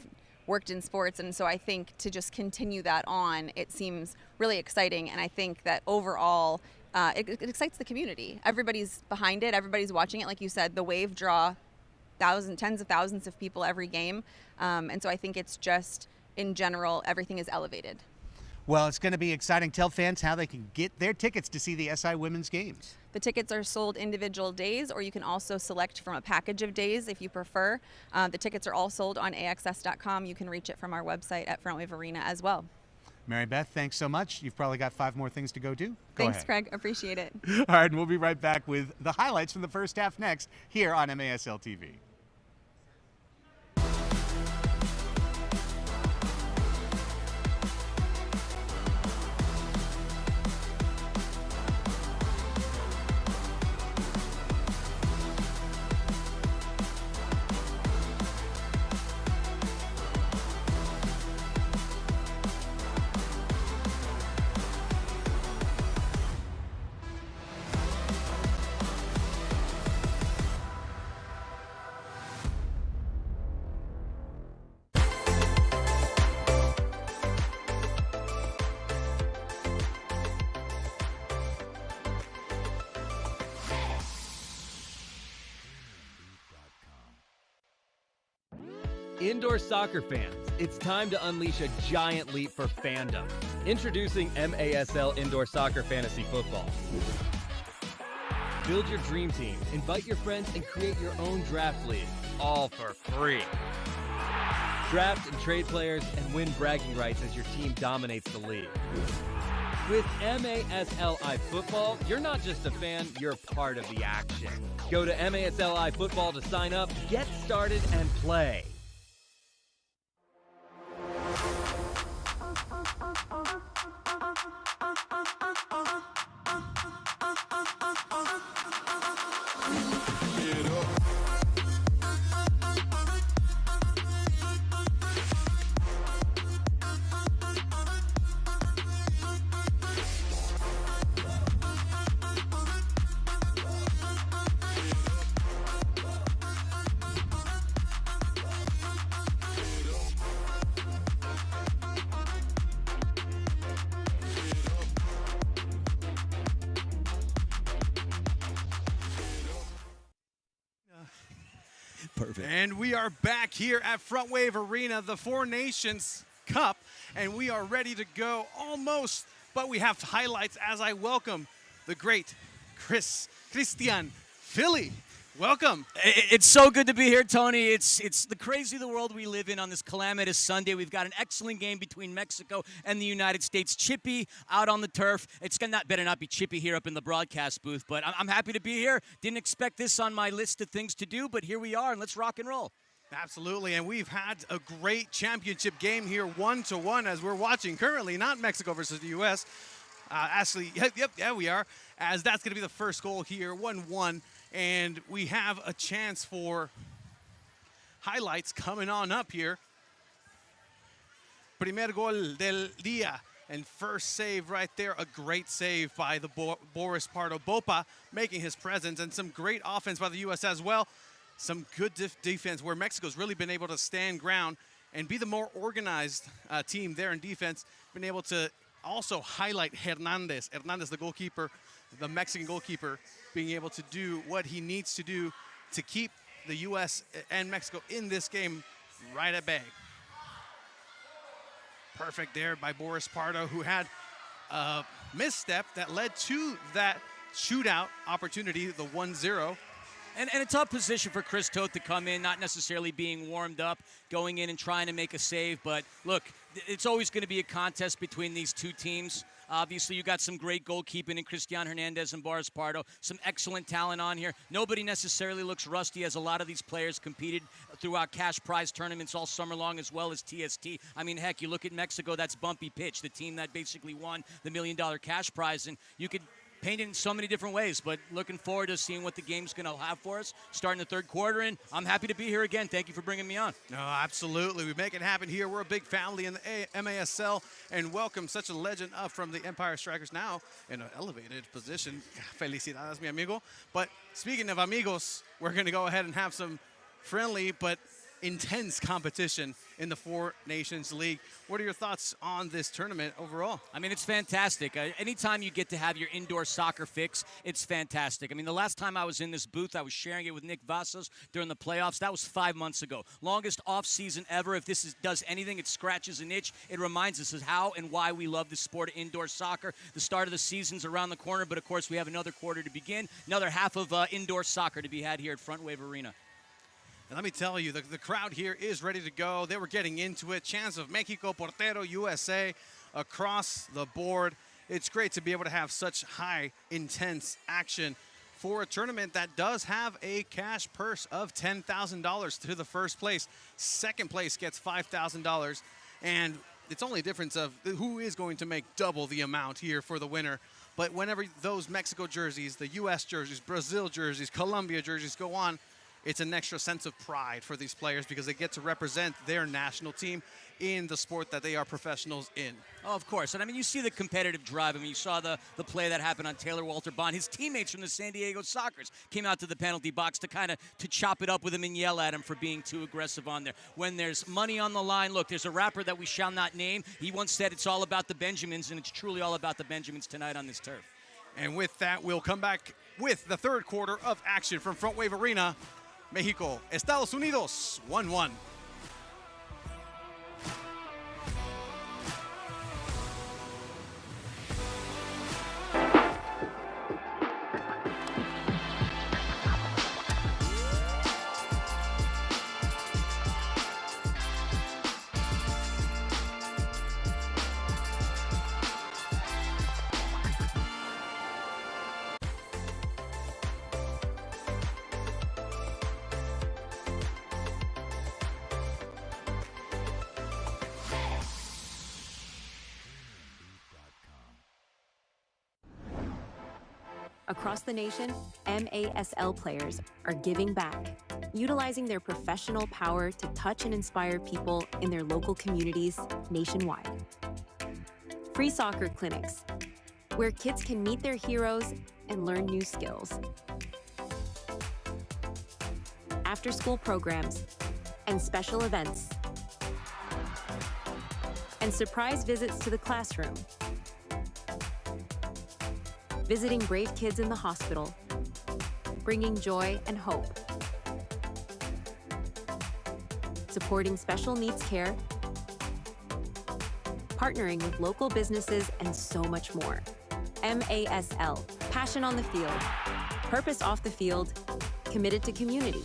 worked in sports, and so I think to just continue that on, it seems really exciting, and I think that overall it excites the community. Everybody's behind it, everybody's watching it. Like you said, the Wave draw tens of thousands of people every game, and so I think it's just, in general, everything is elevated. Well, it's going to be exciting. Tell fans how they can get their tickets to see the SI Women's Games. The tickets are sold individual days, or you can also select from a package of days if you prefer. The tickets are all sold on AXS.com. You can reach it from our website at Frontwave Arena as well. Mary Beth, thanks so much. You've probably got 5 more things to go do. Thanks, Craig. Appreciate it. All right, and we'll be right back with the highlights from the first half next here on MASL TV. Indoor soccer fans, it's time to unleash a giant leap for fandom. Introducing MASL Indoor Soccer Fantasy Football. Build your dream team, invite your friends, and create your own draft league, all for free. Draft and trade players and win bragging rights as your team dominates the league. With MASLI Football, you're not just a fan, you're part of the action. Go to MASLI Football to sign up, get started, and play. Perfect. And we are back here at Frontwave Arena, the Four Nations Cup, and we are ready to go almost, but we have highlights as I welcome the great Christian Philly. Welcome. It's so good to be here, Tony. It's the crazy of the world we live in on this calamitous Sunday. We've got an excellent game between Mexico and the United States. Chippy out on the turf. It's better not be Chippy here up in the broadcast booth, but I'm happy to be here. Didn't expect this on my list of things to do, but here we are, and let's rock and roll. Absolutely, and we've had a great championship game here, 1-1, as we're watching currently, not Mexico versus the U.S. Actually, we are, as that's going to be the first goal here, 1-1. And we have a chance for highlights coming on up here. Primer gol del día. And first save right there, a great save by the Boris Pardo Bopa, making his presence, and some great offense by the U.S. as well. Some good defense where Mexico's really been able to stand ground and be the more organized team there in defense. Been able to also highlight Hernandez, the goalkeeper, the Mexican goalkeeper, being able to do what he needs to do to keep the U.S. and Mexico in this game right at bay. Perfect there by Boris Pardo, who had a misstep that led to that shootout opportunity, the 1-0. And a tough position for Chris Toth to come in, not necessarily being warmed up, going in and trying to make a save. But look, it's always going to be a contest between these two teams. Obviously, you got some great goalkeeping in Cristian Hernandez and Boris Pardo. Some excellent talent on here. Nobody necessarily looks rusty, as a lot of these players competed throughout cash prize tournaments all summer long, as well as TST. I mean, heck, you look at Mexico, that's Bumpy Pitch, the team that basically won the $1 million cash prize. And you could paint it in so many different ways, but looking forward to seeing what the game's going to have for us starting the third quarter, and I'm happy to be here again. Thank you for bringing me on. No, absolutely. We make it happen here. We're a big family in the MASL, and welcome such a legend up from the Empire Strikers, now in an elevated position. Felicidades, mi amigo. But speaking of amigos, we're going to go ahead and have some friendly but intense competition in the Four Nations League. What are your thoughts on this tournament overall? I mean, it's fantastic. Anytime you get to have your indoor soccer fix, it's fantastic. I mean, the last time I was in this booth, I was sharing it with Nick Vasos during the playoffs. That was 5 months ago. Longest off season ever. If this does anything, it scratches an itch. It reminds us of how and why we love the sport of indoor soccer. The start of the season's around the corner, but of course we have another quarter to begin. Another half of indoor soccer to be had here at Frontwave Arena. And let me tell you, the crowd here is ready to go. They were getting into it. Chance of Mexico, Portero, USA across the board. It's great to be able to have such high, intense action for a tournament that does have a cash purse of $10,000 to the first place. Second place gets $5,000. And it's only a difference of who is going to make double the amount here for the winner. But whenever those Mexico jerseys, the U.S. jerseys, Brazil jerseys, Colombia jerseys go on, it's an extra sense of pride for these players because they get to represent their national team in the sport that they are professionals in. Oh, of course. And I mean, you see the competitive drive. I mean, you saw the play that happened on Taylor Walter Bond. His teammates from the San Diego Sockers came out to the penalty box to chop it up with him and yell at him for being too aggressive on there. When there's money on the line, look, there's a rapper that we shall not name. He once said it's all about the Benjamins, and it's truly all about the Benjamins tonight on this turf. And with that, we'll come back with the third quarter of action from Frontwave Arena. Mexico, Estados Unidos, 1-1. Across the nation, MASL players are giving back, utilizing their professional power to touch and inspire people in their local communities nationwide. Free soccer clinics, where kids can meet their heroes and learn new skills. After-school programs and special events. And surprise visits to the classroom. Visiting brave kids in the hospital, bringing joy and hope. Supporting special needs care, partnering with local businesses, and so much more. MASL, passion on the field, purpose off the field, committed to community.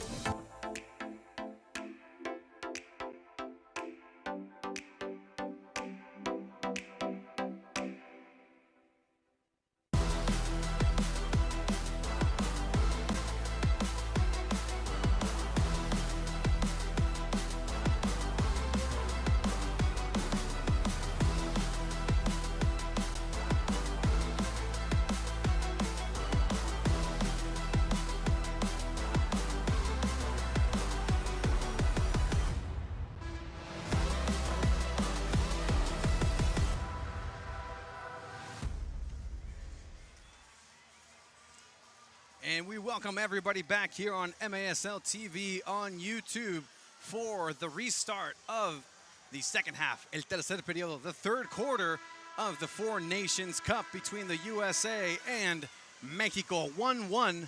And we welcome everybody back here on MASL TV on YouTube for the restart of the second half, el tercer periodo, the third quarter of the Four Nations Cup between the USA and Mexico. 1-1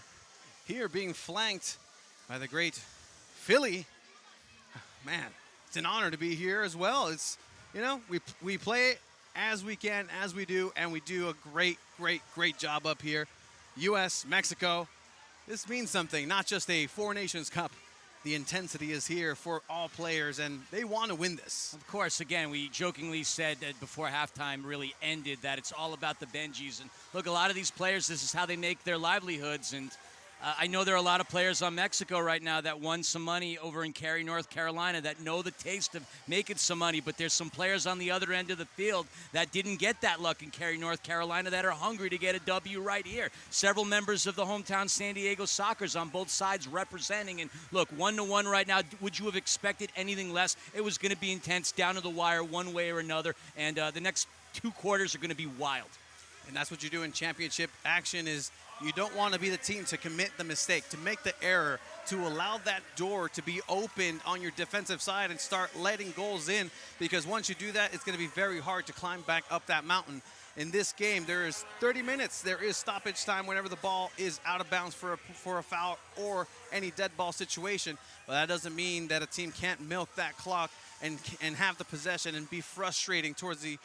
here, being flanked by the great Philly. Man, it's an honor to be here as well. It's, you know, we play as we can, as we do, and we do a great job up here. U.S., Mexico, this means something, not just a Four Nations Cup. The intensity is here for all players, and they want to win this. Of course, again, we jokingly said that before halftime really ended that it's all about the Benjis. And look, a lot of these players, this is how they make their livelihoods. And I know there are a lot of players on Mexico right now that won some money over in Cary, North Carolina, that know the taste of making some money, but there's some players on the other end of the field that didn't get that luck in Cary, North Carolina, that are hungry to get a W right here. Several members of the hometown San Diego Sockers on both sides representing. And look, 1-1 right now. Would you have expected anything less? It was going to be intense, down to the wire, one way or another, and the next two quarters are going to be wild. And that's what you do in championship action, is you don't want to be the team to commit the mistake, to make the error, to allow that door to be opened on your defensive side and start letting goals in, because once you do that, it's going to be very hard to climb back up that mountain. In this game, there is 30 minutes. There is stoppage time whenever the ball is out of bounds for a foul or any dead ball situation. But that doesn't mean that a team can't milk that clock and have the possession and be frustrating towards the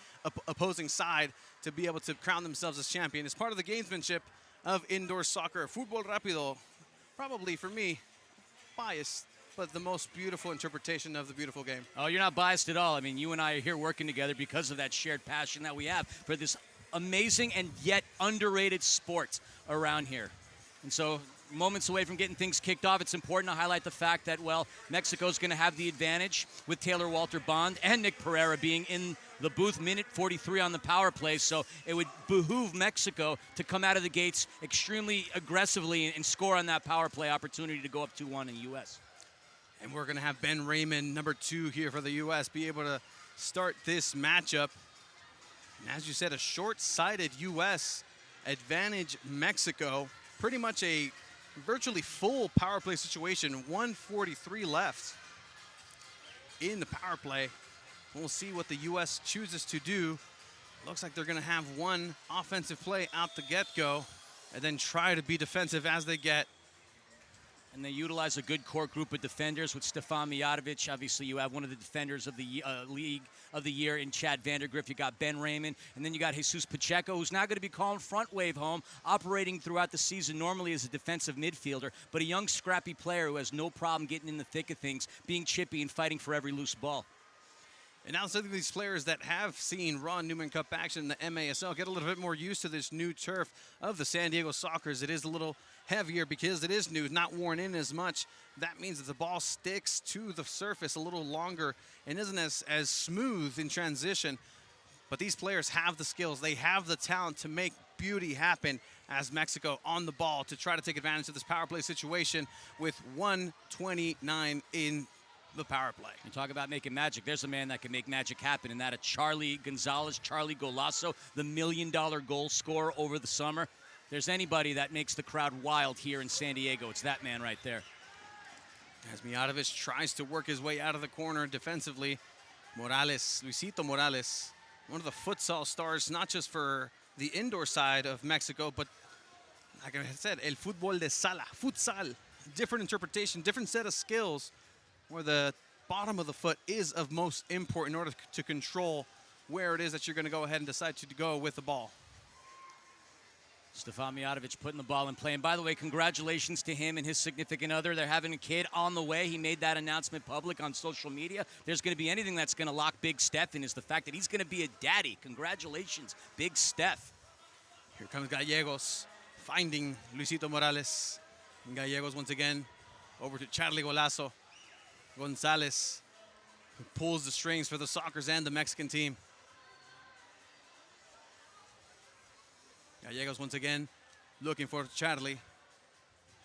opposing side to be able to crown themselves as champion. It's part of the gamesmanship of indoor soccer. Fútbol rápido, probably for me, biased, but the most beautiful interpretation of the beautiful game. Oh, you're not biased at all. I mean, you and I are here working together because of that shared passion that we have for this amazing and yet underrated sport around here. And so, moments away from getting things kicked off, it's important to highlight the fact that, well, Mexico's going to have the advantage with Taylor Walter Bond and Nick Pereira being in the booth, minute 43 on the power play. So it would behoove Mexico to come out of the gates extremely aggressively and score on that power play opportunity to go up 2-1 in the U.S. And we're going to have Ben Raymond, number 2 here for the U.S., be able to start this matchup. And as you said, a short-sighted U.S. advantage Mexico. Pretty much a virtually full power play situation. 1:43 left in the power play. We'll see what the U.S. chooses to do. Looks like they're going to have one offensive play out the get-go and then try to be defensive as they get. And they utilize a good core group of defenders with Stefan Mijatovic. Obviously, you have one of the defenders of the League of the Year in Chad Vandergriff. You got Ben Raymond, and then you got Jesus Pacheco, who's now going to be calling Frontwave home, operating throughout the season normally as a defensive midfielder, but a young, scrappy player who has no problem getting in the thick of things, being chippy and fighting for every loose ball. And now some of these players that have seen Ron Newman Cup action in the MASL get a little bit more used to this new turf of the San Diego Sockers. It is a little heavier because it is new, not worn in as much. That means that the ball sticks to the surface a little longer and isn't as smooth in transition. But these players have the skills. They have the talent to make beauty happen as Mexico on the ball to try to take advantage of this power play situation with 1:29 in the power play. You talk about making magic. There's a man that can make magic happen, and that of Charlie Gonzalez, Charlie Golasso, the $1 million goal scorer over the summer. If there's anybody that makes the crowd wild here in San Diego, it's that man right there. As Mijatovic tries to work his way out of the corner defensively, Morales, Luisito Morales, one of the futsal stars, not just for the indoor side of Mexico, but like I said, el fútbol de sala, futsal, different interpretation, different set of skills, where the bottom of the foot is of most import in order to control where it is that you're going to go ahead and decide to go with the ball. Stefan Mijatovic putting the ball in play. And by the way, congratulations to him and his significant other. They're having a kid on the way. He made that announcement public on social media. If there's going to be anything that's going to lock Big Steph in, is the fact that he's going to be a daddy. Congratulations, Big Steph. Here comes Gallegos finding Luisito Morales. And Gallegos once again over to Charlie Golasso. Gonzalez, who pulls the strings for the Sockers and the Mexican team. Gallegos once again looking for Charlie.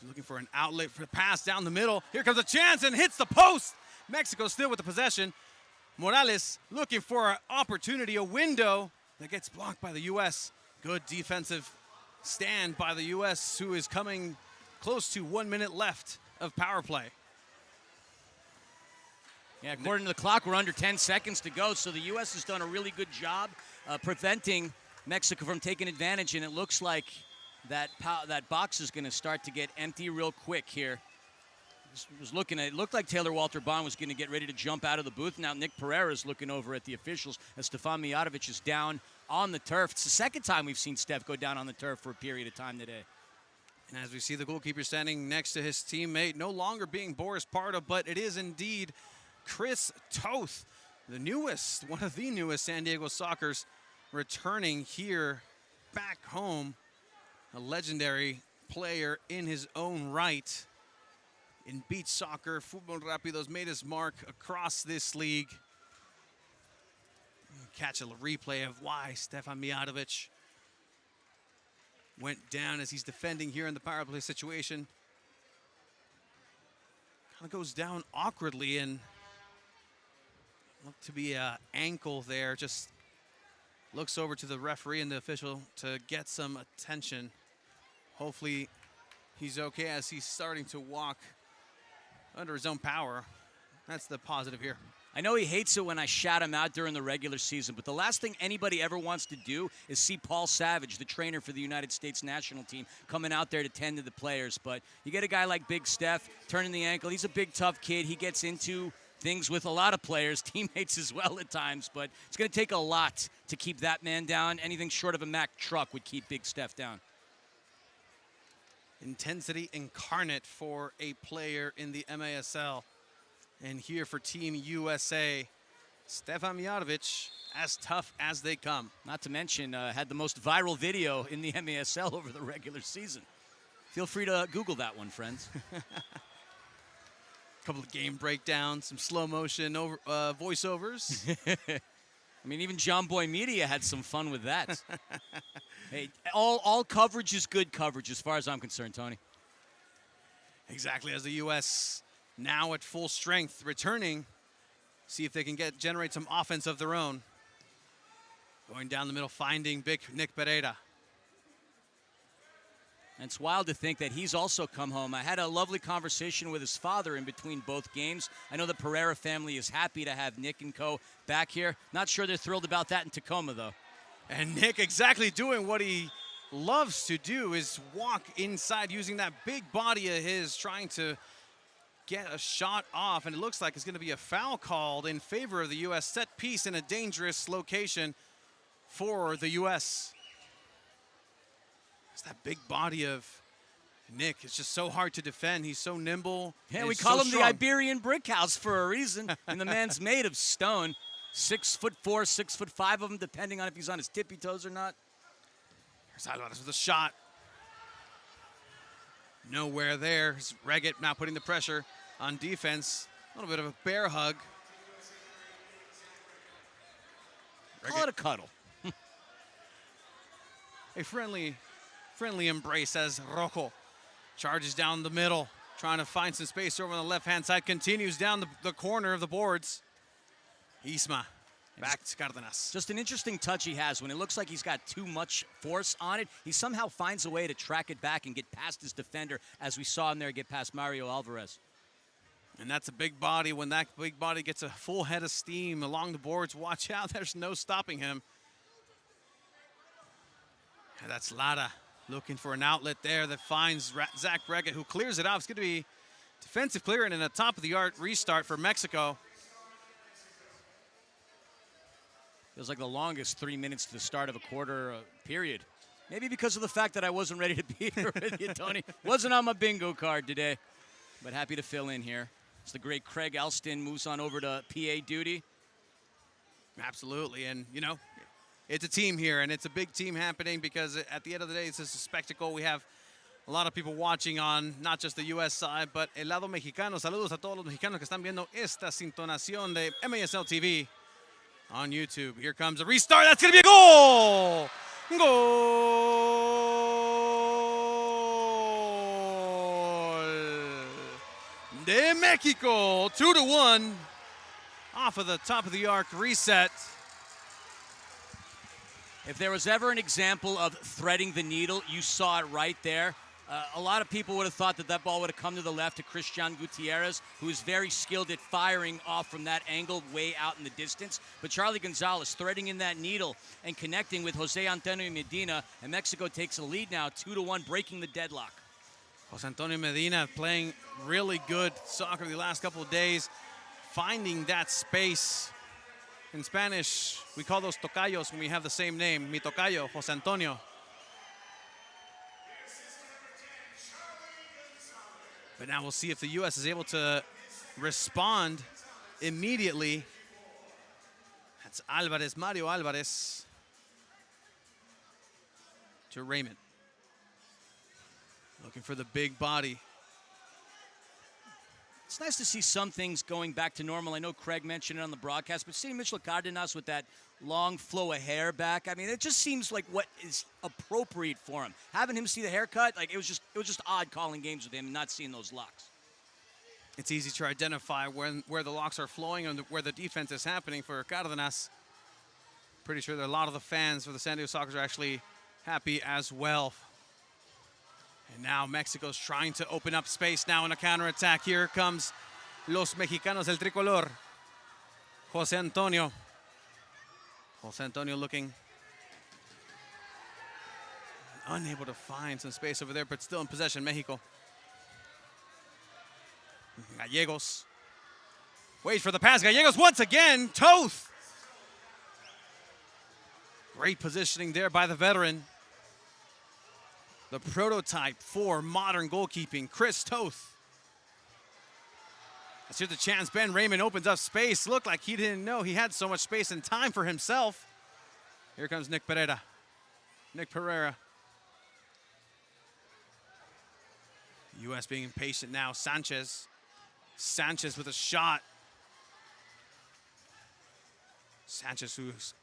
Looking for an outlet for the pass down the middle. Here comes a chance and hits the post. Mexico still with the possession. Morales looking for an opportunity, a window that gets blocked by the U.S. Good defensive stand by the U.S., who is coming close to 1 minute left of power play. Yeah, according to the clock, we're under 10 seconds to go, so the U.S. has done a really good job preventing Mexico from taking advantage, and it looks like that box is going to start to get empty real quick here. It looked like Taylor Walter Bond was going to get ready to jump out of the booth. Now Nick Pereira is looking over at the officials as Stefan Mijatovic is down on the turf. It's the second time we've seen Steph go down on the turf for a period of time today. And as we see the goalkeeper standing next to his teammate, no longer being Boris Parda, but it is indeed Chris Toth, one of the newest San Diego Sockers, returning here back home. A legendary player in his own right in beach soccer. Fútbol Rápido's made his mark across this league. Catch a replay of why Stefan Mijatovic went down as he's defending here in the power play situation. Kind of goes down awkwardly and looked to be an ankle there. Just looks over to the referee and the official to get some attention. Hopefully he's okay as he's starting to walk under his own power. That's the positive here. I know he hates it when I shout him out during the regular season, but the last thing anybody ever wants to do is see Paul Savage, the trainer for the United States national team, coming out there to tend to the players. But you get a guy like Big Steph turning the ankle. He's a big, tough kid. He gets into things with a lot of players, teammates as well at times, but it's going to take a lot to keep that man down. Anything short of a Mack truck would keep Big Steph down. Intensity incarnate for a player in the MASL. And here for Team USA, Stefan Mijatovic, as tough as they come. Not to mention, had the most viral video in the MASL over the regular season. Feel free to Google that one, friends. A couple of game breakdowns, some slow motion voiceovers. I mean, even John Boy Media had some fun with that. Hey, all coverage is good coverage as far as I'm concerned, Tony. Exactly, as the U.S. now at full strength, returning. See if they can generate some offense of their own. Going down the middle, finding big Nick Pereira. And it's wild to think that he's also come home. I had a lovely conversation with his father in between both games. I know the Pereira family is happy to have Nick and co back here. Not sure they're thrilled about that in Tacoma, though. And Nick exactly doing what he loves to do, is walk inside using that big body of his, trying to get a shot off. And it looks like it's going to be a foul called in favor of the U.S. Set piece in a dangerous location for the U.S. It's that big body of Nick. It's just so hard to defend. He's so nimble. Yeah, we call him the Iberian Brick House for a reason. And the man's made of stone. 6'4", 6'5" of him, depending on if he's on his tippy toes or not. Here's Alvarez with a shot. Nowhere there. Reggett now putting the pressure on defense. A little bit of a bear hug. Call it a cuddle. A friendly embrace as Rojo charges down the middle, trying to find some space over on the left-hand side, continues down the corner of the boards. Isma back to Cardenas. Just an interesting touch he has. When it looks like he's got too much force on it, he somehow finds a way to track it back and get past his defender, as we saw him there get past Mario Alvarez. And that's a big body. When that big body gets a full head of steam along the boards, watch out. There's no stopping him. And that's Lara looking for an outlet there that finds Zach Breggett, who clears it off. It's going to be defensive clearing and a top-of-the-arc restart for Mexico. Feels like the longest 3 minutes to the start of a quarter period. Maybe because of the fact that I wasn't ready to be here with you, Tony. Wasn't on my bingo card today, but happy to fill in here. It's the great Craig Elston moves on over to PA duty. Absolutely, and you know, it's a team here, and it's a big team happening because at the end of the day, it's just a spectacle. We have a lot of people watching on not just the U.S. side, but el lado mexicano. Saludos a todos los mexicanos que están viendo esta sintonación de MASL TV on YouTube. Here comes a restart. That's going to be a goal! Goal de Mexico, 2-1 off of the top of the arc reset. If there was ever an example of threading the needle, you saw it right there. A lot of people would have thought that that ball would have come to the left to Christian Gutierrez, who is very skilled at firing off from that angle way out in the distance. But Charlie Gonzalez threading in that needle and connecting with Jose Antonio Medina, and Mexico takes a lead now, 2-1, breaking the deadlock. Jose Antonio Medina playing really good soccer the last couple of days, finding that space. In Spanish, we call those tocayos when we have the same name. Mi tocayo, Jose Antonio. But now we'll see if the U.S. is able to respond immediately. That's Alvarez, Mario Alvarez, to Raymond. Looking for the big body. It's nice to see some things going back to normal. I know Craig mentioned it on the broadcast, but seeing Mitchell Cardenas with that long flow of hair back, I mean, it just seems like what is appropriate for him. Having him see the haircut, like it was just odd calling games with him and not seeing those locks. It's easy to identify where the locks are flowing and where the defense is happening for Cardenas. Pretty sure that a lot of the fans for the San Diego Sockers are actually happy as well. And now Mexico's trying to open up space now in a counterattack. Here comes los Mexicanos del Tricolor. Jose Antonio. Jose Antonio looking unable to find some space over there, but still in possession, Mexico. Gallegos. Waits for the pass. Gallegos once again. Toth. Great positioning there by the veteran. The prototype for modern goalkeeping, Chris Toth. Let's hear the chance. Ben Raymond opens up space. Looked like he didn't know he had so much space and time for himself. Here comes Nick Pereira. Nick Pereira. U.S. being impatient now. Sanchez. Sanchez with a shot. Sanchez, who's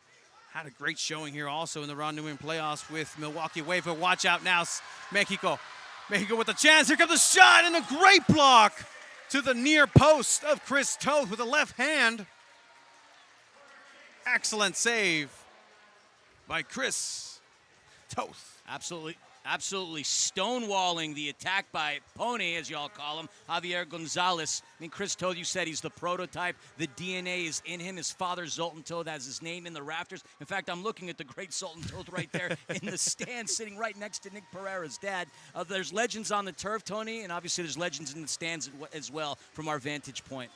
had a great showing here also in the Ron Newman playoffs with Milwaukee Wave. But watch out now, Mexico. Mexico with a chance. Here comes the shot and a great block to the near post of Chris Toth with a left hand. Excellent save by Chris Toth. Absolutely stonewalling the attack by Pony, as y'all call him, Javier Gonzalez. I mean, Chris Toth, you said he's the prototype. The DNA is in him. His father, Zoltan Toth, has his name in the rafters. In fact, I'm looking at the great Zoltan Toth right there in the stand, sitting right next to Nick Pereira's dad. There's legends on the turf, Tony, and obviously there's legends in the stands as well from our vantage point.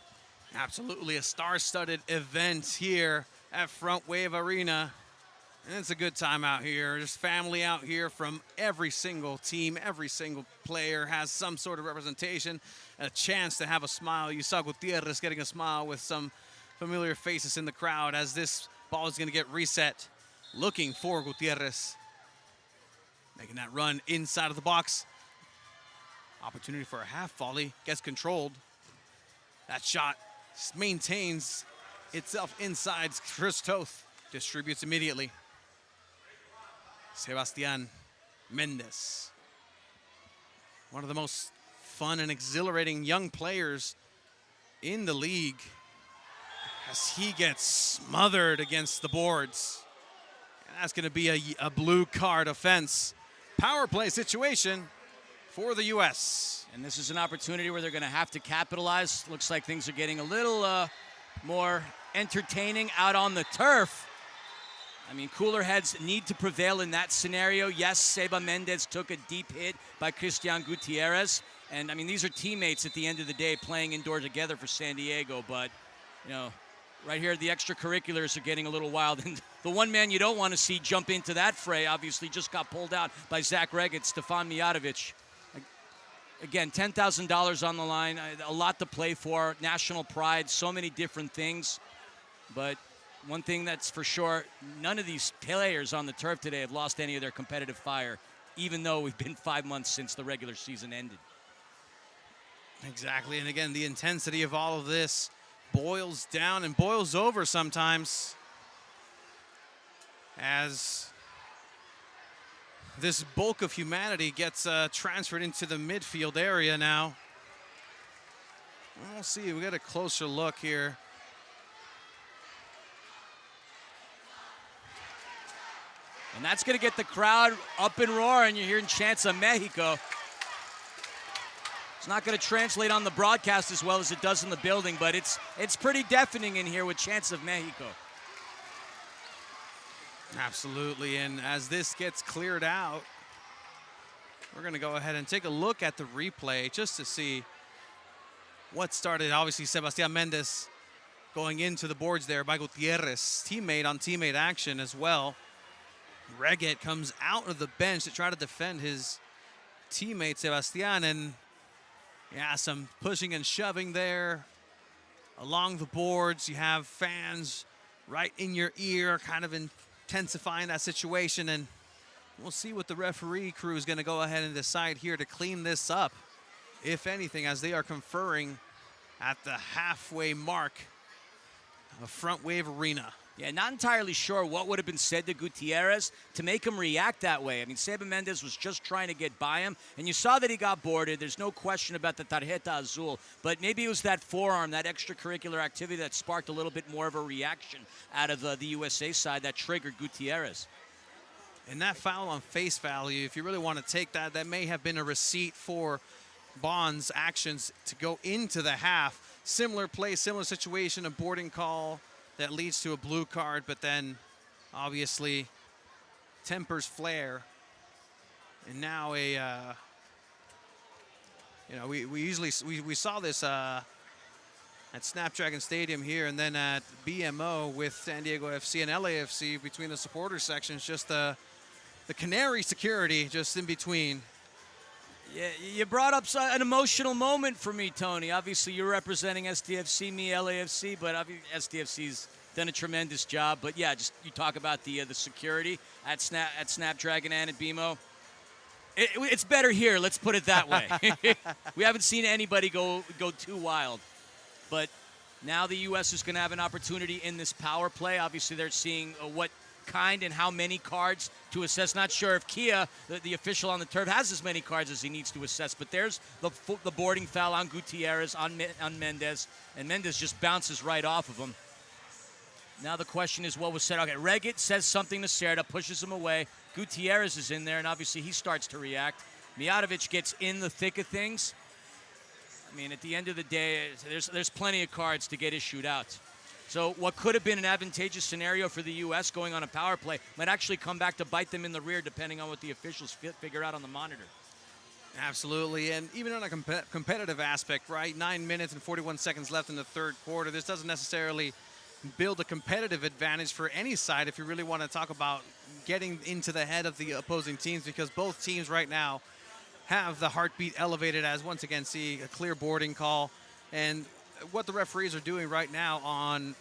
Absolutely a star-studded event here at Frontwave Arena. And it's a good time out here. There's family out here from every single team. Every single player has some sort of representation, a chance to have a smile. You saw Gutierrez getting a smile with some familiar faces in the crowd as this ball is going to get reset. Looking for Gutierrez. Making that run inside of the box. Opportunity for a half volley. Gets controlled. That shot maintains itself inside Chris Toth. Distributes immediately. Sebastián Mendez. One of the most fun and exhilarating young players in the league as he gets smothered against the boards. And that's going to be a blue card offense. Power play situation for the U.S. And this is an opportunity where they're going to have to capitalize. Looks like things are getting a little more entertaining out on the turf. I mean, cooler heads need to prevail in that scenario. Yes, Seba Mendez took a deep hit by Christian Gutierrez. And, I mean, these are teammates at the end of the day playing indoor together for San Diego. But, you know, right here, the extracurriculars are getting a little wild. And the one man you don't want to see jump into that fray, obviously, just got pulled out by Zach Reget, Stefan Mijatovic. Again, $10,000 on the line, a lot to play for, national pride, so many different things. But one thing that's for sure, none of these players on the turf today have lost any of their competitive fire, even though we've been 5 months since the regular season ended. Exactly, and again, the intensity of all of this boils down and boils over sometimes as this bulk of humanity gets transferred into the midfield area now. We'll see, we got a closer look here. And that's going to get the crowd up and roaring. You're hearing chants of Mexico. It's not going to translate on the broadcast as well as it does in the building, but it's pretty deafening in here with chants of Mexico. Absolutely, and as this gets cleared out, we're going to go ahead and take a look at the replay just to see what started. Obviously, Sebastián Mendez going into the boards there by Gutierrez. Teammate on teammate action as well. Reget comes out of the bench to try to defend his teammate Sebastián, and yeah, some pushing and shoving there along the boards. You have fans right in your ear, kind of intensifying that situation, and we'll see what the referee crew is going to go ahead and decide here to clean this up, if anything, as they are conferring at the halfway mark of Frontwave Arena. Yeah, not entirely sure what would have been said to Gutierrez to make him react that way. I mean, Seba Mendez was just trying to get by him, and you saw that he got boarded. There's no question about the tarjeta azul, but maybe it was that forearm, that extracurricular activity that sparked a little bit more of a reaction out of the USA side that triggered Gutierrez. And that foul on face value, if you really want to take that, that may have been a receipt for Bond's actions to go into the half. Similar play, similar situation, a boarding call that leads to a blue card, but then obviously tempers flare. And now we saw this at Snapdragon Stadium here, and then at BMO with San Diego FC and LAFC between the supporter sections, just the canary security just in between. Yeah, you brought up an emotional moment for me, Tony. Obviously, you're representing SDFC, me, LAFC, but SDFC's done a tremendous job. But yeah, just you talk about the security at Snapdragon and at BMO. It's better here. Let's put it that way. We haven't seen anybody go too wild, but now the U.S. is going to have an opportunity in this power play. Obviously, they're seeing what kind and how many cards to assess. Not sure if Kia, the official on the turf, has as many cards as he needs to assess, but there's the boarding foul on Gutierrez, on Mendez, and Mendez just bounces right off of him. Now the question is what was said. Okay, Reget says something to Serda, pushes him away. Gutierrez is in there, and obviously he starts to react. Mijatovic gets in the thick of things. I mean, at the end of the day, there's plenty of cards to get issued out. So what could have been an advantageous scenario for the U.S. going on a power play might actually come back to bite them in the rear, depending on what the officials figure out on the monitor. Absolutely, and even on a competitive aspect, right? 9 minutes and 41 seconds left in the third quarter. This doesn't necessarily build a competitive advantage for any side if you really want to talk about getting into the head of the opposing teams, because both teams right now have the heartbeat elevated as, once again, see a clear boarding call. And what the referees are doing right now on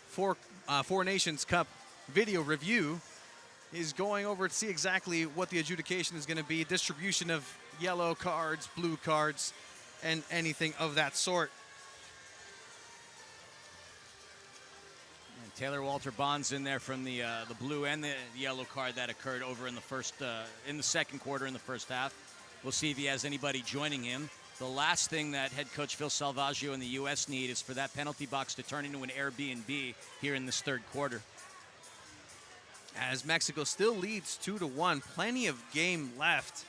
Four Nations Cup video review is going over to see exactly what the adjudication is going to be, distribution of yellow cards, blue cards, and anything of that sort. Taylor Walter Bond's in there from the blue and the yellow card that occurred over in the second quarter in the first half. We'll see if he has anybody joining him. The last thing that head coach Phil Salvaggio and the U.S. need is for that penalty box to turn into an Airbnb here in this third quarter. As Mexico still leads 2-1, plenty of game left.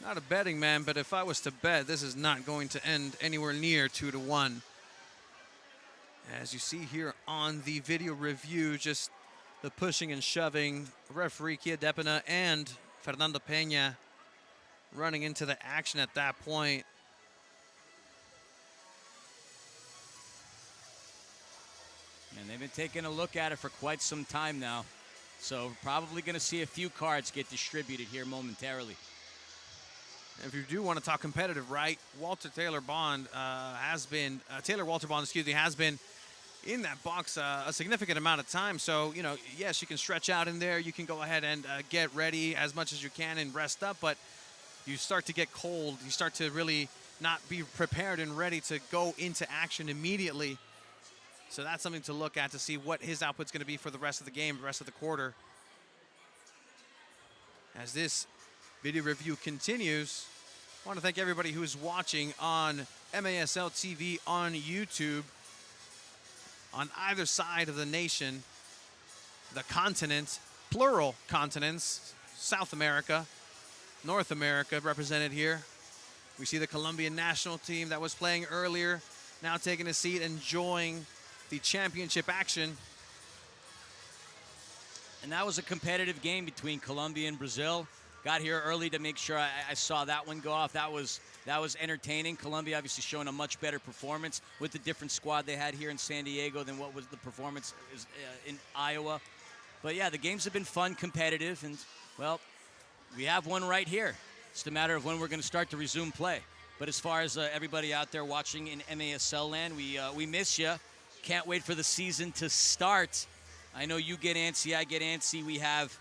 Not a betting man, but if I was to bet, this is not going to end anywhere near 2-1. As you see here on the video review, just the pushing and shoving. Referee Kia Depina and Fernando Peña running into the action at that point. And they've been taking a look at it for quite some time now. So probably going to see a few cards get distributed here momentarily. If you do want to talk competitive, right? Taylor Walter Bond, has been in that box a significant amount of time. So, you know, yes, you can stretch out in there. You can go ahead and get ready as much as you can and rest up. But you start to get cold. You start to really not be prepared and ready to go into action immediately. So that's something to look at to see what his output's going to be for the rest of the game, the rest of the quarter. As this video review continues, I want to thank everybody who is watching on MASL TV on YouTube, on either side of the nation, the continent, plural continents, South America, North America represented here. We see the Colombian national team that was playing earlier, now taking a seat, enjoying the championship action. And that was a competitive game between Colombia and Brazil. Got here early to make sure I saw that one go off. That was entertaining. Colombia obviously showing a much better performance with the different squad they had here in San Diego than what was the performance in Iowa. But yeah, the games have been fun, competitive, and well, we have one right here. It's a matter of when we're going to start to resume play. But as far as everybody out there watching in MASL land, we miss you. Can't wait for the season to start. I know you get antsy, I get antsy. We have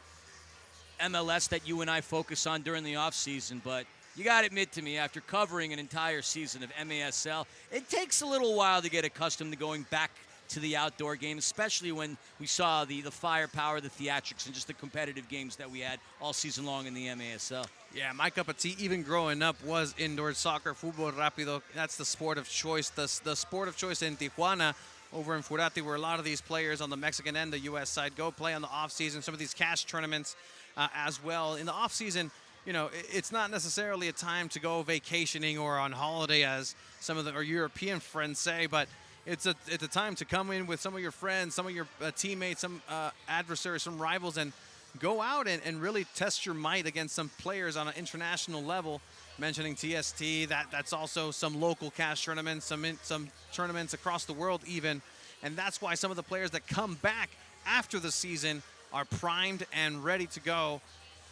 MLS that you and I focus on during the offseason, but you got to admit to me, after covering an entire season of MASL, it takes a little while to get accustomed to going back to the outdoor game, especially when we saw the firepower, the theatrics, and just the competitive games that we had all season long in the MASL. Yeah, my cup of tea, even growing up, was indoor soccer, fútbol rápido. That's the sport of choice, the sport of choice in Tijuana, over in Furati, where a lot of these players on the Mexican and the U.S. side go play on the off-season, some of these cash tournaments as well. In the off-season, you know, it's not necessarily a time to go vacationing or on holiday, as some of our European friends say, but it's a time to come in with some of your friends, some of your teammates, some adversaries, some rivals, and go out and really test your might against some players on an international level. Mentioning TST, that's also some local cash tournaments, some tournaments across the world even. And that's why some of the players that come back after the season are primed and ready to go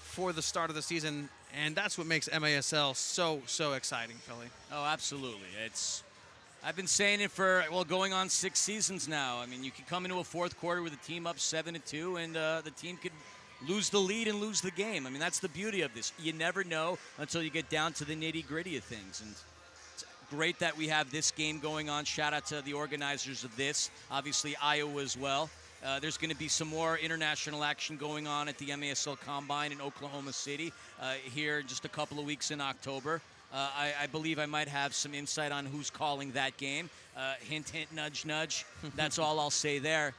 for the start of the season. And that's what makes MASL so exciting, Philly. Oh, absolutely. I've been saying it for, going on 6 seasons now. I mean, you could come into a fourth quarter with a team up 7-2, and the team could lose the lead and lose the game. I mean, that's the beauty of this. You never know until you get down to the nitty-gritty of things. And it's great that we have this game going on. Shout out to the organizers of this. Obviously, Iowa as well. There's going to be some more international action going on at the MASL Combine in Oklahoma City here in just a couple of weeks in October. I believe I might have some insight on who's calling that game. Hint, hint, nudge, nudge. That's all I'll say there.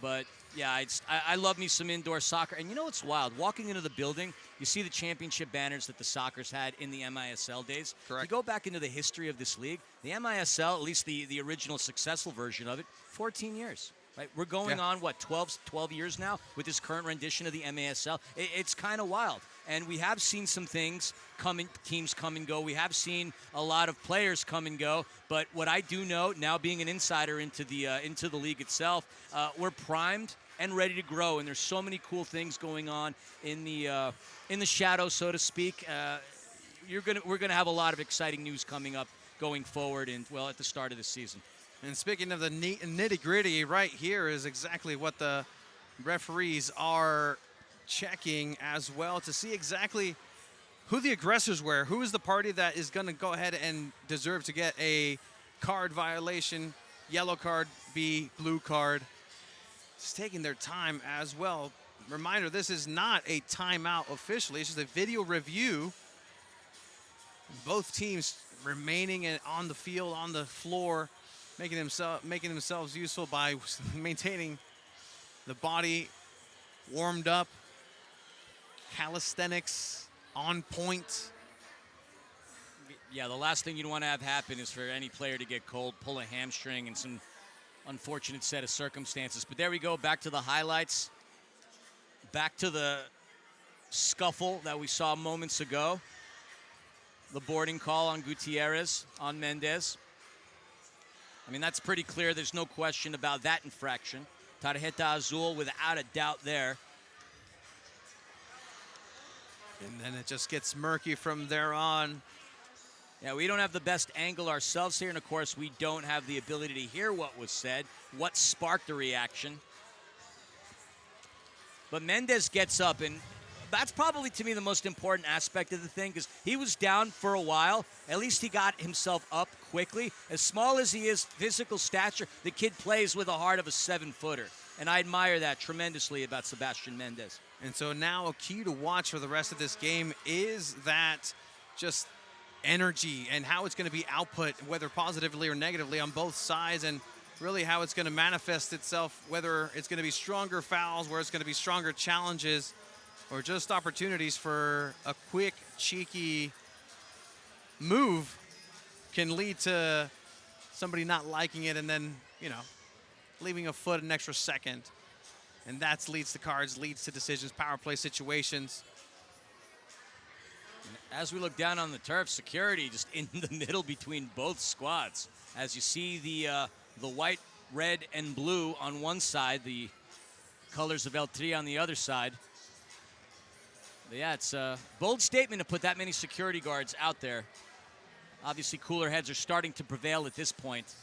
But yeah, I love me some indoor soccer. And you know what's wild? Walking into the building, you see the championship banners that the Sockers had in the MISL days. Correct. You go back into the history of this league, the MISL, at least the original successful version of it, 14 years. Right? We're going on, 12 years now with this current rendition of the MASL. It's kind of wild. And we have seen some things teams come and go. We have seen a lot of players come and go. But what I do know, now being an insider into the league itself, we're primed and ready to grow. And there's so many cool things going on in the shadows, so to speak. We're gonna have a lot of exciting news coming up going forward, and at the start of the season. And speaking of the nitty-gritty, right here is exactly what the referees are checking as well, to see exactly who the aggressors were, who is the party that is going to go ahead and deserve to get a card violation yellow card be blue card. Just taking their time as well. Reminder, this is not a timeout officially. It's just a video review. Both teams remaining on the field, on the floor, making themselves useful by maintaining the body warmed up, calisthenics on point. Yeah, the last thing you'd want to have happen is for any player to get cold, pull a hamstring, and some unfortunate set of circumstances. But there we go, back to the highlights. Back to the scuffle that we saw moments ago. The boarding call on Gutierrez, on Mendez. I mean, that's pretty clear. There's no question about that infraction. Tarjeta Azul without a doubt there. And then it just gets murky from there on. Yeah, we don't have the best angle ourselves here, and of course we don't have the ability to hear what was said, what sparked the reaction. But Mendez gets up, and that's probably, to me, the most important aspect of the thing, because he was down for a while. At least he got himself up quickly. As small as he is, physical stature, the kid plays with the heart of a 7-footer. And I admire that tremendously about Sebastian Mendez. And so now a key to watch for the rest of this game is that just energy and how it's going to be output, whether positively or negatively on both sides, and really how it's going to manifest itself, whether it's going to be stronger fouls, where it's going to be stronger challenges, or just opportunities for a quick, cheeky move can lead to somebody not liking it and then, you know, leaving a foot an extra second. And that leads to cards, leads to decisions, power play situations. As we look down on the turf, security just in the middle between both squads. As you see the white, red, and blue on one side, the colors of El Tri on the other side. But yeah, it's a bold statement to put that many security guards out there. Obviously, cooler heads are starting to prevail at this point.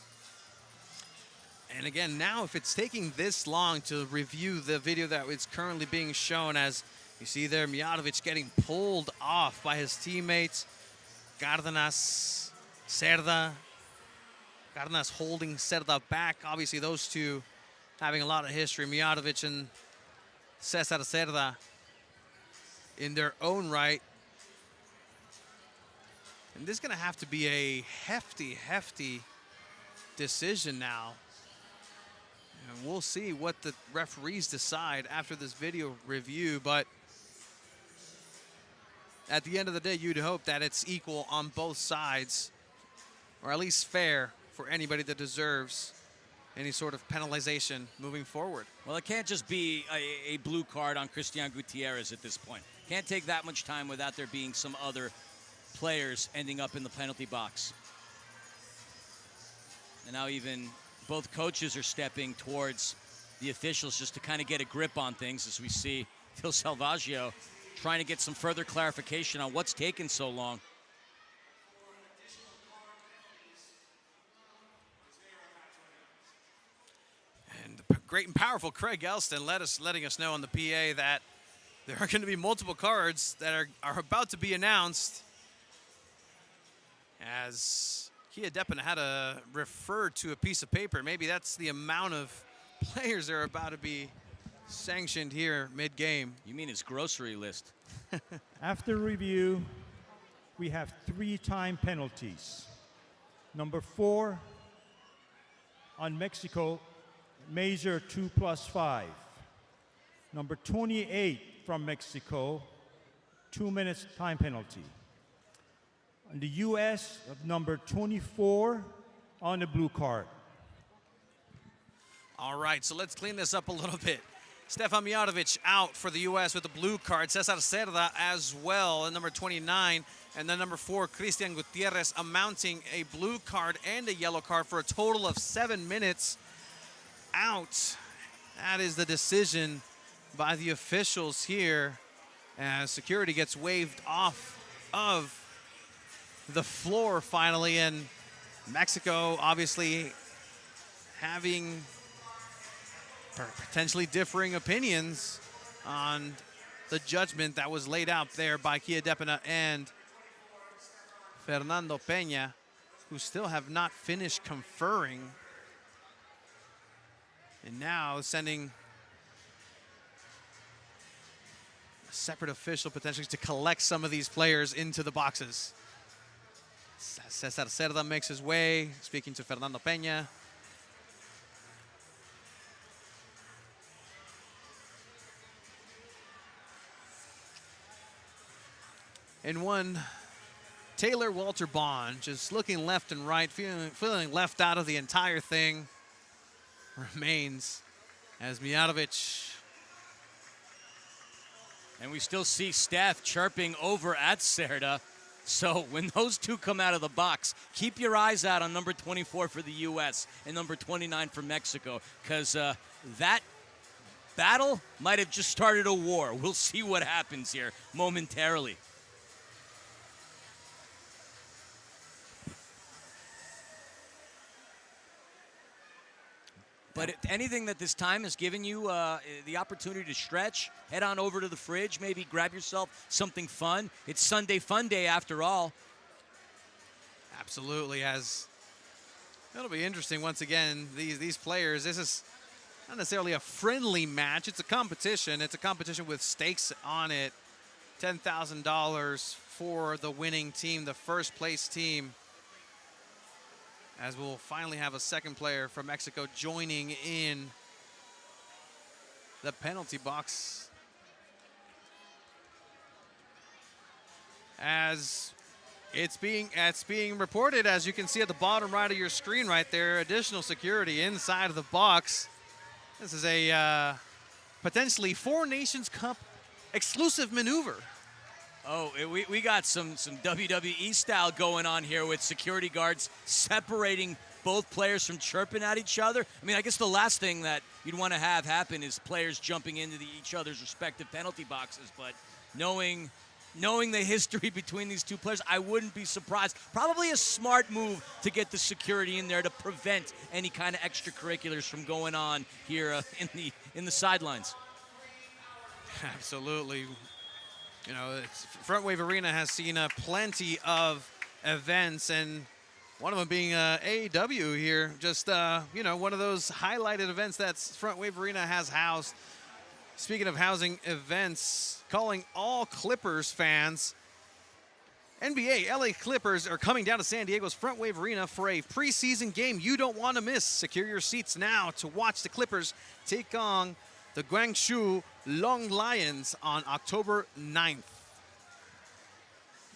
And again, now if it's taking this long to review the video that is currently being shown, as you see there, Mijatovic getting pulled off by his teammates. Cárdenas, Cerda. Cárdenas holding Cerda back. Obviously, those two having a lot of history. Mijatovic and Cesar Cerda in their own right. And this is going to have to be a hefty, hefty decision now. And we'll see what the referees decide after this video review, but at the end of the day, you'd hope that it's equal on both sides, or at least fair for anybody that deserves any sort of penalization moving forward. Well, it can't just be a blue card on Christian Gutierrez at this point. Can't take that much time without there being some other players ending up in the penalty box. And now even both coaches are stepping towards the officials just to kind of get a grip on things, as we see Phil Salvaggio trying to get some further clarification on what's taken so long. And the great and powerful Craig Elston letting us know on the PA that there are going to be multiple cards that are about to be announced, as Kia Depina had to refer to a piece of paper. Maybe that's the amount of players that are about to be sanctioned here mid-game. You mean his grocery list? After review, we have 3 time penalties. Number 4 on Mexico, Major 2+5. Number 28 from Mexico, 2 minutes time penalty. On the U.S., of number 24 on the blue card. All right, so let's clean this up a little bit. Stefan Mijatovic out for the U.S. with the blue card. Cesar Cerda as well, and number 29. And then number 4, Christian Gutierrez, amounting a blue card and a yellow card for a total of 7 minutes out. That is the decision by the officials here, as security gets waved off of the floor finally, and Mexico obviously having potentially differing opinions on the judgment that was laid out there by Kia Depina and Fernando Peña, who still have not finished conferring And now sending a separate official potentially to collect some of these players into the boxes. Cesar Cerda makes his way, speaking to Fernando Peña. And one Taylor Walter Bond just looking left and right, feeling left out of the entire thing. Remains as Mijatovic. And we still see Steph chirping over at Cerda. So when those two come out of the box, keep your eyes out on number 24 for the U.S. and number 29 for Mexico, because that battle might have just started a war. We'll see what happens here momentarily. But anything that this time has given you the opportunity to stretch, head on over to the fridge, maybe grab yourself something fun. It's Sunday Fun Day after all. Absolutely, as it'll be interesting once again. These players, this is not necessarily a friendly match. It's a competition. It's a competition with stakes on it. $10,000 for the winning team, the first place team. As we'll finally have a second player from Mexico joining in the penalty box. As it's being reported, as you can see at the bottom right of your screen right there, additional security inside of the box. This is a potentially Four Nations Cup exclusive maneuver. Oh, we got some WWE style going on here with security guards separating both players from chirping at each other. I mean, I guess the last thing that you'd want to have happen is players jumping into each other's respective penalty boxes. But knowing the history between these two players, I wouldn't be surprised. Probably a smart move to get the security in there to prevent any kind of extracurriculars from going on here in the sidelines. Absolutely. You know, Frontwave Arena has seen plenty of events, and one of them being AEW here. Just, one of those highlighted events that Frontwave Arena has housed. Speaking of housing events, calling all Clippers fans. NBA, LA Clippers are coming down to San Diego's Frontwave Arena for a preseason game you don't want to miss. Secure your seats now to watch the Clippers take on the Guangzhou Long Lions on October 9th.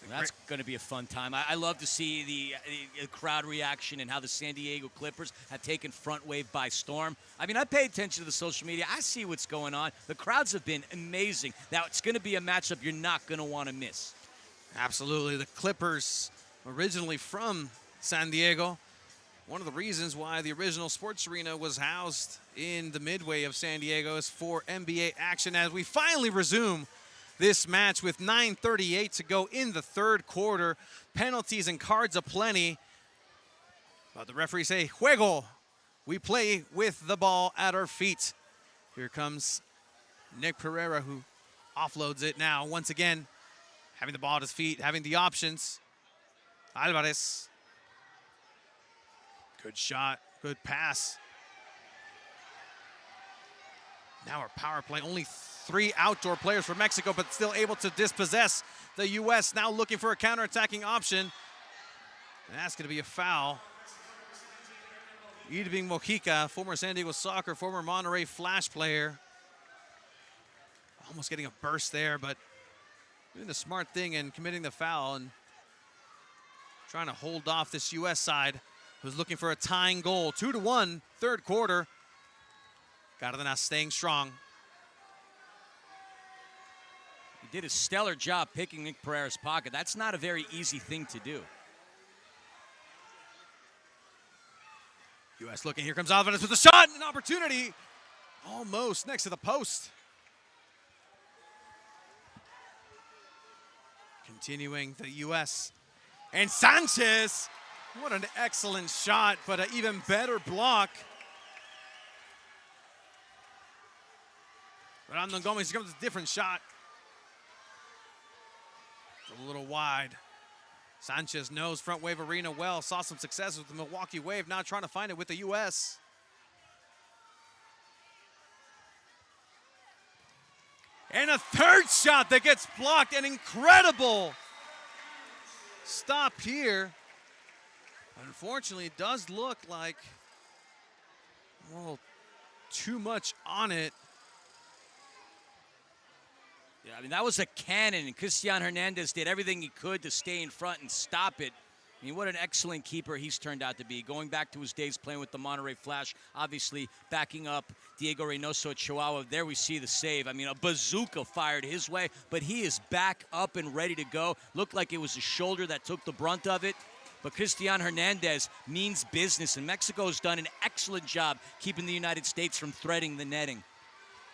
That's going to be a fun time. I love to see the crowd reaction and how the San Diego Clippers have taken Frontwave by storm. I mean, I pay attention to the social media. I see what's going on. The crowds have been amazing. Now, it's going to be a matchup you're not going to want to miss. Absolutely. The Clippers, originally from San Diego, one of the reasons why the original sports arena was housed in the midway of San Diego is for NBA action as we finally resume this match with 9:38 to go in the third quarter. Penalties and cards aplenty. But the referees say, juego. We play with the ball at our feet. Here comes Nick Pereira, who offloads it now. Once again, having the ball at his feet, having the options. Alvarez. Good shot, good pass. Now our power play, only 3 outdoor players for Mexico, but still able to dispossess the U.S. Now looking for a counterattacking option. And that's going to be a foul. Irving Mojica, former San Diego Soccer, former Monterrey Flash player. Almost getting a burst there, but doing the smart thing and committing the foul and trying to hold off this U.S. side, who's looking for a tying goal. 2-1, third quarter. Cárdenas staying strong. He did a stellar job picking Nick Pereira's pocket. That's not a very easy thing to do. U.S. looking, here comes Alvarez with a shot and an opportunity. Almost next to the post. Continuing the U.S. And Sanchez. What an excellent shot, but an even better block. Brandon Gomez comes with a different shot. It's a little wide. Sanchez knows Frontwave Arena well, saw some success with the Milwaukee Wave, now trying to find it with the U.S. And a third shot that gets blocked. An incredible stop here. Unfortunately, it does look like, well, too much on it. Yeah, I mean, that was a cannon, and Cristian Hernandez did everything he could to stay in front and stop it. I mean, what an excellent keeper he's turned out to be. Going back to his days playing with the Monterrey Flash, obviously backing up Diego Reynoso at Chihuahua. There we see the save. I mean, a bazooka fired his way, but he is back up and ready to go. Looked like it was his shoulder that took the brunt of it. But Cristian Hernandez means business, and Mexico has done an excellent job keeping the United States from threading the netting.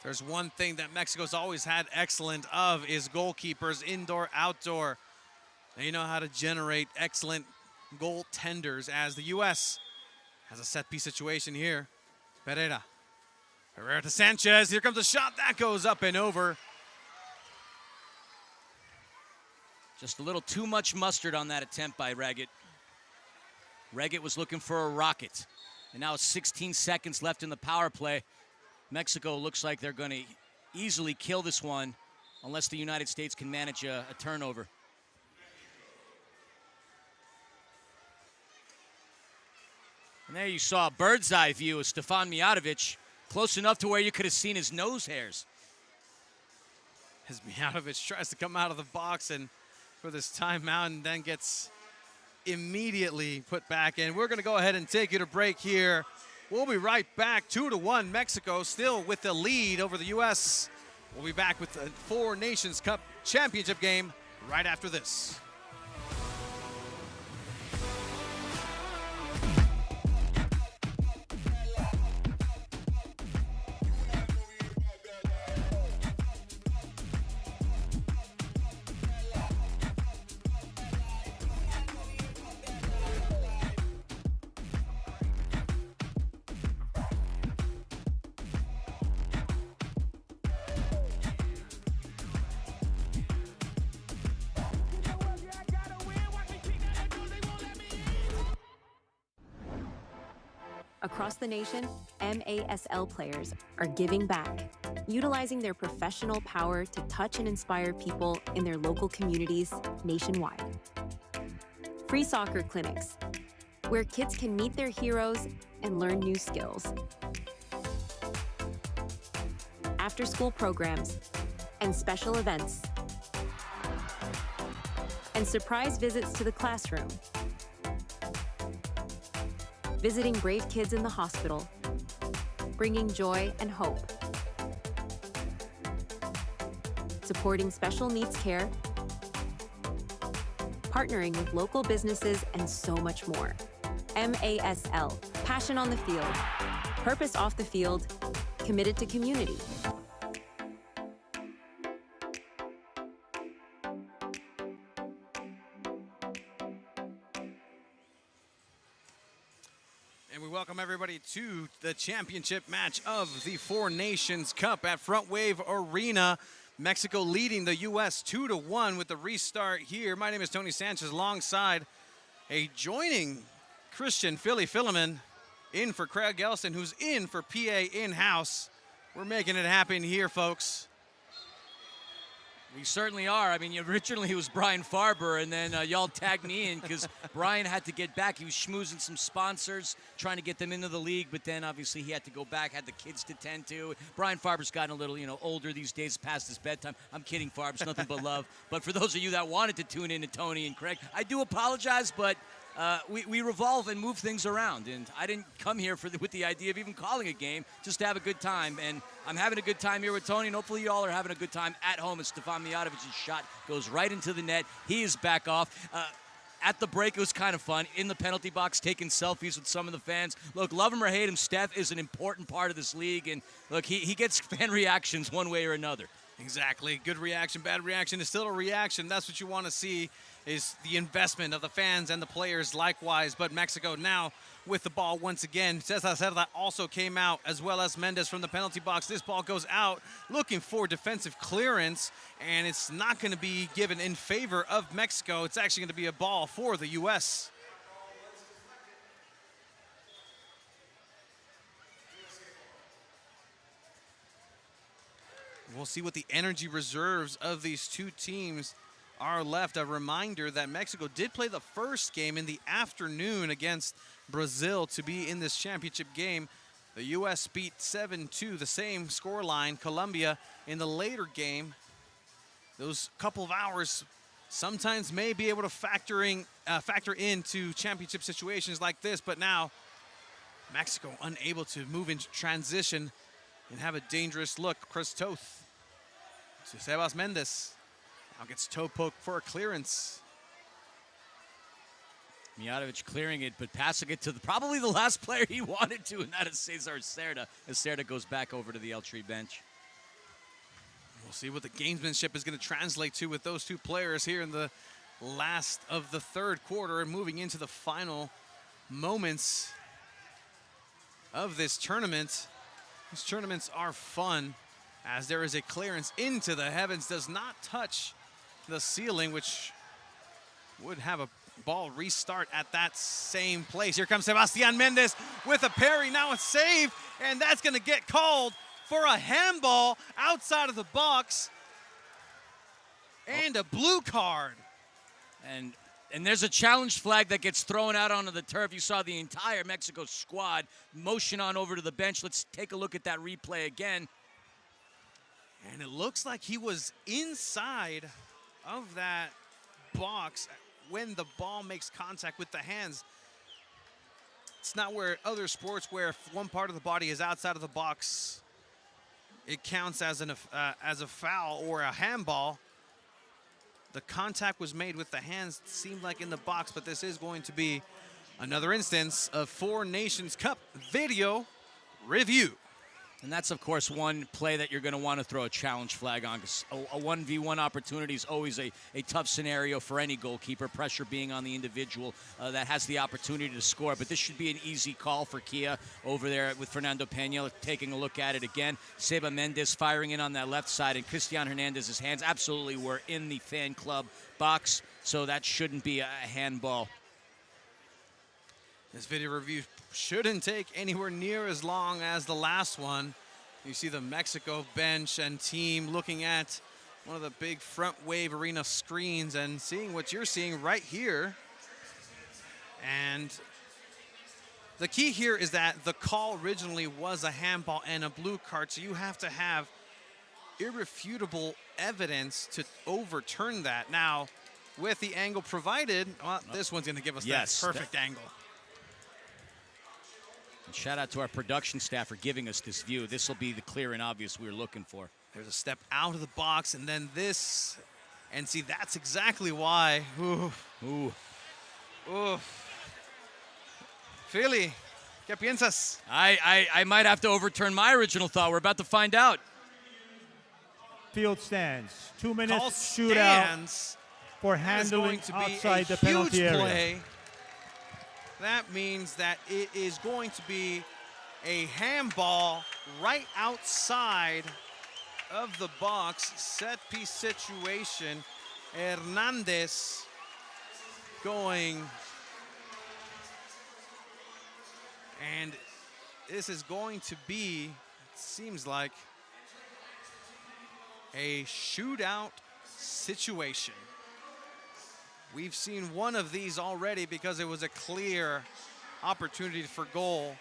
There's one thing that Mexico's always had excellent of is goalkeepers, indoor, outdoor. They know how to generate excellent goaltenders, as the U.S. has a set-piece situation here. Herrera to Sanchez. Here comes a shot. That goes up and over. Just a little too much mustard on that attempt by Reggett. Reggett was looking for a rocket. And now 16 seconds left in the power play. Mexico looks like they're going to easily kill this one unless the United States can manage a turnover. And there you saw a bird's eye view of Stefan Mijatovic, close enough to where you could have seen his nose hairs. As Mijatovic tries to come out of the box and for this timeout, and then gets immediately put back in. We're going to go ahead and take you to break here. We'll be right back. 2-1, Mexico still with the lead over the U.S. We'll be back with the Four Nations Cup championship game right after this. Across the nation, MASL players are giving back, utilizing their professional power to touch and inspire people in their local communities nationwide. Free soccer clinics, where kids can meet their heroes and learn new skills. After-school programs and special events. And surprise visits to the classroom. Visiting brave kids in the hospital, bringing joy and hope. Supporting special needs care, partnering with local businesses, and so much more. MASL, passion on the field, purpose off the field, committed to community. Welcome everybody to the championship match of the Four Nations Cup at Frontwave Arena. Mexico leading the U.S. 2-1 with the restart here. My name is Tony Sanchez, alongside a joining Christian Philly Filliman, in for Craig Elston, who's in for PA in-house. We're making it happen here, folks. We certainly are. I mean, originally it was Brian Farber, and then y'all tagged me in because Brian had to get back. He was schmoozing some sponsors, trying to get them into the league, but then obviously he had to go back, had the kids to tend to. Brian Farber's gotten a little, older these days, past his bedtime. I'm kidding, Farber's nothing but love. But for those of you that wanted to tune in to Tony and Craig, I do apologize, but we revolve and move things around, and I didn't come here with the idea of even calling a game, just to have a good time, and I'm having a good time here with Tony, and hopefully you all are having a good time at home as Stefan Mijatovic's shot goes right into the net. He is back off. At the break, it was kind of fun. In the penalty box, taking selfies with some of the fans. Look, love him or hate him, Steph is an important part of this league, and look, he gets fan reactions one way or another. Exactly. Good reaction, bad reaction is still a reaction. That's what you want to see, is the investment of the fans and the players likewise. But Mexico now with the ball once again. Cesar Cerda also came out, as well as Mendez from the penalty box. This ball goes out looking for defensive clearance, and it's not going to be given in favor of Mexico. It's actually going to be a ball for the U.S. We'll see what the energy reserves of these two teams are left. A reminder that Mexico did play the first game in the afternoon against Brazil to be in this championship game. The U.S. beat 7-2, the same scoreline. Colombia in the later game. Those couple of hours sometimes may be able to factor into championship situations like this, but now Mexico unable to move into transition and have a dangerous look. Chris Toth to Sebas Mendes. Now gets toe poked for a clearance. Mijatovic clearing it, but passing it to probably the last player he wanted to, and that is Cesar Cerda, as Cerda goes back over to the El Tri bench. We'll see what the gamesmanship is going to translate to with those two players here in the last of the third quarter and moving into the final moments of this tournament. These tournaments are fun as there is a clearance into the heavens, does not touch the ceiling, which would have a ball restart at that same place. Here comes Sebastian Mendes with a parry, now a save, and that's going to get called for a handball outside of the box and a blue card. And there's a challenge flag that gets thrown out onto the turf. You saw the entire Mexico squad motion on over to the bench. Let's take a look at that replay again. And it looks like he was inside of that box when the ball makes contact with the hands. It's not where other sports where if one part of the body is outside of the box, it counts as a foul or a handball. The contact was made with the hands, it seemed like in the box, but this is going to be another instance of Four Nations Cup video review. And that's, of course, one play that you're going to want to throw a challenge flag on, because a 1v1 opportunity is always a tough scenario for any goalkeeper, pressure being on the individual that has the opportunity to score. But this should be an easy call for Kia over there with Fernando Peña taking a look at it again. Seba Mendes firing in on that left side, and Cristian Hernandez's hands absolutely were in the fan club box, so that shouldn't be a handball. This video review shouldn't take anywhere near as long as the last one. You see the Mexico bench and team looking at one of the big Frontwave arena screens and seeing what you're seeing right here. And the key here is that the call originally was a handball and a blue card, so you have to have irrefutable evidence to overturn that. Now, with the angle provided, well, this one's going to give us that perfect angle. And shout out to our production staff for giving us this view. This will be the clear and obvious we were looking for. There's a step out of the box, and then this, and see, that's exactly why. Ooh. Ooh. Ooh. Philly, ¿qué piensas? I might have to overturn my original thought. We're about to find out. Field stands. 2 minutes Call shootout stands. for handling That is going to be outside a the penalty huge area. play. That means that it is going to be a handball right outside of the box. Set piece situation. Hernandez going. And this is going to be, it seems like, a shootout situation. We've seen one of these already because it was a clear opportunity for goal.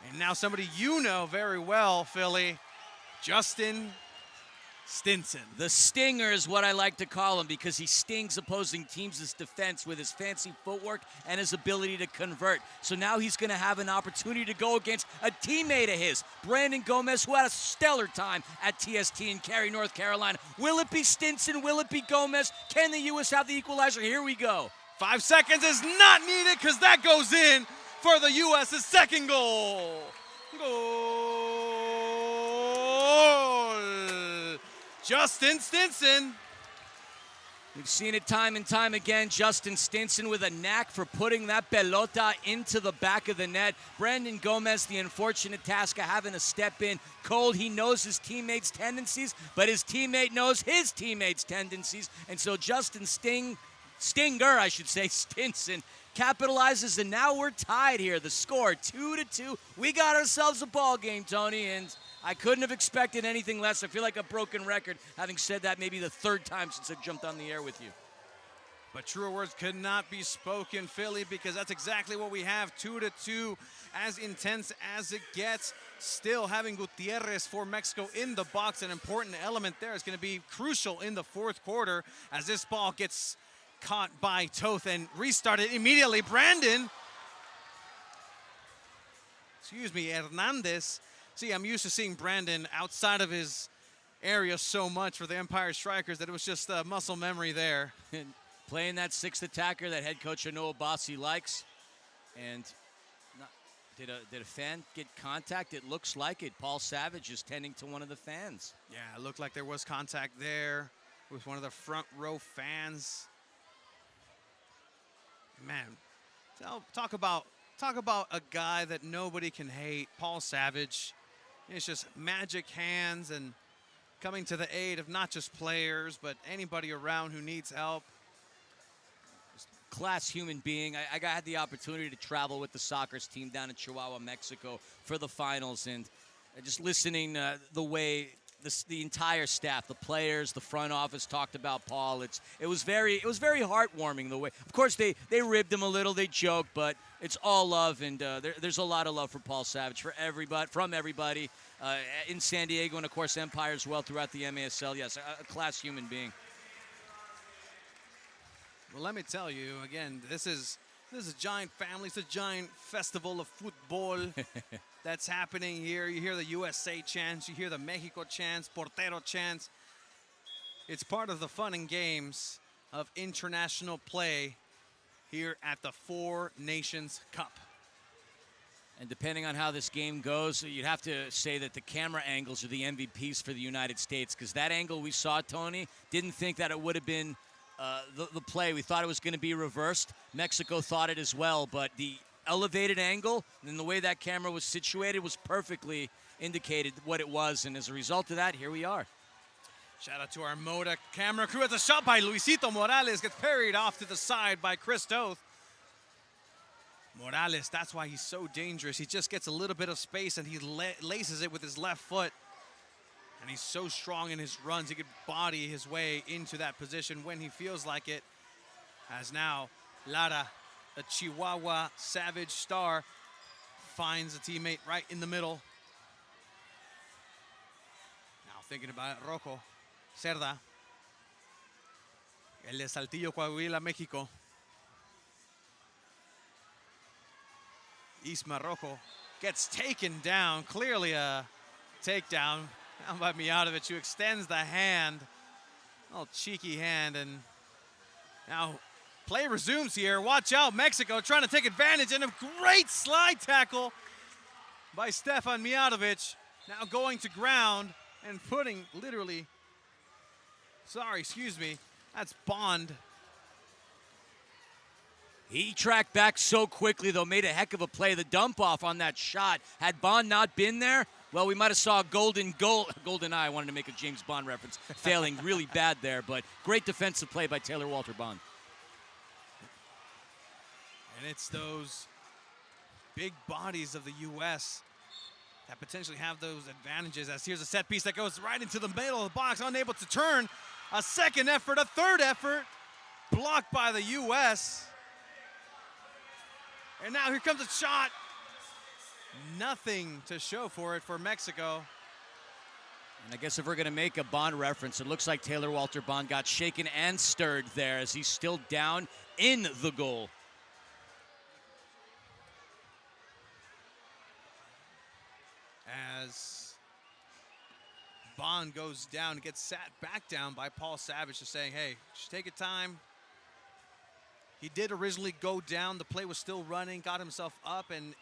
And now somebody you know very well, Philly, Justin Stinson. The stinger is what I like to call him, because he stings opposing teams' defense with his fancy footwork and his ability to convert. So now he's going to have an opportunity to go against a teammate of his, Brandon Gomez, who had a stellar time at TST in Cary, North Carolina. Will it be Stinson? Will it be Gomez? Can the U.S. have the equalizer? Here we go. 5 seconds is not needed because that goes in for the U.S.'s second goal. Goal. Justin Stinson. We've seen it time and time again. Justin Stinson with a knack for putting that pelota into the back of the net. Brandon Gomez, the unfortunate task of having to step in cold. He knows his teammates' tendencies, but his teammate knows his teammates' tendencies. And so Justin Stinger, I should say, Stinson, capitalizes, and now we're tied here. The score, 2-2. We got ourselves a ball game, Tony, and I couldn't have expected anything less. I feel like a broken record, having said that maybe the third time since I jumped on the air with you. But truer words could not be spoken, Philly, because that's exactly what we have, 2-2, as intense as it gets. Still having Gutierrez for Mexico in the box, an important element there is going to be crucial in the fourth quarter as this ball gets caught by Toth and restarted immediately. Hernandez. See, I'm used to seeing Brandon outside of his area so much for the Empire Strikers that it was just muscle memory there. Playing that sixth attacker that head coach Noah Bassi likes. And did a fan get contact? It looks like it. Paul Savage is tending to one of the fans. Yeah, it looked like there was contact there with one of the front row fans. Man, talk about a guy that nobody can hate, Paul Savage. It's just magic hands and coming to the aid of not just players, but anybody around who needs help. Class human being. I had the opportunity to travel with the soccer team down in Chihuahua, Mexico for the finals, and just listening the way the entire staff, the players, the front office talked about Paul. It was very heartwarming the way. Of course, they ribbed him a little, they joked, but it's all love, and there's a lot of love for Paul Savage from everybody in San Diego, and of course Empire as well throughout the MASL. Yes, a class human being. Well, let me tell you again, this is a giant family. It's a giant festival of football that's happening here. You hear the USA chants, you hear the Mexico chants, Portero chants. It's part of the fun and games of international play here at the Four Nations Cup. And depending on how this game goes, you'd have to say that the camera angles are the MVPs for the United States, because that angle we saw, Tony, didn't think that it would have been the play. We thought it was going to be reversed. Mexico thought it as well, but the elevated angle and the way that camera was situated was perfectly indicated what it was, and as a result of that, here we are. Shout out to our Moda camera crew. It's a shot by Luisito Morales. Gets parried off to the side by Chris Toth. Morales, that's why he's so dangerous. He just gets a little bit of space and he laces it with his left foot. And he's so strong in his runs, he could body his way into that position when he feels like it. As now, Lara, a Chihuahua Savage star, finds a teammate right in the middle. Now thinking about it, Rojo, Cerda, el de Saltillo, Coahuila, Mexico. Isma Rojo gets taken down, clearly a takedown. Now by Mijatovic, who extends the hand, little cheeky hand, and now play resumes here. Watch out, Mexico trying to take advantage, and a great slide tackle by Stefan Mijatovic. Now going to ground and putting literally, that's Bond. He tracked back so quickly, though, made a heck of a play. The dump off on that shot. Had Bond not been there, well, we might have saw a golden eye. I wanted to make a James Bond reference. Failing really bad there, but great defensive play by Taylor Walter Bond. And it's those big bodies of the U.S. that potentially have those advantages, as here's a set piece that goes right into the middle of the box, unable to turn. A second effort, a third effort, blocked by the U.S. And now here comes a shot. Nothing to show for it for Mexico. And I guess if we're going to make a Bond reference, it looks like Taylor Walter Bond got shaken and stirred there as he's still down in the goal. As Bond goes down, gets sat back down by Paul Savage, just saying, hey, just take your time. He did originally go down. The play was still running, got himself up and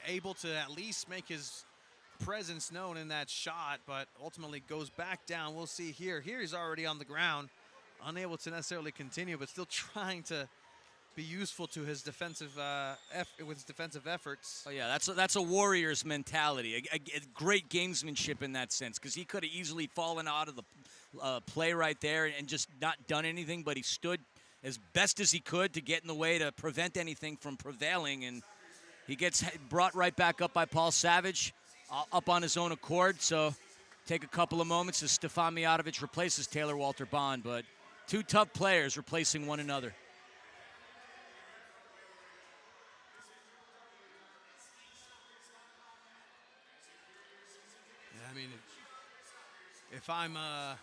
able to at least make his presence known in that shot, but ultimately goes back down. We'll see here. Here he's already on the ground, unable to necessarily continue, but still trying to be useful to his defensive efforts. Oh yeah, that's a Warriors mentality. A great gamesmanship in that sense, because he could have easily fallen out of the play right there and just not done anything, but he stood as best as he could to get in the way to prevent anything from prevailing, and he gets brought right back up by Paul Savage, up on his own accord. So take a couple of moments as Stefan Mijatovic replaces Taylor Walter Bond, but two tough players replacing one another. Yeah, I mean, if I'm a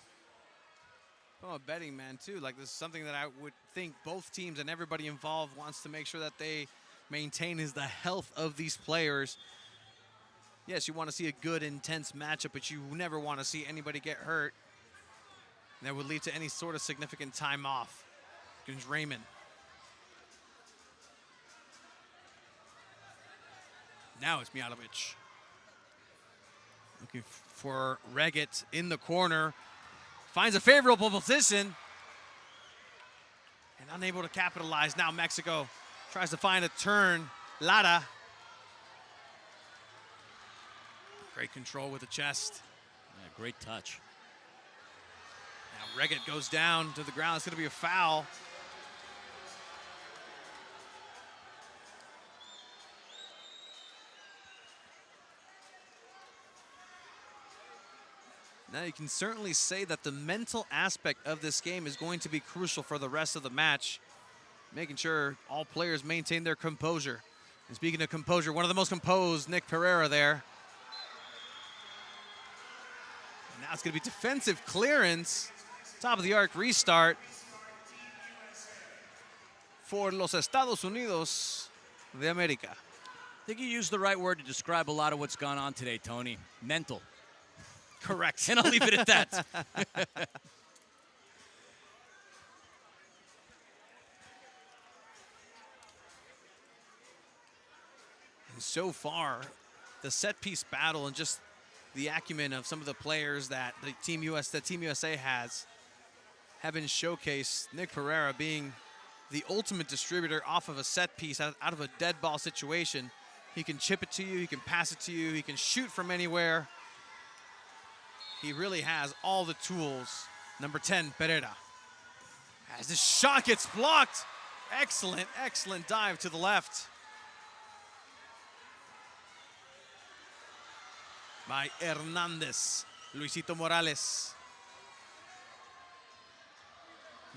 betting man too, like this is something that I would think both teams and everybody involved wants to make sure that they maintain is the health of these players. Yes, you want to see a good, intense matchup, but you never want to see anybody get hurt. That would lead to any sort of significant time off against Raymond. Now it's Mijatovic. Looking for Reget in the corner. Finds a favorable position. And unable to capitalize. Now Mexico tries to find a turn. Lara. Great control with the chest. Yeah, great touch. Now Reget goes down to the ground. It's going to be a foul. Now you can certainly say that the mental aspect of this game is going to be crucial for the rest of the match. Making sure all players maintain their composure. And speaking of composure, one of the most composed, Nick Pereira there. And now it's going to be defensive clearance. Top of the arc restart for los Estados Unidos de América. I think you used the right word to describe a lot of what's gone on today, Tony. Mental. Correct. And I'll leave it at that. And so far, the set piece battle and just the acumen of some of the players that Team USA has have been showcased. Nick Pereira being the ultimate distributor off of a set piece out of a dead ball situation. He can chip it to you, he can pass it to you, he can shoot from anywhere. He really has all the tools. Number 10, Pereira. As this shot gets blocked. Excellent, excellent dive to the left. By Hernandez. Luisito Morales.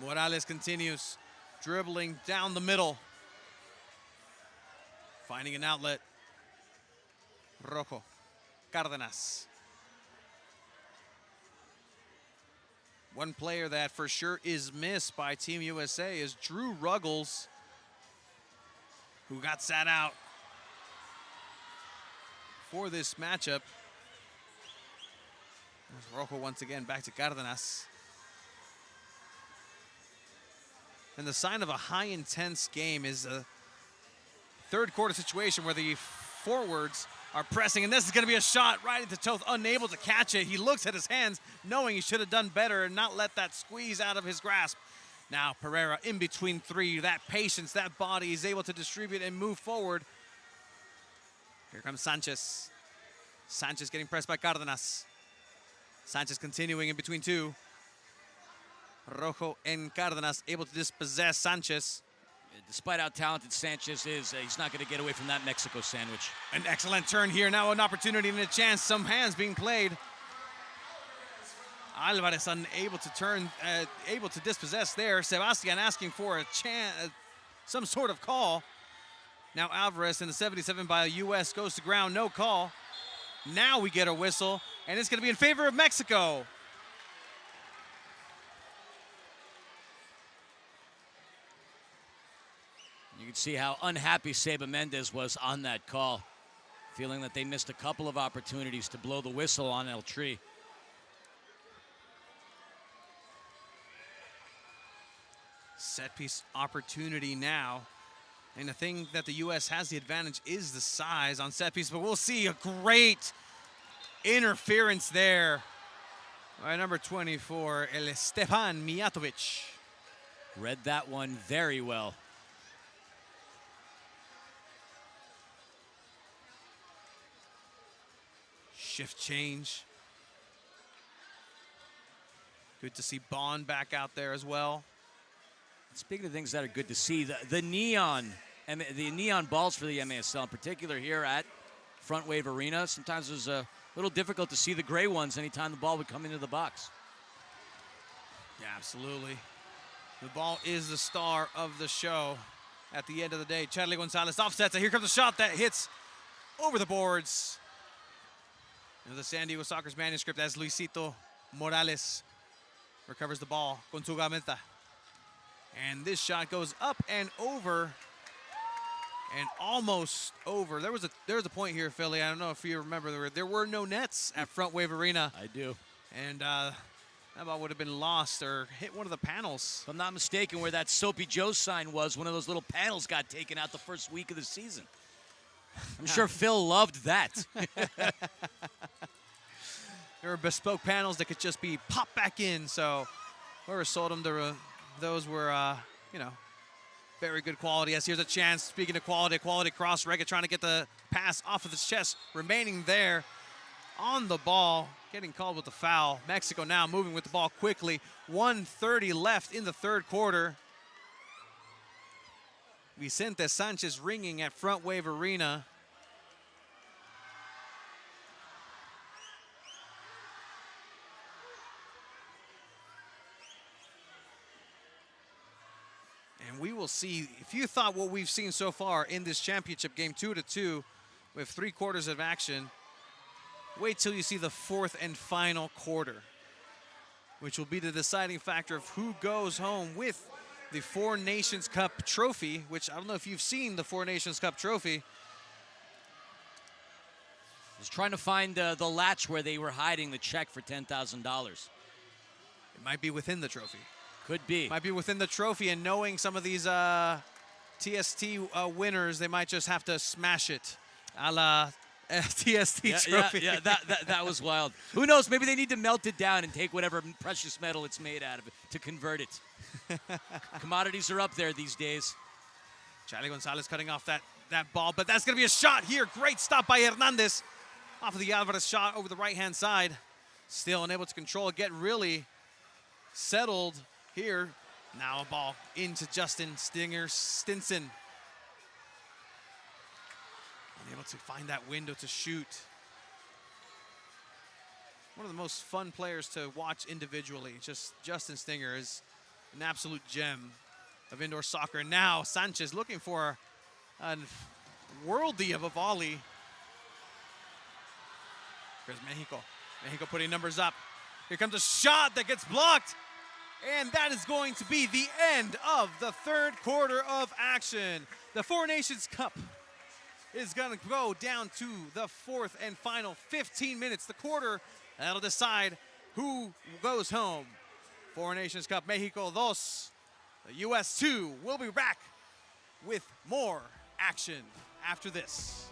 Morales continues dribbling down the middle. Finding an outlet. Rojo. Cárdenas. One player that for sure is missed by Team USA is Drew Ruggles, who got sat out for this matchup. There's Rojo once again back to Cárdenas. And the sign of a high intense game is a third quarter situation where the forwards are pressing, and this is going to be a shot right into Toth, unable to catch it. He looks at his hands, knowing he should have done better and not let that squeeze out of his grasp. Now Pereira in between three, that patience, that body, he's able to distribute and move forward. Here comes Sanchez. Sanchez getting pressed by Cárdenas. Sanchez continuing in between two. Rojo and Cárdenas able to dispossess Sanchez. Despite how talented Sanchez is, he's not going to get away from that Mexico sandwich. An excellent turn here. Now an opportunity and a chance. Some hands being played. Alvarez unable to turn, able to dispossess there. Sebastian asking for a chance, some sort of call. Now Alvarez in the 77 by U.S. goes to ground. No call. Now we get a whistle, and it's going to be in favor of Mexico. You can see how unhappy Seba Mendez was on that call, feeling that they missed a couple of opportunities to blow the whistle on El Tri. Set piece opportunity now. And the thing that the U.S. has the advantage is the size on set piece, but we'll see a great interference there by number 24, Stefan Mijatovic. Read that one very well. Shift change. Good to see Bond back out there as well. Speaking of things that are good to see, the neon balls for the MASL, in particular here at Frontwave Arena, sometimes it was a little difficult to see the gray ones anytime the ball would come into the box. Yeah, absolutely. The ball is the star of the show at the end of the day. Charlie Gonzalez offsets it. Here comes a shot that hits over the boards. The San Diego Soccer's manuscript as Luisito Morales recovers the ball con su gameta. And this shot goes up and over and almost over. There was a point here, Philly. I don't know if you remember. There were no nets at Frontwave Arena. I do. And that ball would have been lost or hit one of the panels. If I'm not mistaken, where that Soapy Joe sign was, one of those little panels got taken out the first week of the season. I'm sure Phil loved that. There were bespoke panels that could just be popped back in. So whoever sold them, those were, very good quality. As here's a chance, speaking of quality cross. Rega trying to get the pass off of his chest, remaining there on the ball, getting called with the foul. Mexico now moving with the ball quickly. 1:30 left in the third quarter. Vicente Sanchez ringing at Frontwave Arena. And we will see, if you thought what we've seen so far in this championship game, 2-2, with 3 quarters of action, wait till you see the fourth and final quarter, which will be the deciding factor of who goes home with the Four Nations Cup trophy, which I don't know if you've seen the Four Nations Cup trophy. I was trying to find the latch where they were hiding the check for $10,000. It might be within the trophy. Could be. Might be within the trophy, and knowing some of these TST winners, they might just have to smash it a la TST trophy. Yeah, that was wild. Who knows? Maybe they need to melt it down and take whatever precious metal it's made out of it to convert it. Commodities are up there these days. Charlie Gonzalez cutting off that ball, but that's going to be a shot here. Great stop by Hernandez off of the Alvarez shot over the right-hand side. Still unable to control it, get really settled here. Now a ball into Justin Stinson. Unable to find that window to shoot. One of the most fun players to watch individually. Just Justin Stinger is an absolute gem of indoor soccer. And now Sanchez looking for a worldie of a volley. Here's Mexico. Mexico putting numbers up. Here comes a shot that gets blocked. And that is going to be the end of the third quarter of action. The Four Nations Cup is going to go down to the fourth and final 15 minutes. The quarter that'll decide who goes home. Four Nations Cup, Mexico 2, the U.S. 2. We'll be back with more action after this.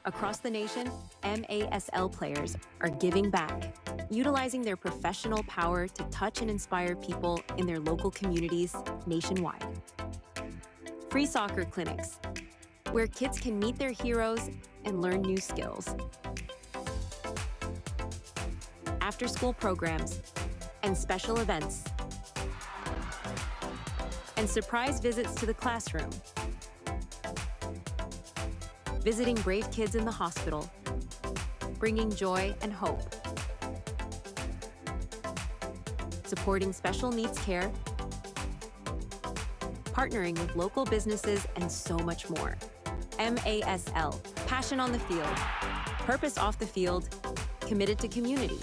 Across the nation, MASL players are giving back, utilizing their professional power to touch and inspire people in their local communities nationwide. Free soccer clinics, where kids can meet their heroes and learn new skills. After-school programs and special events. And surprise visits to the classroom. Visiting brave kids in the hospital, bringing joy and hope. Supporting special needs care, partnering with local businesses, and so much more. MASL, passion on the field, purpose off the field, committed to community.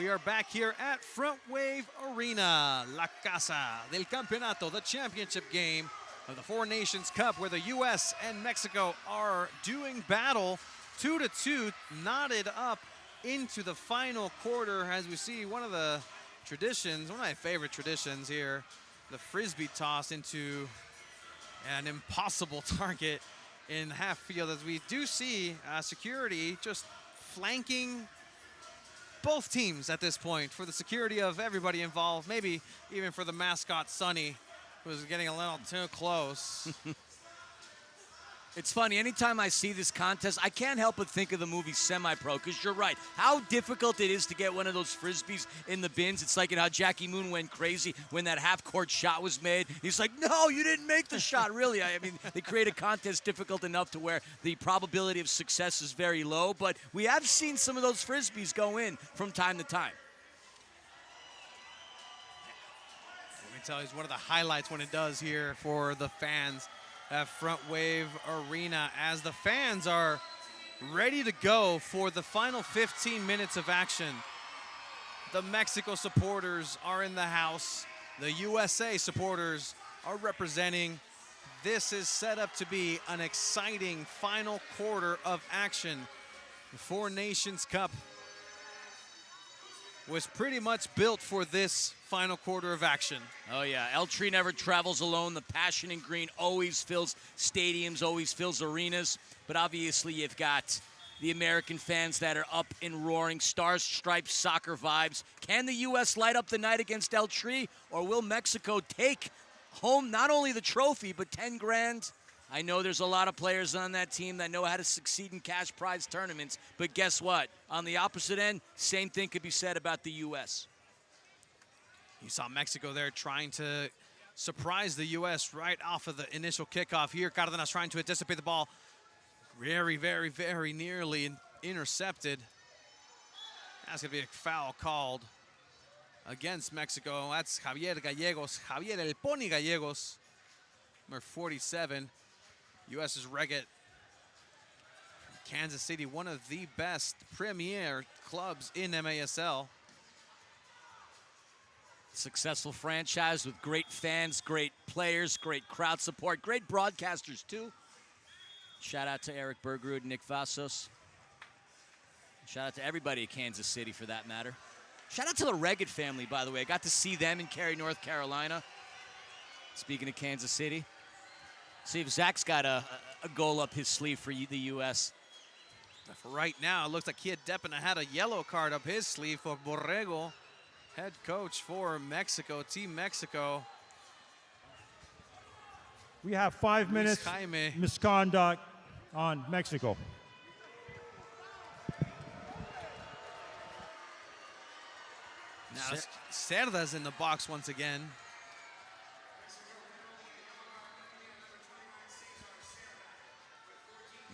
We are back here at Frontwave Arena, La Casa del Campeonato, the championship game of the Four Nations Cup, where the U.S. and Mexico are doing battle 2-2, knotted up into the final quarter. As we see, one of the traditions, one of my favorite traditions here, the frisbee toss into an impossible target in half field, as we do see security just flanking both teams at this point for the security of everybody involved, maybe even for the mascot, Sonny, who was getting a little too close. It's funny, anytime I see this contest, I can't help but think of the movie Semi-Pro, because you're right. How difficult it is to get one of those Frisbees in the bins. It's like how Jackie Moon went crazy when that half-court shot was made. He's like, no, you didn't make the shot, really. I mean, they create a contest difficult enough to where the probability of success is very low, but we have seen some of those Frisbees go in from time to time. Let me tell you, it's one of the highlights when it does here for the fans at Frontwave Arena, as the fans are ready to go for the final 15 minutes of action. The Mexico supporters are in the house. The USA supporters are representing. This is set up to be an exciting final quarter of action. The Four Nations Cup was pretty much built for this final quarter of action. Oh yeah, El Tri never travels alone. The passion in green always fills stadiums, always fills arenas. But obviously you've got the American fans that are up and roaring, stars, stripes, soccer vibes. Can the U.S. light up the night against El Tri, or will Mexico take home not only the trophy, but 10 grand? I know there's a lot of players on that team that know how to succeed in cash prize tournaments, but guess what? On the opposite end, same thing could be said about the U.S. You saw Mexico there trying to surprise the U.S. right off of the initial kickoff here. Cárdenas trying to anticipate the ball. Very, very, very nearly intercepted. That's going to be a foul called against Mexico. That's Javier Gallegos, Javier El Pony Gallegos, number 47. U.S.'s Reggett from Kansas City, one of the best premier clubs in MASL. Successful franchise with great fans, great players, great crowd support, great broadcasters too. Shout out to Eric Bergerud, Nick Vasos. Shout out to everybody at Kansas City for that matter. Shout out to the Reggett family, by the way. I got to see them in Cary, North Carolina. Speaking of Kansas City. See if Zach's got a goal up his sleeve for the U.S. For right now, it looks like Kia Depina had a yellow card up his sleeve for Borrego, head coach for Mexico, Team Mexico. We have 5 minutes misconduct on Mexico. Now Cerda's in the box once again.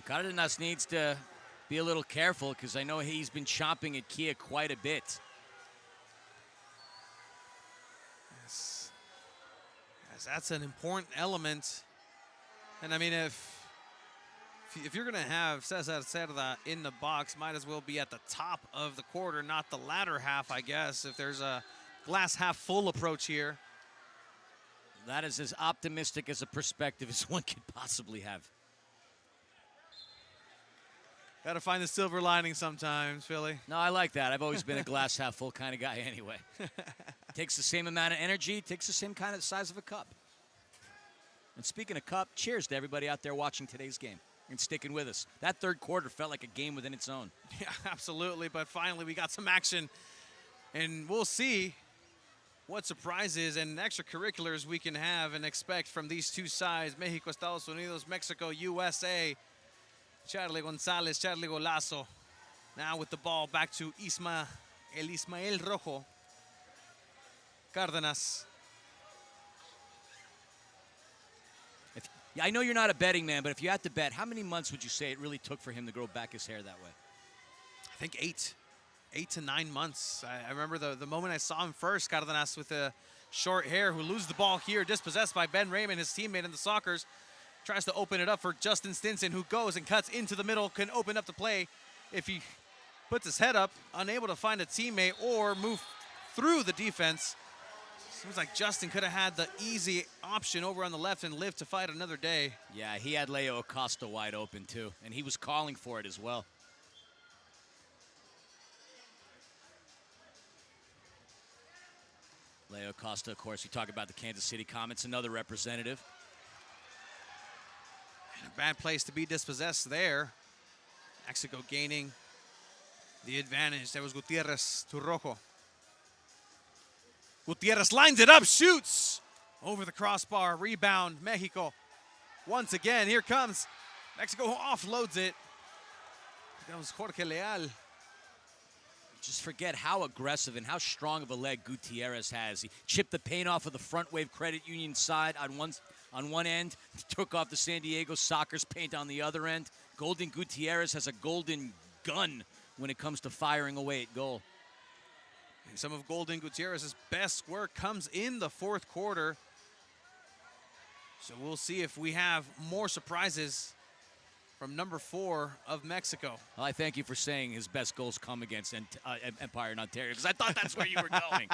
Cárdenas needs to be a little careful, because I know he's been chomping at Kia quite a bit. Yes, that's an important element. And I mean, if you're going to have Cesar Cerda in the box, might as well be at the top of the quarter, not the latter half, I guess, if there's a glass half full approach here. That is as optimistic as a perspective as one could possibly have. Got to find the silver lining sometimes, Philly. No, I like that. I've always been a glass half full kind of guy anyway. Takes the same amount of energy, takes the same kind of size of a cup. And speaking of cup, cheers to everybody out there watching today's game and sticking with us. That third quarter felt like a game within its own. Yeah, absolutely. But finally, we got some action. And we'll see what surprises and extracurriculars we can have and expect from these two sides. Mexico, Estados Unidos, Mexico, USA. Charlie Gonzalez, Charlie Golazo. Now with the ball back to Ismael Rojo. Cárdenas. Yeah, I know you're not a betting man, but if you had to bet, how many months would you say it really took for him to grow back his hair that way? I think 8 to 9 months. I remember the moment I saw him first, Cárdenas with the short hair, who loses the ball here, dispossessed by Ben Raymond, his teammate in the Sockers. Tries to open it up for Justin Stinson, who goes and cuts into the middle, can open up the play if he puts his head up, unable to find a teammate or move through the defense. Seems like Justin could have had the easy option over on the left and lived to fight another day. Yeah, he had Leo Acosta wide open too, and he was calling for it as well. Leo Acosta, of course, we talk about the Kansas City Comets, another representative. And a bad place to be dispossessed there. Mexico gaining the advantage. There was Gutierrez to Rojo. Gutierrez lines it up, shoots over the crossbar, rebound, Mexico. Once again, here comes Mexico, offloads it. That was Jorge Leal. Just forget how aggressive and how strong of a leg Gutierrez has. He chipped the paint off of the Frontwave Credit Union side on one end, took off the San Diego Soccer's paint on the other end. Golden Gutierrez has a golden gun when it comes to firing away at goal. And some of Golden Gutierrez's best work comes in the fourth quarter. So we'll see if we have more surprises from number 4 of Mexico. Well, I thank you for saying his best goals come against Empire in Ontario, because I thought that's where you were going.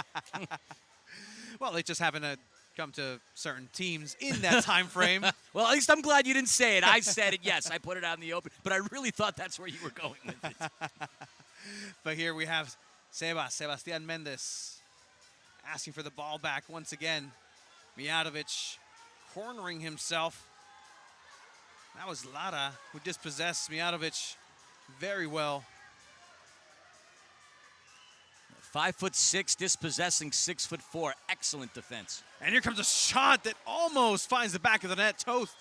Well, they just happen to come to certain teams in that time frame. Well, at least I'm glad you didn't say it. I said it, yes. I put it out in the open, but I really thought that's where you were going with it. But here we have Sebastian Mendez asking for the ball back once again. Mijatovic cornering himself. That was Lara who dispossessed Mijatovic very well. 5'6", dispossessing 6'4". Excellent defense. And here comes a shot that almost finds the back of the net. Toth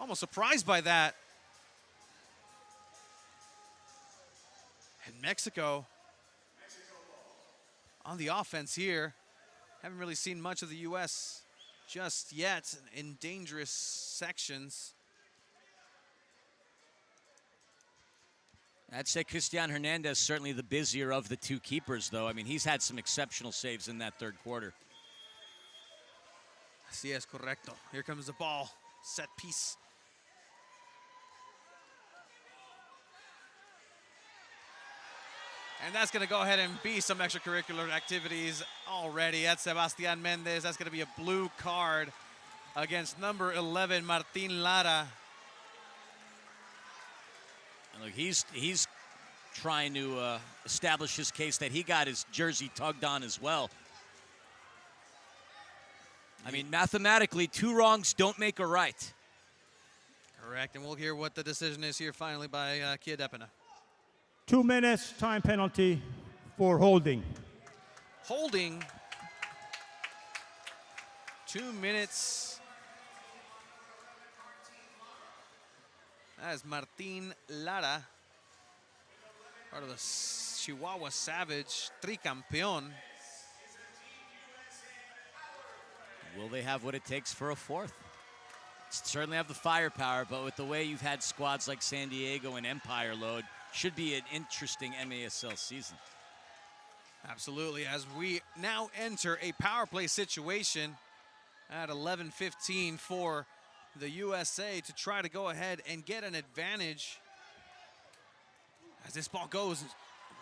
almost surprised by that. And Mexico on the offense here. Haven't really seen much of the U.S. just yet in dangerous sections. I'd say Cristian Hernandez certainly the busier of the two keepers, though. I mean, he's had some exceptional saves in that third quarter. Así es correcto. Here comes the ball. Set piece. And that's going to go ahead and be some extracurricular activities already. That's Sebastian Mendez. That's going to be a blue card against number 11, Martin Lara. And look, he's trying to establish his case that he got his jersey tugged on as well. I mean, mathematically, 2 wrongs don't make a right. Correct, and we'll hear what the decision is here finally by Kia Depina. 2 minutes time penalty for holding. Holding. 2 minutes. That is Martin Lara, part of the Chihuahua Savage, tricampeón. Will they have what it takes for a fourth? Certainly have the firepower, but with the way you've had squads like San Diego and Empire load, should be an interesting MASL season. Absolutely, as we now enter a power play situation at 11:15 for the USA to try to go ahead and get an advantage. As this ball goes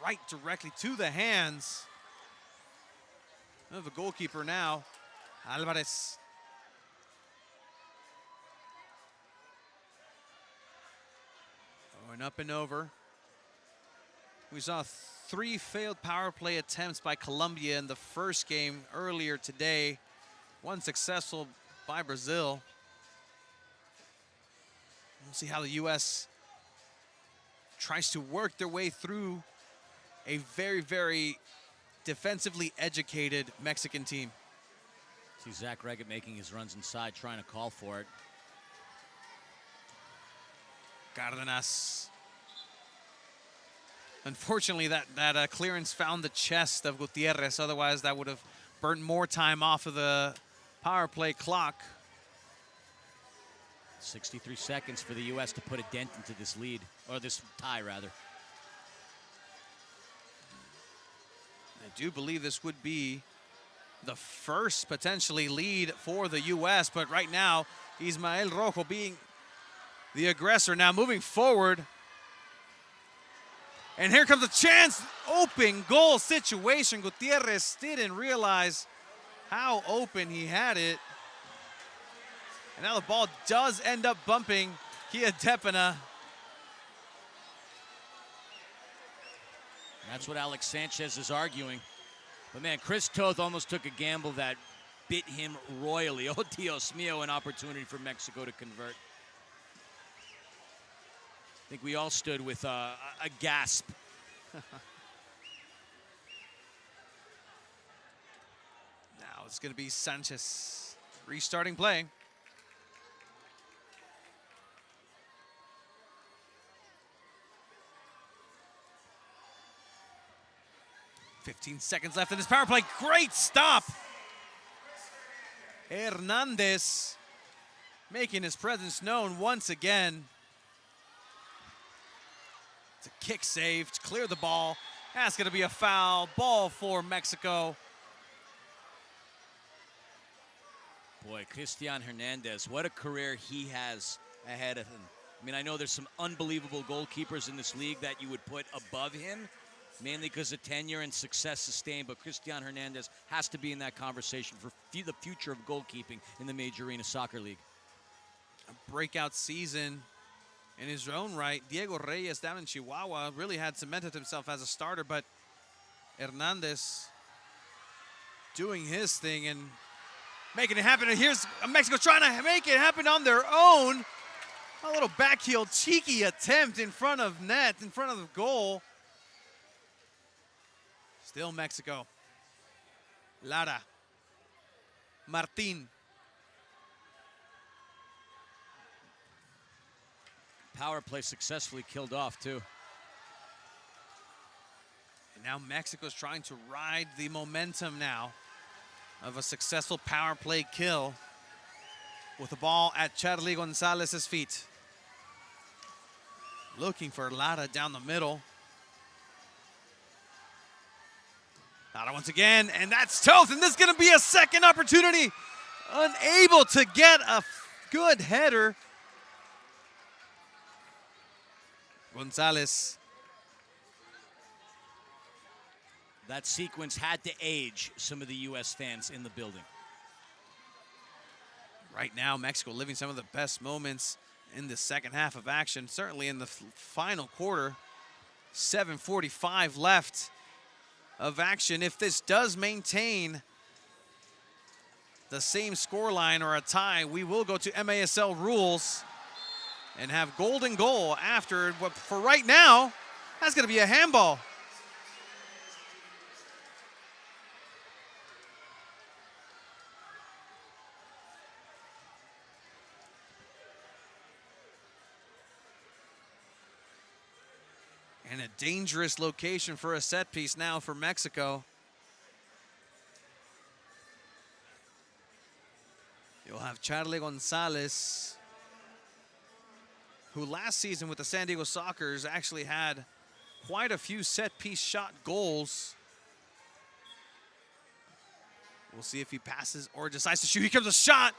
right directly to the hands of the goalkeeper now, Alvarez. Going up and over. We saw 3 failed power play attempts by Colombia in the first game earlier today. 1 successful by Brazil. We'll see how the U.S. tries to work their way through a very, very defensively educated Mexican team. See Zach Reggett making his runs inside, trying to call for it. Cárdenas. Unfortunately, that clearance found the chest of Gutierrez. Otherwise, that would have burnt more time off of the power play clock. 63 seconds for the U.S. to put a dent into this lead, or this tie, rather. I do believe this would be the first potentially lead for the U.S., but right now, Ismael Rojo being the aggressor. Now moving forward, And here comes a chance, open goal situation. Gutierrez didn't realize how open he had it. And now the ball does end up bumping Kia Depina. That's what Alex Sanchez is arguing. But man, Chris Toth almost took a gamble that bit him royally. Oh, Dios mio, an opportunity for Mexico to convert. I think we all stood with a gasp. Now it's going to be Sanchez restarting play. "15 seconds left in this power play. Great stop. Hernandez making his presence known once again. It's a kick save to clear the ball. That's going to be a foul. Ball for Mexico. Boy, Christian Hernandez, what a career he has ahead of him. I mean, I know there's some unbelievable goalkeepers in this league that you would put above him, mainly because of tenure and success sustained, but Christian Hernandez has to be in that conversation for the future of goalkeeping in the Major Arena Soccer League. A breakout season in his own right. Diego Reyes down in Chihuahua really had cemented himself as a starter, but Hernandez doing his thing and making it happen. And here's Mexico trying to make it happen on their own. A little backheel cheeky attempt in front of net, in front of the goal. Still Mexico. Lara. Martin. Power play successfully killed off, too. And now Mexico's trying to ride the momentum now of a successful power play kill with the ball at Charlie Gonzalez's feet. Looking for Lara down the middle. Lara once again, and that's Toth, and this is going to be a second opportunity. Unable to get a good header. Gonzalez. That sequence had to age some of the U.S. fans in the building. Right now, Mexico living some of the best moments in the second half of action, certainly in the final quarter. 7:45 left of action. If this does maintain the same scoreline or a tie, we will go to MASL rules and have golden goal after. But for right now, that's going to be a handball. And a dangerous location for a set piece now for Mexico. You'll have Charlie Gonzalez, who last season with the San Diego Sockers actually had quite a few set piece shot goals. We'll see if he passes or decides to shoot. Here comes a shot.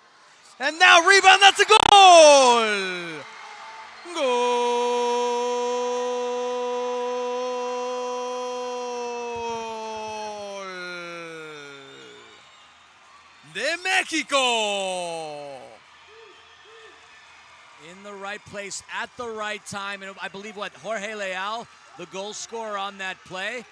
And now rebound, that's a goal! Goal! De Mexico! In the right place at the right time. And I believe, Jorge Leal, the goal scorer on that play.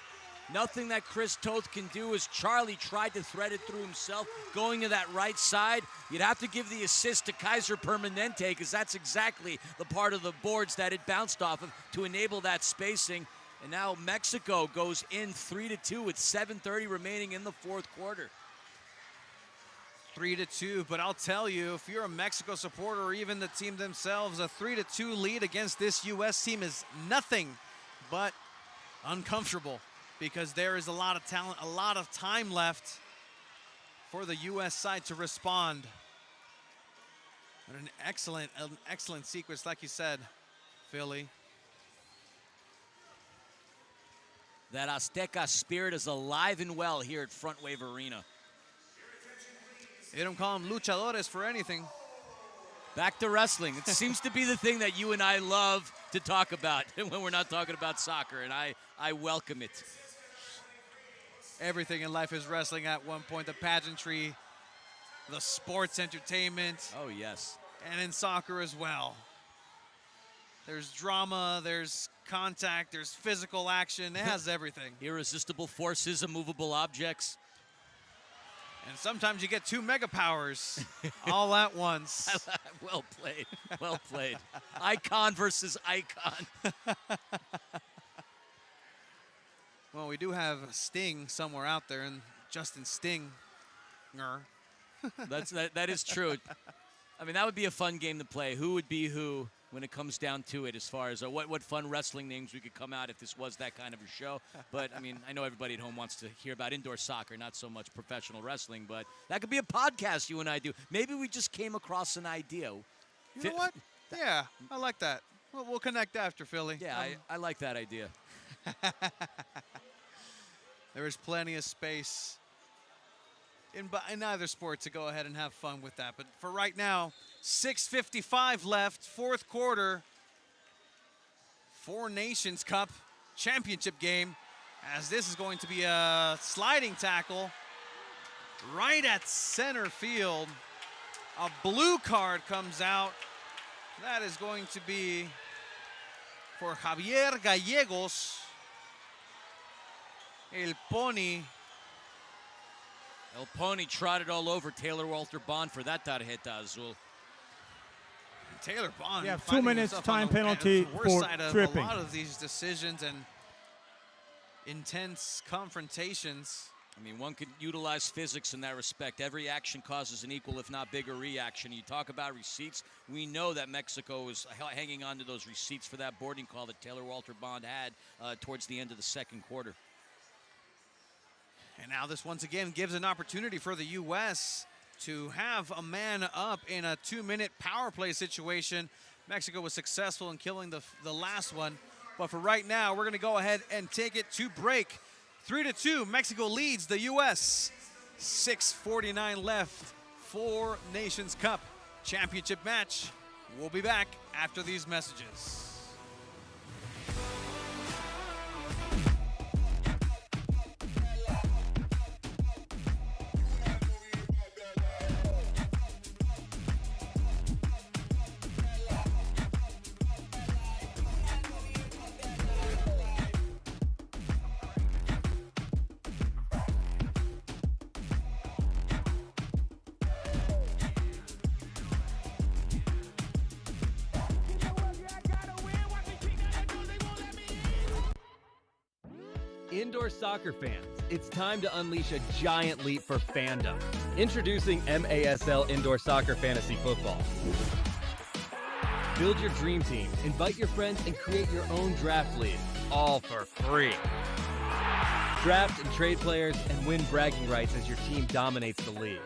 Nothing that Chris Toth can do as Charlie tried to thread it through himself, going to that right side. You'd have to give the assist to Kaiser Permanente because that's exactly the part of the boards that it bounced off of to enable that spacing. And now Mexico goes in 3-2 with 7:30 remaining in the fourth quarter. 3-2, but I'll tell you, if you're a Mexico supporter or even the team themselves, a 3-2 lead against this U.S. team is nothing but uncomfortable because there is a lot of talent, a lot of time left for the U.S. side to respond. But an excellent sequence, like you said, Philly. That Azteca spirit is alive and well here at Frontwave Arena. They don't call them luchadores for anything. Back to wrestling. It seems to be the thing that you and I love to talk about when we're not talking about soccer, and I welcome it. Everything in life is wrestling at one point. The pageantry, the sports entertainment. Oh, yes. And in soccer as well. There's drama, there's contact, there's physical action. It has everything. Irresistible forces, immovable objects. And sometimes you get two mega powers all at once. Well played. Well played. Icon versus icon. Well, we do have Sting somewhere out there, and Justin Stinger. That is true. I mean, that would be a fun game to play. Who would be who when it comes down to it, as far as what fun wrestling names we could come out if this was that kind of a show. But, I mean, I know everybody at home wants to hear about indoor soccer, not so much professional wrestling, but that could be a podcast you and I do. Maybe we just came across an idea. You know what? Yeah, I like that. We'll connect after, Philly. Yeah, I like that idea. There is plenty of space in either sport to go ahead and have fun with that. But for right now, 6:55 left, fourth quarter. Four Nations Cup championship game, as this is going to be a sliding tackle right at center field. A blue card comes out. That is going to be for Javier Gallegos. El Pony. El Pony trotted all over Taylor Walter Bond for that tarjeta azul. Taylor Bond. Yeah, 2 minutes time penalty for tripping. A lot of these decisions and intense confrontations. I mean, one could utilize physics in that respect. Every action causes an equal, if not bigger, reaction. You talk about receipts. We know that Mexico is hanging on to those receipts for that boarding call that Taylor Walter Bond had towards the end of the second quarter. And now this once again gives an opportunity for the U.S. to have a man up in a 2-minute power play situation. Mexico was successful in killing the last one. But for right now, we're going to go ahead and take it to break. 3-2, Mexico leads the U.S. 6:49 left. Four Nations Cup championship match. We'll be back after these messages. Indoor soccer fans, it's time to unleash a giant leap for fandom. Introducing MASL Indoor Soccer Fantasy Football. Build your dream team, invite your friends, and create your own draft league, all for free. Draft and trade players and win bragging rights as your team dominates the league.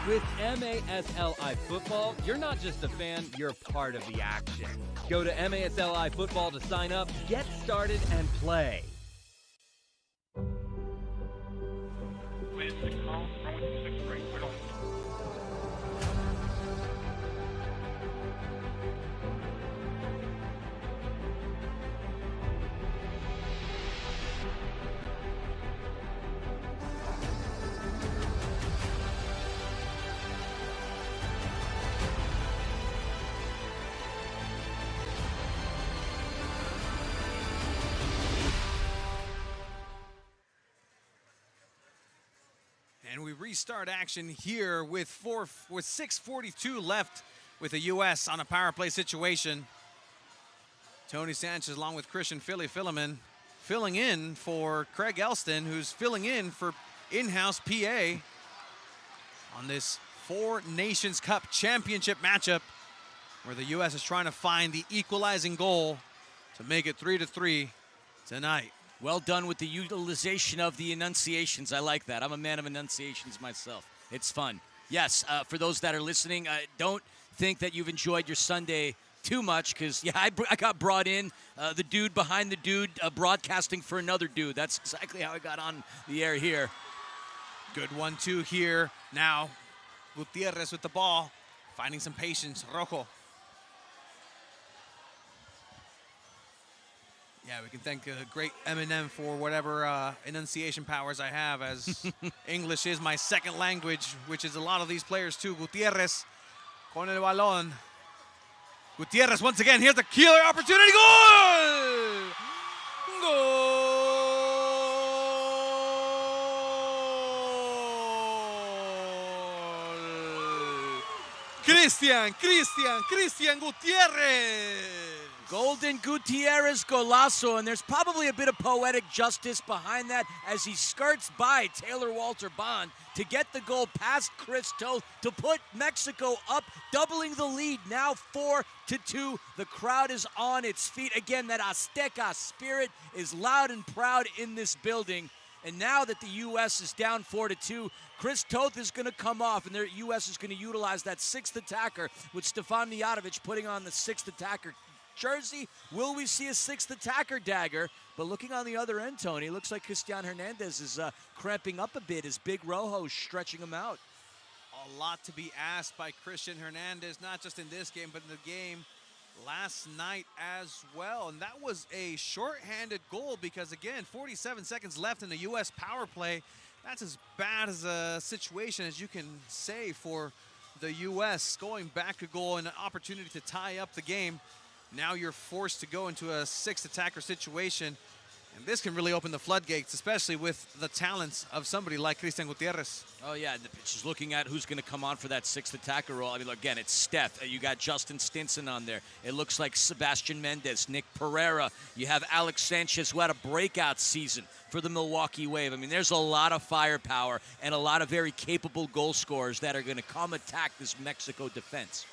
With MASLI Football, you're not just a fan, you're part of the action. Go to MASLI Football to sign up, get started, and play. And we restart action here with 6:42 left with the U.S. on a power play situation. Tony Sanchez along with Christian Philliman filling in for Craig Elston, who's filling in for in-house PA on this Four Nations Cup championship matchup where the U.S. is trying to find the equalizing goal to make it 3-3 tonight. Well done with the utilization of the enunciations. I like that. I'm a man of enunciations myself. It's fun. Yes, for those that are listening, don't think that you've enjoyed your Sunday too much because, yeah, I got brought in, the dude behind the dude broadcasting for another dude. That's exactly how I got on the air here. Good 1-2 here. Now, Gutierrez with the ball. Finding some patience, Rojo. Yeah, we can thank great Eminem for whatever enunciation powers I have, as English is my second language, which is a lot of these players too. Gutierrez con el balón. Gutierrez once again, here's the killer opportunity. Goal! Goal! Christian Gutierrez! Golden Gutierrez golazo, and there's probably a bit of poetic justice behind that as he skirts by Taylor Walter Bond to get the goal past Chris Toth to put Mexico up, doubling the lead, now 4-2. The crowd is on its feet. Again, that Azteca spirit is loud and proud in this building. And now that the U.S. is down 4-2, Chris Toth is going to come off, and the U.S. is going to utilize that sixth attacker with Stefan Mijatovic putting on the sixth attacker jersey. Will we see a sixth attacker dagger? But looking on the other end, Tony, it looks like Cristian Hernandez is cramping up a bit as Big Rojo's stretching him out. A lot to be asked by Cristian Hernandez, not just in this game, but in the game last night as well. And that was a shorthanded goal because, again, 47 seconds left in the U.S. power play. That's as bad as a situation as you can say for the U.S. Going back a goal and an opportunity to tie up the game. Now you're forced to go into a sixth attacker situation. And this can really open the floodgates, especially with the talents of somebody like Cristian Gutierrez. Oh, yeah, the pitch is looking at who's going to come on for that sixth attacker role. I mean, again, it's Steph. You got Justin Stinson on there. It looks like Sebastian Mendez, Nick Pereira. You have Alex Sanchez, who had a breakout season for the Milwaukee Wave. I mean, there's a lot of firepower and a lot of very capable goal scorers that are going to come attack this Mexico defense.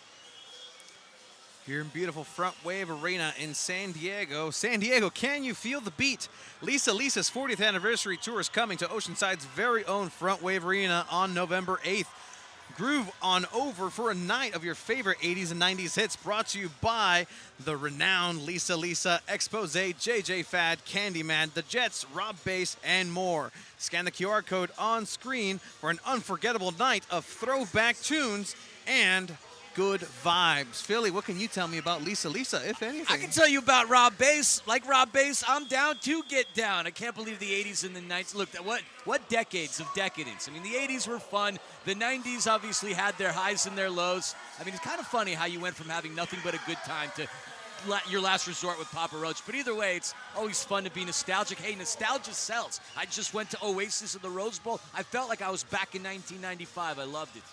Here in beautiful Frontwave Arena in San Diego. San Diego, can you feel the beat? Lisa's 40th anniversary tour is coming to Oceanside's very own Frontwave Arena on November 8th. Groove on over for a night of your favorite 80s and 90s hits, brought to you by the renowned Lisa, Expose, JJ Fad, Candyman, The Jets, Rob Bass, and more. Scan the QR code on screen for an unforgettable night of throwback tunes and good vibes. Philly, what can you tell me about Lisa, if anything? I can tell you about Rob Bass. Like Rob Bass, I'm down to get down. I can't believe the 80s and the 90s. Look, what decades of decadence. I mean, the 80s were fun. The 90s obviously had their highs and their lows. I mean, it's kind of funny how you went from having nothing but a good time to your last resort with Papa Roach. But either way, it's always fun to be nostalgic. Hey, nostalgia sells. I just went to Oasis at the Rose Bowl. I felt like I was back in 1995. I loved it.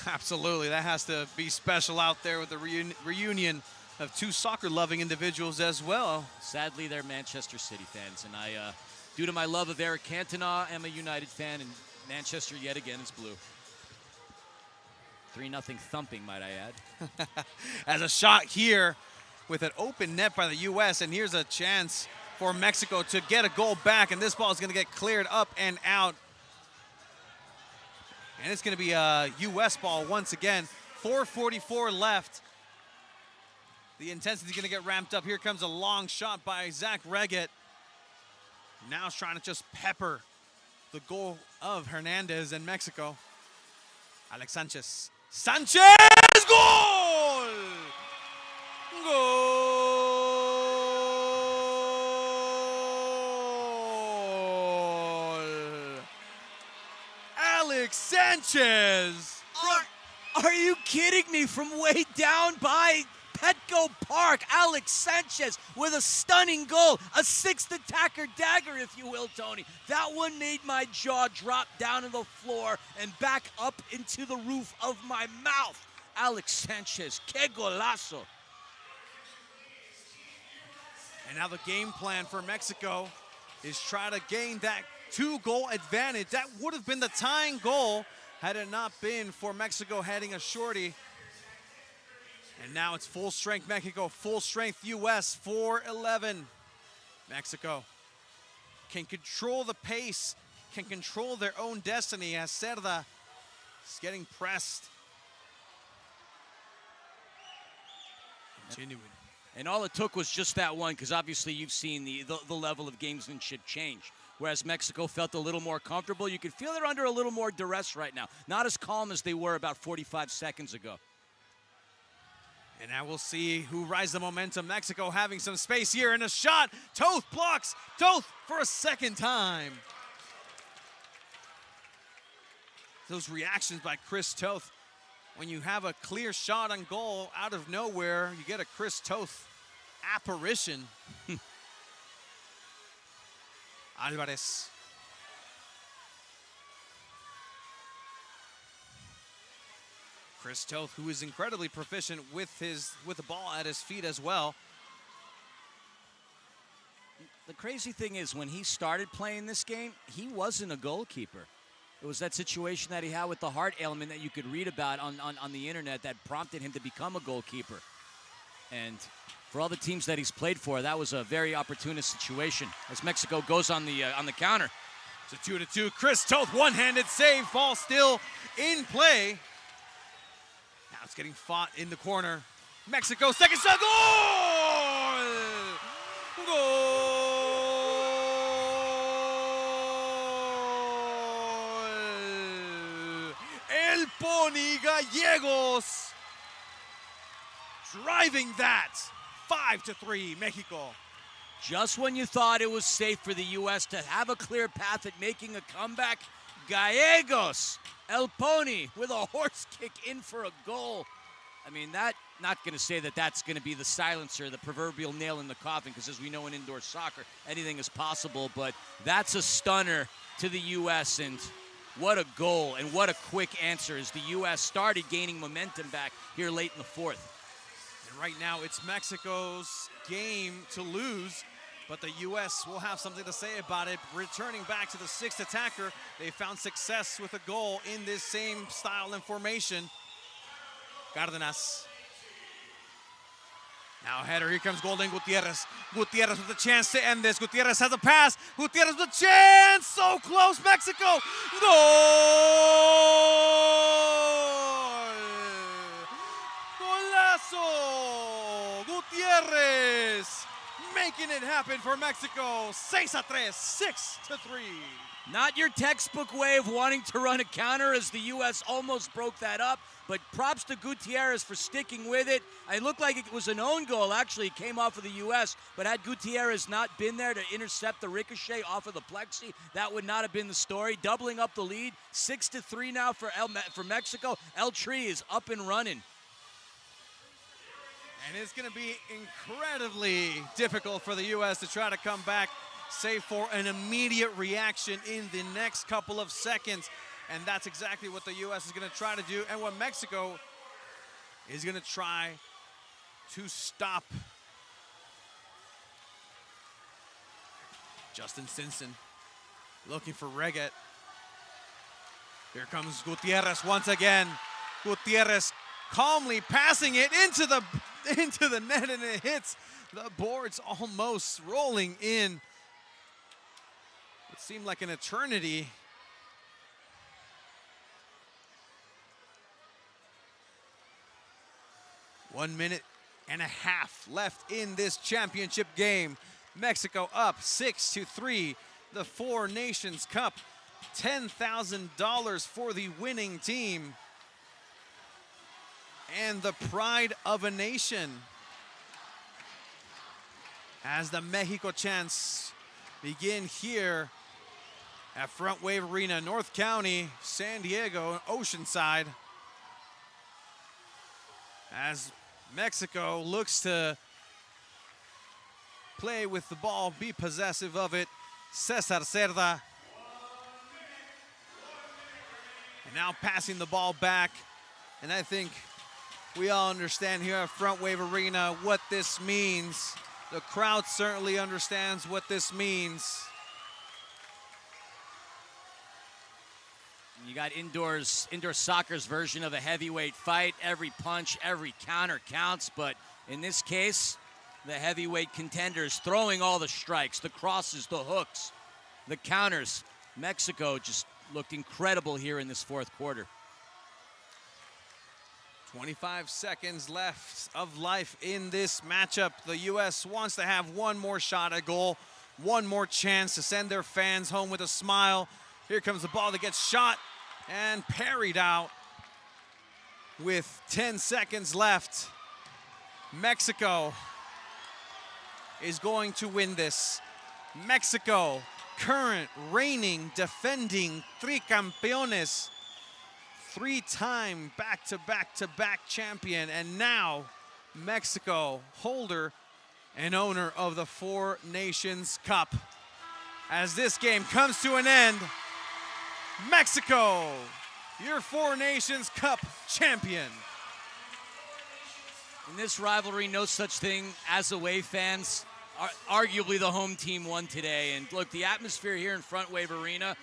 Absolutely. That has to be special out there with the reunion of two soccer-loving individuals as well. Sadly, they're Manchester City fans, and I, due to my love of Eric Cantona, am a United fan, and Manchester yet again is blue. 3-0 thumping, might I add. As a shot here with an open net by the U.S., and here's a chance for Mexico to get a goal back, and this ball is going to get cleared up and out. And it's going to be a U.S. ball once again. 4:44 left. The intensity is going to get ramped up. Here comes a long shot by Zach Reget. Now he's trying to just pepper the goal of Hernandez in Mexico. Alex Sanchez. Goal! Goal! Alex Sanchez! Are you kidding me? From way down by Petco Park, Alex Sanchez with a stunning goal, a sixth attacker dagger, if you will, Tony. That one made my jaw drop down to the floor and back up into the roof of my mouth. Alex Sanchez, que golazo. And now the game plan for Mexico is try to gain that two-goal advantage. That would have been the tying goal had it not been for Mexico heading a shorty. And now it's full strength Mexico, full strength U.S. 4-11. Mexico can control the pace, can control their own destiny as Cerda is getting pressed. Continuing. And all it took was just that one, because obviously you've seen the level of gamesmanship change whereas Mexico felt a little more comfortable. You could feel they're under a little more duress right now. Not as calm as they were about 45 seconds ago. And now we'll see who rides the momentum. Mexico having some space here, and a shot. Toth blocks. Toth for a second time. Those reactions by Chris Toth. When you have a clear shot on goal out of nowhere, you get a Chris Toth apparition. Alvarez. Chris Toth, who is incredibly proficient with the ball at his feet as well. The crazy thing is, when he started playing this game, he wasn't a goalkeeper. It was that situation that he had with the heart ailment that you could read about on the internet that prompted him to become a goalkeeper. And for all the teams that he's played for, that was a very opportunist situation as Mexico goes on the counter. It's a 2-2. Chris Toth, one-handed save, ball still in play. Now it's getting fought in the corner. Mexico, second shot, goal! Goal! El Pony Gallegos driving that. 5-3, Mexico. Just when you thought it was safe for the U.S. to have a clear path at making a comeback, Gallegos, El Pony, with a horse kick in for a goal. I mean, not going to say that that's going to be the silencer, the proverbial nail in the coffin, because as we know in indoor soccer, anything is possible, but that's a stunner to the U.S., and what a goal and what a quick answer as the U.S. started gaining momentum back here late in the fourth. And right now, it's Mexico's game to lose, but the U.S. will have something to say about it. Returning back to the sixth attacker, they found success with a goal in this same style and formation. Cárdenas. Now a header, here comes Golden Gutierrez. Gutierrez with a chance to end this. Gutierrez has a pass. Gutierrez with a chance, so close, Mexico. Goal! Golazo! Gutierrez making it happen for Mexico. 6-3, 6-3. Not your textbook way of wanting to run a counter as the U.S. almost broke that up, but props to Gutierrez for sticking with it. It looked like it was an own goal, actually. It came off of the U.S., but had Gutierrez not been there to intercept the ricochet off of the plexi, that would not have been the story. Doubling up the lead, 6-3 now for Mexico. El Tri is up and running. And it's going to be incredibly difficult for the U.S. to try to come back, save for an immediate reaction in the next couple of seconds. And that's exactly what the U.S. is going to try to do, and what Mexico is going to try to stop. Justin Stinson looking for Reget. Here comes Gutierrez once again. Gutierrez calmly passing it into the net, and it hits the boards, almost rolling in. It seemed like an eternity. One minute and a half left in this championship game. Mexico up 6-3. The Four Nations Cup. $10,000 for the winning team. And the pride of a nation. As the Mexico chants begin here at Frontwave Arena, North County, San Diego, Oceanside. As Mexico looks to play with the ball, be possessive of it. Cesar Cerda. And now passing the ball back. And I think we all understand here at Frontwave Arena what this means. The crowd certainly understands what this means. You got indoor soccer's version of a heavyweight fight. Every punch, every counter counts, but in this case, the heavyweight contenders throwing all the strikes, the crosses, the hooks, the counters. Mexico just looked incredible here in this fourth quarter. 25 seconds left of life in this matchup. The U.S. wants to have one more shot at goal. one more chance to send their fans home with a smile. Here comes the ball that gets shot and parried out with 10 seconds left. Mexico is going to win this. Mexico, current reigning, defending tricampeones, three-time back-to-back-to-back champion, and now Mexico, holder and owner of the Four Nations Cup. As this game comes to an end, Mexico, your Four Nations Cup champion. In this rivalry, no such thing as away fans. Arguably the home team won today. And look, the atmosphere here in Frontwave Arena,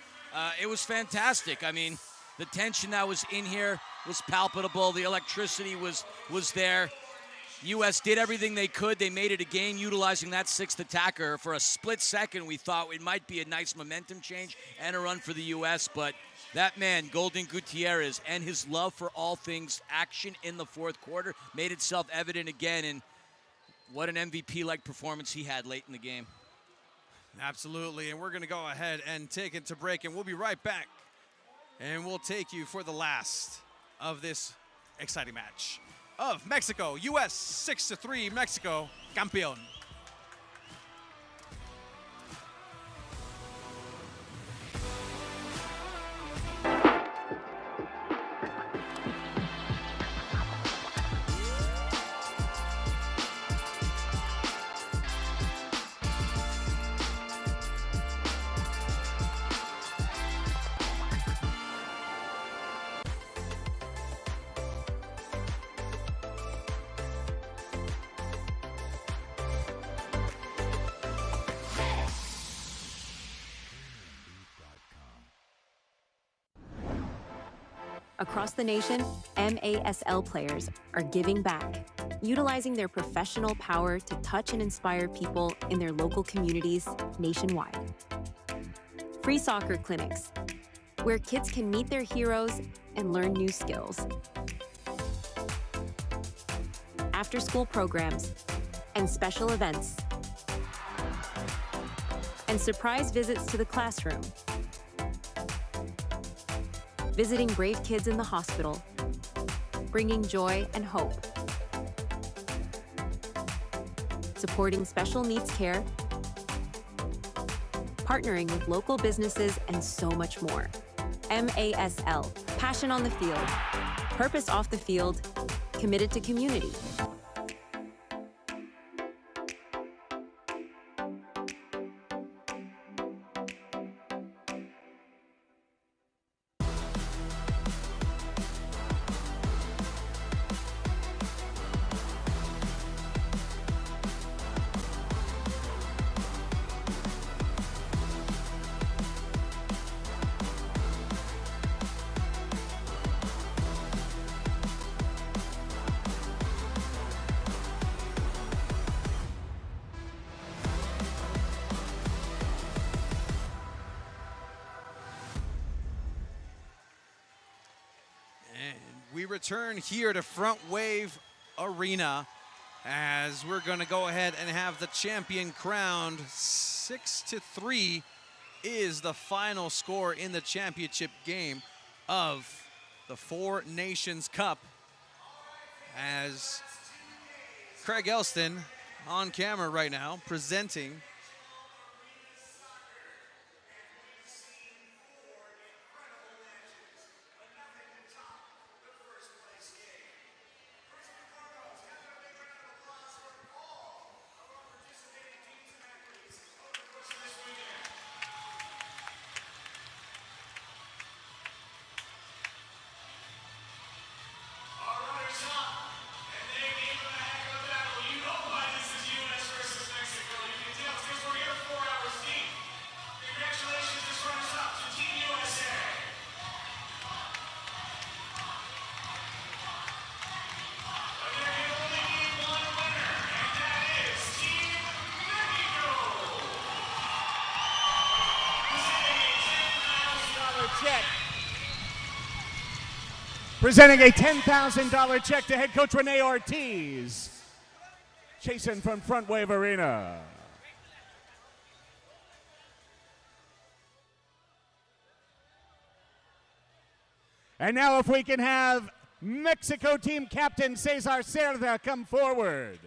it was fantastic. I mean, the tension that was in here was palpable. The electricity was there. U.S. did everything they could. They made it a game utilizing that sixth attacker. For a split second, we thought it might be a nice momentum change and a run for the U.S., but that man, Golden Gutierrez, and his love for all things action in the fourth quarter made itself evident again, and what an MVP-like performance he had late in the game. Absolutely, and we're going to go ahead and take it to break, and we'll be right back, and we'll take you for the last of this exciting match of Mexico, U.S. 6-3, Mexico, campeón. Across the nation, MASL players are giving back, utilizing their professional power to touch and inspire people in their local communities nationwide. Free soccer clinics, where kids can meet their heroes and learn new skills. After-school programs and special events. And surprise visits to the classroom. Visiting brave kids in the hospital, bringing joy and hope. Supporting special needs care, partnering with local businesses, and so much more. MASL, passion on the field, purpose off the field, committed to community. We return here to Frontwave Arena as we're going to go ahead and have the champion crowned. 6-3 is the final score in the championship game of the Four Nations Cup, as Craig Elston on camera right now presenting presenting a $10,000 check to head coach Rene Ortiz. Jason from Frontwave Arena. And now if we can have Mexico team captain Cesar Cerda come forward.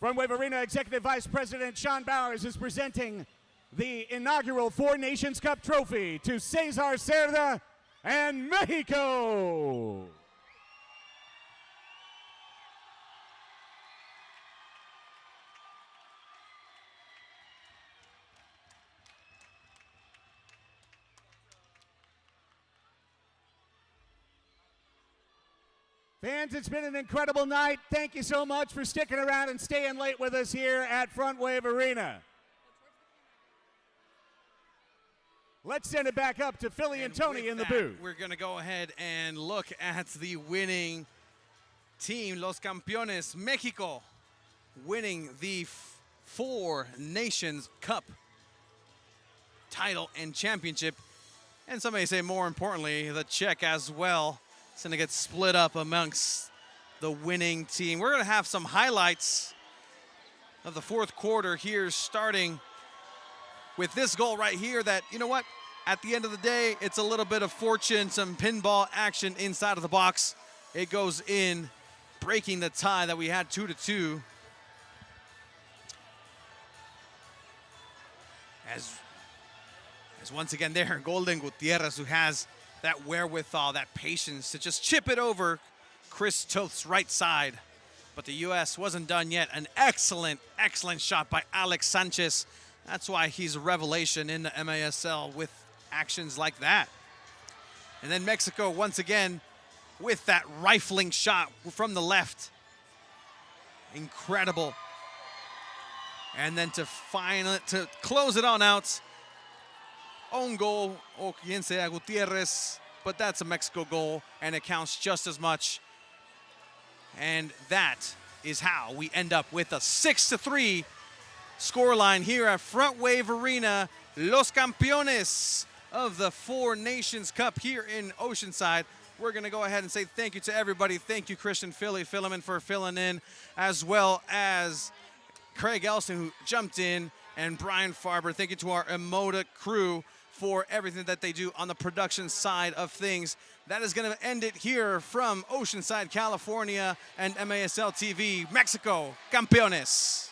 Frontwave Arena Executive Vice President Sean Bowers is presenting the inaugural Four Nations Cup trophy to Cesar Cerda and Mexico. Fans, it's been an incredible night. Thank you so much for sticking around and staying late with us here at Frontwave Arena. Let's send it back up to Philly and Tony in the booth. We're going to go ahead and look at the winning team, Los Campeones, Mexico, winning the Four Nations Cup title and championship. And some may say more importantly, the check as well. It's going to get split up amongst the winning team. We're going to have some highlights of the fourth quarter here, starting with this goal right here that, you know what, at the end of the day, it's a little bit of fortune, some pinball action inside of the box. It goes in, breaking the tie that we had 2-2. As once again there, Golden Gutierrez, who has that wherewithal, that patience to just chip it over Chris Toth's right side. But the U.S. wasn't done yet. An excellent, excellent shot by Alex Sanchez. That's why he's a revelation in the MASL with actions like that. And then Mexico, once again, with that rifling shot from the left. Incredible. And then to close it on out, own goal, o quien sea Gutierrez, but that's a Mexico goal, and it counts just as much. And that is how we end up with a 6-3 scoreline here at Frontwave Arena. Los Campeones of the Four Nations Cup here in Oceanside. We're going to go ahead and say thank you to everybody. Thank you, Christian Phileman, for filling in, as well as Craig Elston, who jumped in, and Brian Farber. Thank you to our Emoda crew for everything that they do on the production side of things. That is going to end it here from Oceanside, California, and MASL TV. Mexico, Campeones.